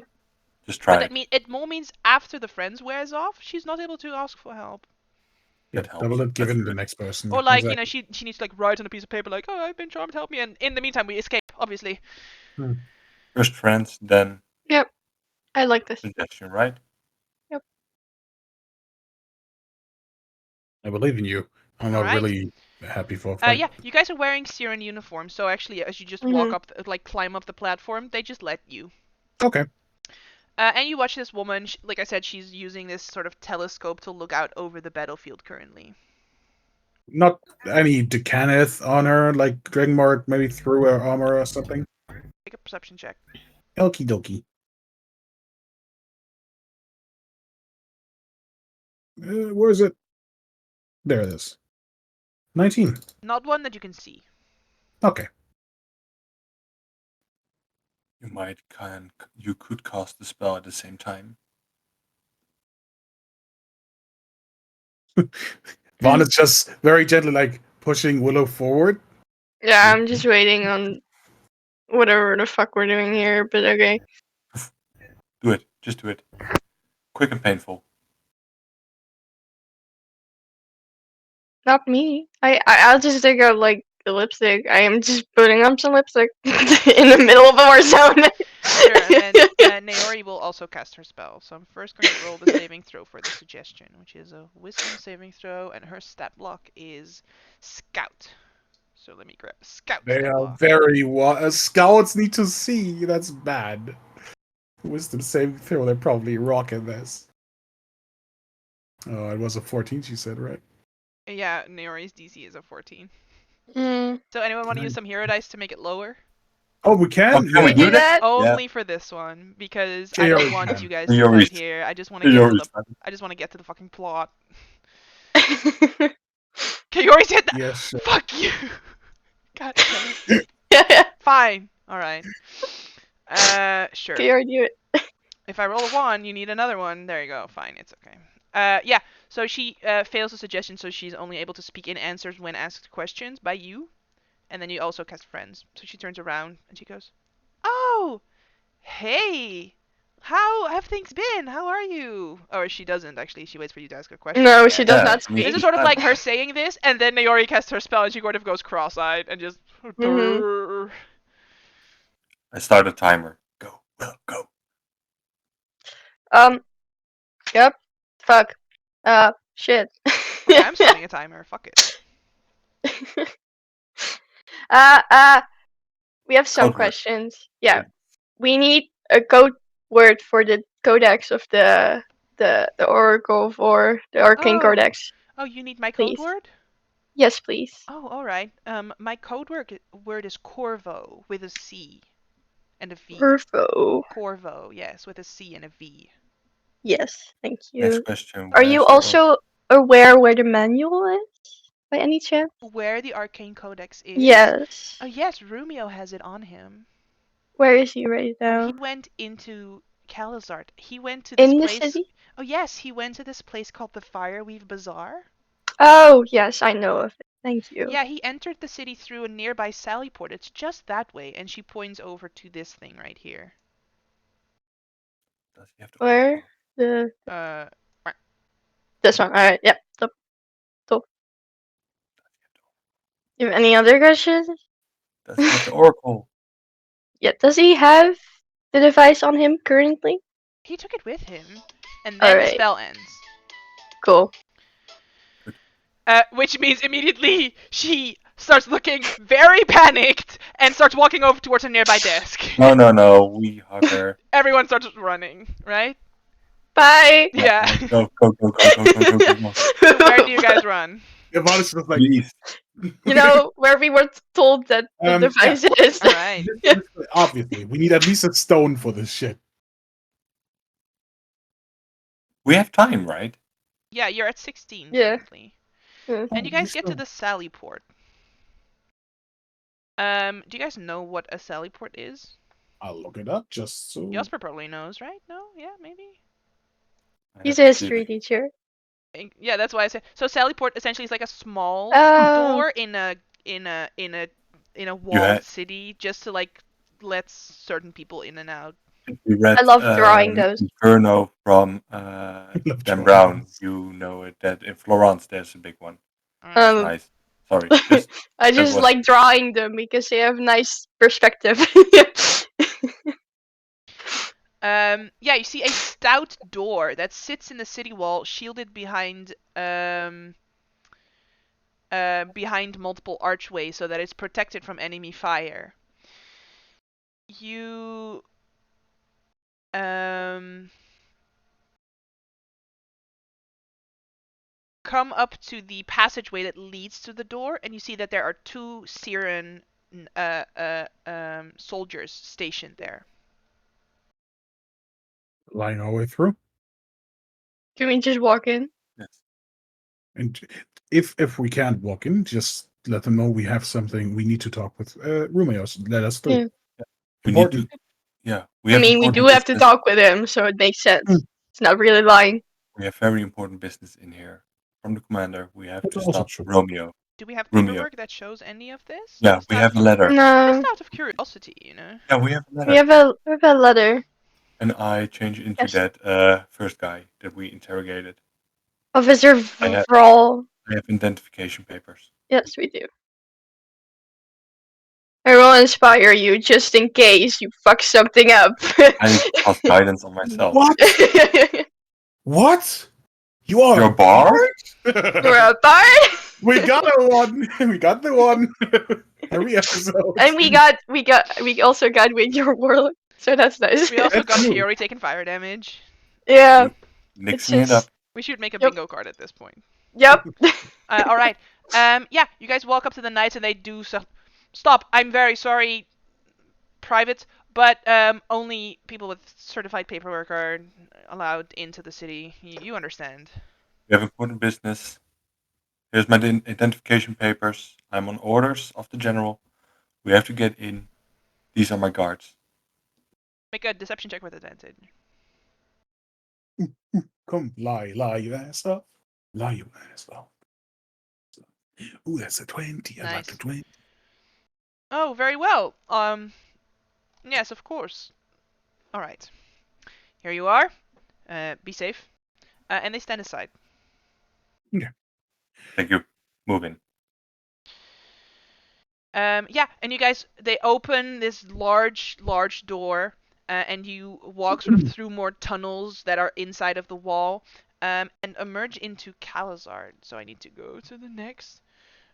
Just try But it more means after the friends wears off, she's not able to ask for help. Yeah, That helps. double it, That's given the good. next person. Or like, Exactly. she needs to like write on a piece of paper like, oh, I've been charmed, help me, and in the meantime we escape, obviously. First friends, then Yep. I like this. suggestion, right? Yep. I believe in you. I'm not Alright. really happy for a fight. Yeah, you guys are wearing Siren uniforms, so actually as you just walk up, like climb up the platform, they just let you. Okay. And you watch this woman, like I said, she's using this sort of telescope to look out over the battlefield currently. Not any Decaneth on her, like Dragonmark maybe through her armor or something. Make a perception check. Okie dokie. Where is it? There it is. 19. Not one that you can see. Okay. You could cast the spell at the same time. Vaughn is just very gently like pushing Willow forward. Yeah, I'm just waiting on whatever the fuck we're doing here, but okay. Do it. Just do it. Quick and painful. Not me. I'll just take out like the lipstick. I am just putting on some lipstick in the middle of a war zone. Sure, and then Naori will also cast her spell. So I'm first going to roll the saving throw for the suggestion, which is a wisdom saving throw, and her stat block is Scout. So let me grab Scout They stat are block. very scouts need to see. That's bad. Wisdom saving throw. They're probably rocking this. Oh, it was a 14. She said, right? Yeah, Naori's DC is a 14. Mm. So anyone want to use Nice. some hero dice to make it lower? Oh, we can. Oh, can we do that? Only for this one, because I don't want you guys to Naori's- fight here. I just want to get to Naori's the I just want to get to the fucking plot. Kaori's hit that. Yes. Sure. Fuck you. God damn it. Fine. All right. Sure. Okay, already do it. If I roll a 1, you need another one. There you go. Fine, it's okay. Yeah. So she fails the suggestion, so she's only able to speak in answers when asked questions by you, and then you also cast friends. So she turns around and she goes, "Oh, hey, how have things been? How are you?" Or she doesn't actually. She waits for you to ask a question. No, again. she does Yeah, not I mean, speak. This is sort of like her saying this, and then Naori casts her spell, and she sort of goes cross-eyed and just. Mhm. I start a timer. Go, Will, go. Yep. Fuck. Shit. Okay, I'm starting a timer. Fuck it. We have some Code word. questions. Yeah. We need a code word for the codex of the Oracle for the Arcane Oh. Codex. Oh, you need my code Please. word? Yes, please. Oh, all right. My word is Corvo with a C and a V. Perfo. Corvo, yes, with a C and a V. Yes, thank Next you. question. Are you Where's the also aware where the manual is, by any chance? Where the Arcane Codex is? Yes. Oh, yes, Rumio has it on him. Where is he right Oh, he now? went into Calazart. He went to this In the place. city? Oh, yes, he went to this place called the Fireweave Bazaar. Oh, yes, I know of it. Thank you. Yeah, he entered the city through a nearby sally port. It's just that way, and she points over to this thing right here. Does he have the Where? oracle? Uh, This one. Alright, yep. Top. You have any other questions? Does he have the oracle? Yeah, does he have the device on him currently? he took it with him, and then the Alright, spell ends. cool. Which means immediately she starts looking very panicked and starts walking over towards a nearby desk. No. We hug her. Everyone starts running, right? Bye! Yeah. Go. So where do you guys run? Eberron is just like, Please. You know, where we were told that the Yeah. device is. All right. obviously, we need at least a stone for this shit. We have time, right? Yeah, you're at 16 Yeah. currently. Yeah. And you guys get to the sally port. Do you guys know what a sally port is? I'll look it up just so. Jasper probably knows, right? No? Yeah, maybe? He's a history teacher. Yeah, that's why I said. So sally port essentially is like a small Oh. door in a walled city, just to like let certain people in and out. If you read I love drawing those. Inferno from love Dan drawing Brown, those. you know it, that in Florence there's a big one. It's Um, nice. Sorry, just I just was- like drawing them because they have nice perspective. Yeah, you see a stout door that sits in the city wall, shielded behind behind multiple archways so that it's protected from enemy fire. You come up to the passageway that leads to the door, and you see that there are two Syrian soldiers stationed there. Lying our way through. Can we just walk in? Yes. And if we can't walk in, just let them know we have something we need to talk with Rumeos. Let us through. Yeah. We need Important. to. Yeah, I mean, we do have to talk with him, so it makes sense. It's not really lying. We have very important business in here. From the commander, we have That's to also stop true. Romeo. Do we have Romeo. paperwork that shows any of this? Yeah, Just we out have a of- letter. No, Just out of curiosity, you know. Yeah, we have a letter. we have a letter And I change into Yes. that first guy that we interrogated. Officer I have- Vrall. I have identification papers. Yes, we do. I will inspire you just in case you fuck something up. I need to cast guidance on myself. What? What? You are You're a bard? We're a bard, We got a one. We got the one. Every episode. and we also got with your warlock, so that's nice. We also got That's new. Fiori taking fire damage. Yeah. Mixing It's it up. We should make a Yep. bingo card at this point. Yep. All right. Yeah, you guys walk up to the knights and they do so. Stop! I'm very sorry, privates, but only people with certified paperwork are allowed into the city. You understand? We have important business. Here's my identification papers. I'm on orders of the general. We have to get in. These are my guards. Make a deception check with advantage. Come, lie, you ass off. Lie, you ass off. Ooh, that's a 20. I like Nice. the 20. Oh, very well. Yes, of course. All right. Here you are. Be safe. And they stand aside. Thank you. Move in. Yeah, and you guys, they open this large door, and you walk sort of through more tunnels that are inside of the wall, and emerge into Calazard. So I need to go to the next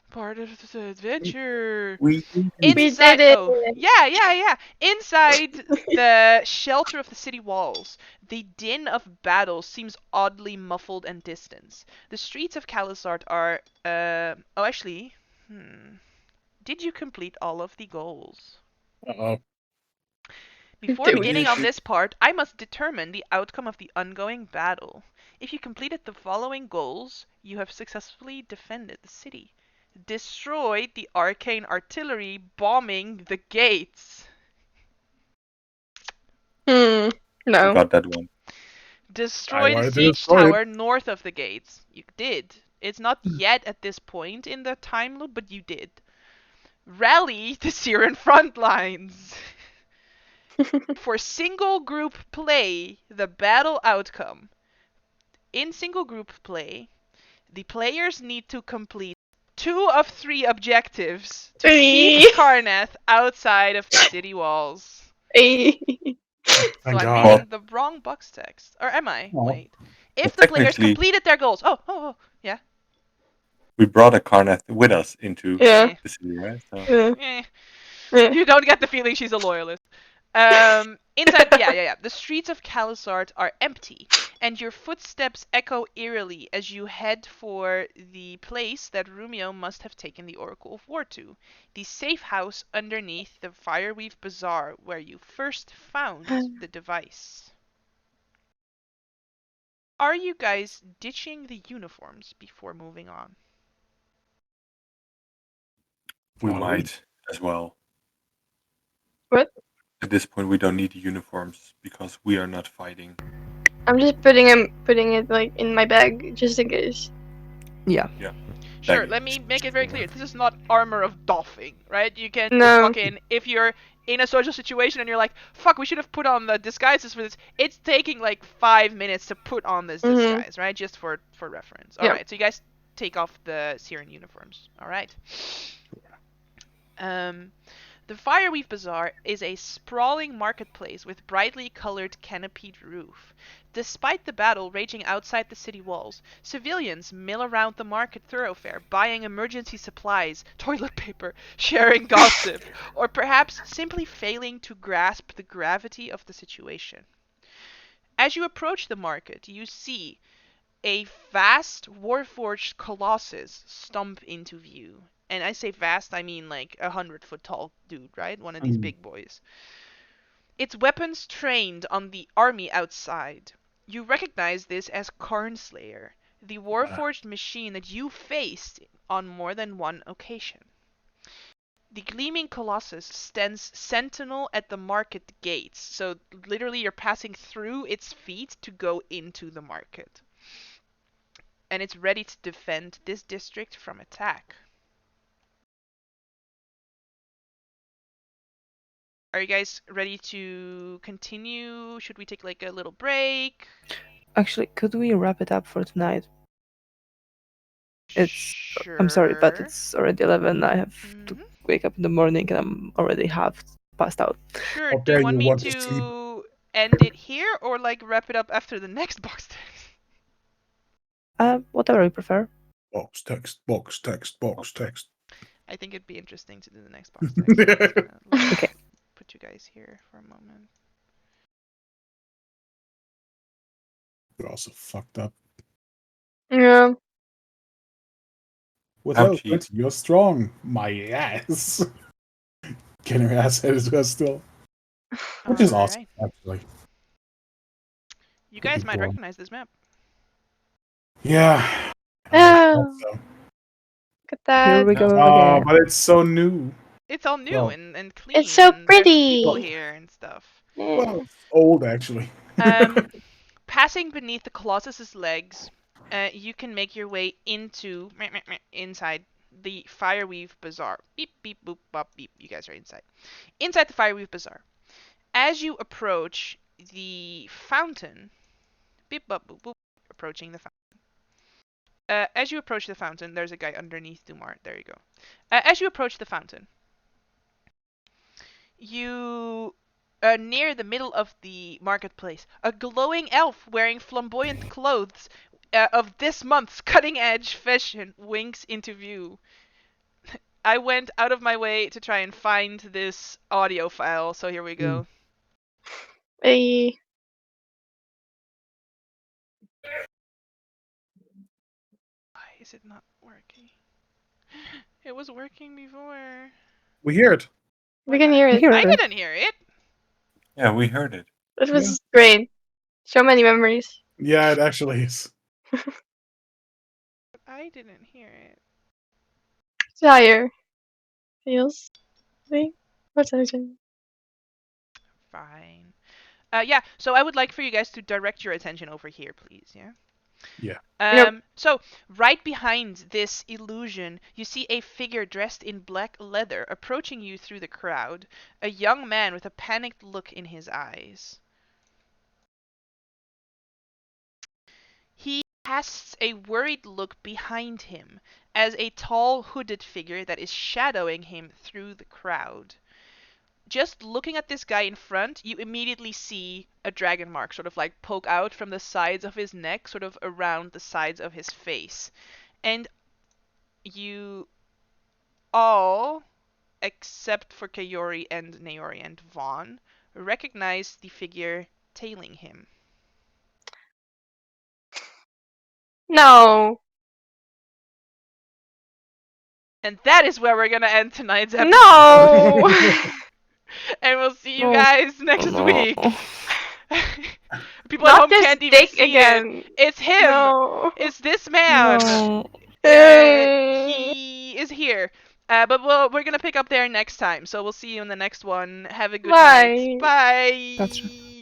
Part of the adventure. We We Inside, did it. oh, yeah. Inside the shelter of the city walls, the din of battle seems oddly muffled and distant. The streets of Calisart are, oh, actually, did you complete all of the goals? Uh-oh. Before Did beginning we? on this part, I must determine the outcome of the ongoing battle. If you completed the following goals, you have successfully defended the city. Destroyed the arcane artillery bombing the gates. No. got that one. Destroy the wanted to siege destroy it. tower north of the gates. You did. It's not yet at this point in the time loop, but you did. Rally the Syrian front lines. For single group play, the battle outcome. In single group play, the players need to complete 2 of 3 objectives to keep Karnath outside of the city walls. So Thank I'm God. reading the wrong box text. Or am I? Oh. Wait. If But the players technically, completed their goals. Oh, yeah. we brought a Karnath with us into Yeah. Eh, the city, right? So Yeah. eh. Yeah. You don't get the feeling she's a loyalist. Inside, yeah. The streets of Calisart are empty, and your footsteps echo eerily as you head for the place that Rumio must have taken the Oracle of War to, the safe house underneath the Fireweave Bazaar where you first found the device. Are you guys ditching the uniforms before moving on? we Oh, might as well. What? At this point, we don't need the uniforms because we are not fighting. I'm just putting it like in my bag just in case. Yeah. Sure, Baggage. let me make it very clear. This is not armor of doffing, right? You can No. fucking, if you're in a social situation and you're like, fuck, we should have put on the disguises for this, it's taking like 5 minutes to put on this disguise, right? Just for reference. Yeah. Alright, so you guys take off the Syrian uniforms. Alright. The Fireweave Bazaar is a sprawling marketplace with brightly colored canopied roof. Despite the battle raging outside the city walls, civilians mill around the market thoroughfare, buying emergency supplies, toilet paper, sharing gossip, or perhaps simply failing to grasp the gravity of the situation. As you approach the market, you see a vast warforged colossus stump into view. And I say vast, I mean like 100-foot tall dude, right? One of these big boys. Its weapons trained on the army outside. You recognize this as Karnslayer, the warforged machine that you faced on more than one occasion. The gleaming colossus stands sentinel at the market gates, so literally you're passing through its feet to go into the market. And it's ready to defend this district from attack. Are you guys ready to continue? Should we take like a little break? Actually, could we wrap it up for tonight? Sure. I'm sorry, but it's already 11. I have to Mhm. wake up in the morning and I'm already half passed out. Sure. How Do you dare want you me want to sleep? to end it here or like wrap it up after the next box text? Whatever you prefer. Box text, box text, box text. I think it'd be interesting to do the next box text. So I'm just gonna Okay. put you guys here for a moment. You're also fucked up. Yeah. Without Ouchie. it, you're strong. My ass. Get her ass head as well still. Which is awesome, Alright. actually. You guys Looking might for 'em. recognize this map. Yeah. Oh, So. look at that. Here we go Oh, again. but it's so new. It's all new Well, and clean. It's so and there's people pretty. here and stuff. Yeah. Well, it's old, actually. Passing beneath the Colossus's legs, you can make your way into inside the Fireweave Bazaar. Beep beep boop bop beep. You guys are inside. Inside the Fireweave Bazaar. As you approach the fountain, beep bop boop boop. Approaching the fountain. As you approach the fountain, there's a guy underneath Dumar. There you go. As you approach the fountain, you near the middle of the marketplace, a glowing elf wearing flamboyant clothes of this month's cutting edge fashion winks into view. I went out of my way to try and find this audio file, so here we go. Hey. Why is it not working? It was working before. We hear it. We can hear We it. hear I it. didn't hear it. Yeah, we heard it. It was great. So many memories. Yeah, it actually is. I didn't hear it. Desire. Feels. Wait. What's that again? Fine. Yeah, so I would like for you guys to direct your attention over here, please, yeah? Yeah. Nope. So, right behind this illusion, you see a figure dressed in black leather approaching you through the crowd, a young man with a panicked look in his eyes. He casts a worried look behind him as a tall, hooded figure that is shadowing him through the crowd. Just looking at this guy in front, you immediately see a dragon mark sort of like poke out from the sides of his neck, sort of around the sides of his face. And you all, except for Kayori and Naori and Vaughn, recognize the figure tailing him. No. And that is where we're gonna end tonight's episode. No. And we'll see you Oh, guys next no. week. People at Not home this can't even dick see again. it. It's him. No. It's this man. No. He is here. But we're gonna pick up there next time. So we'll see you in the next one. Have a good Bye. night. Bye. That's right.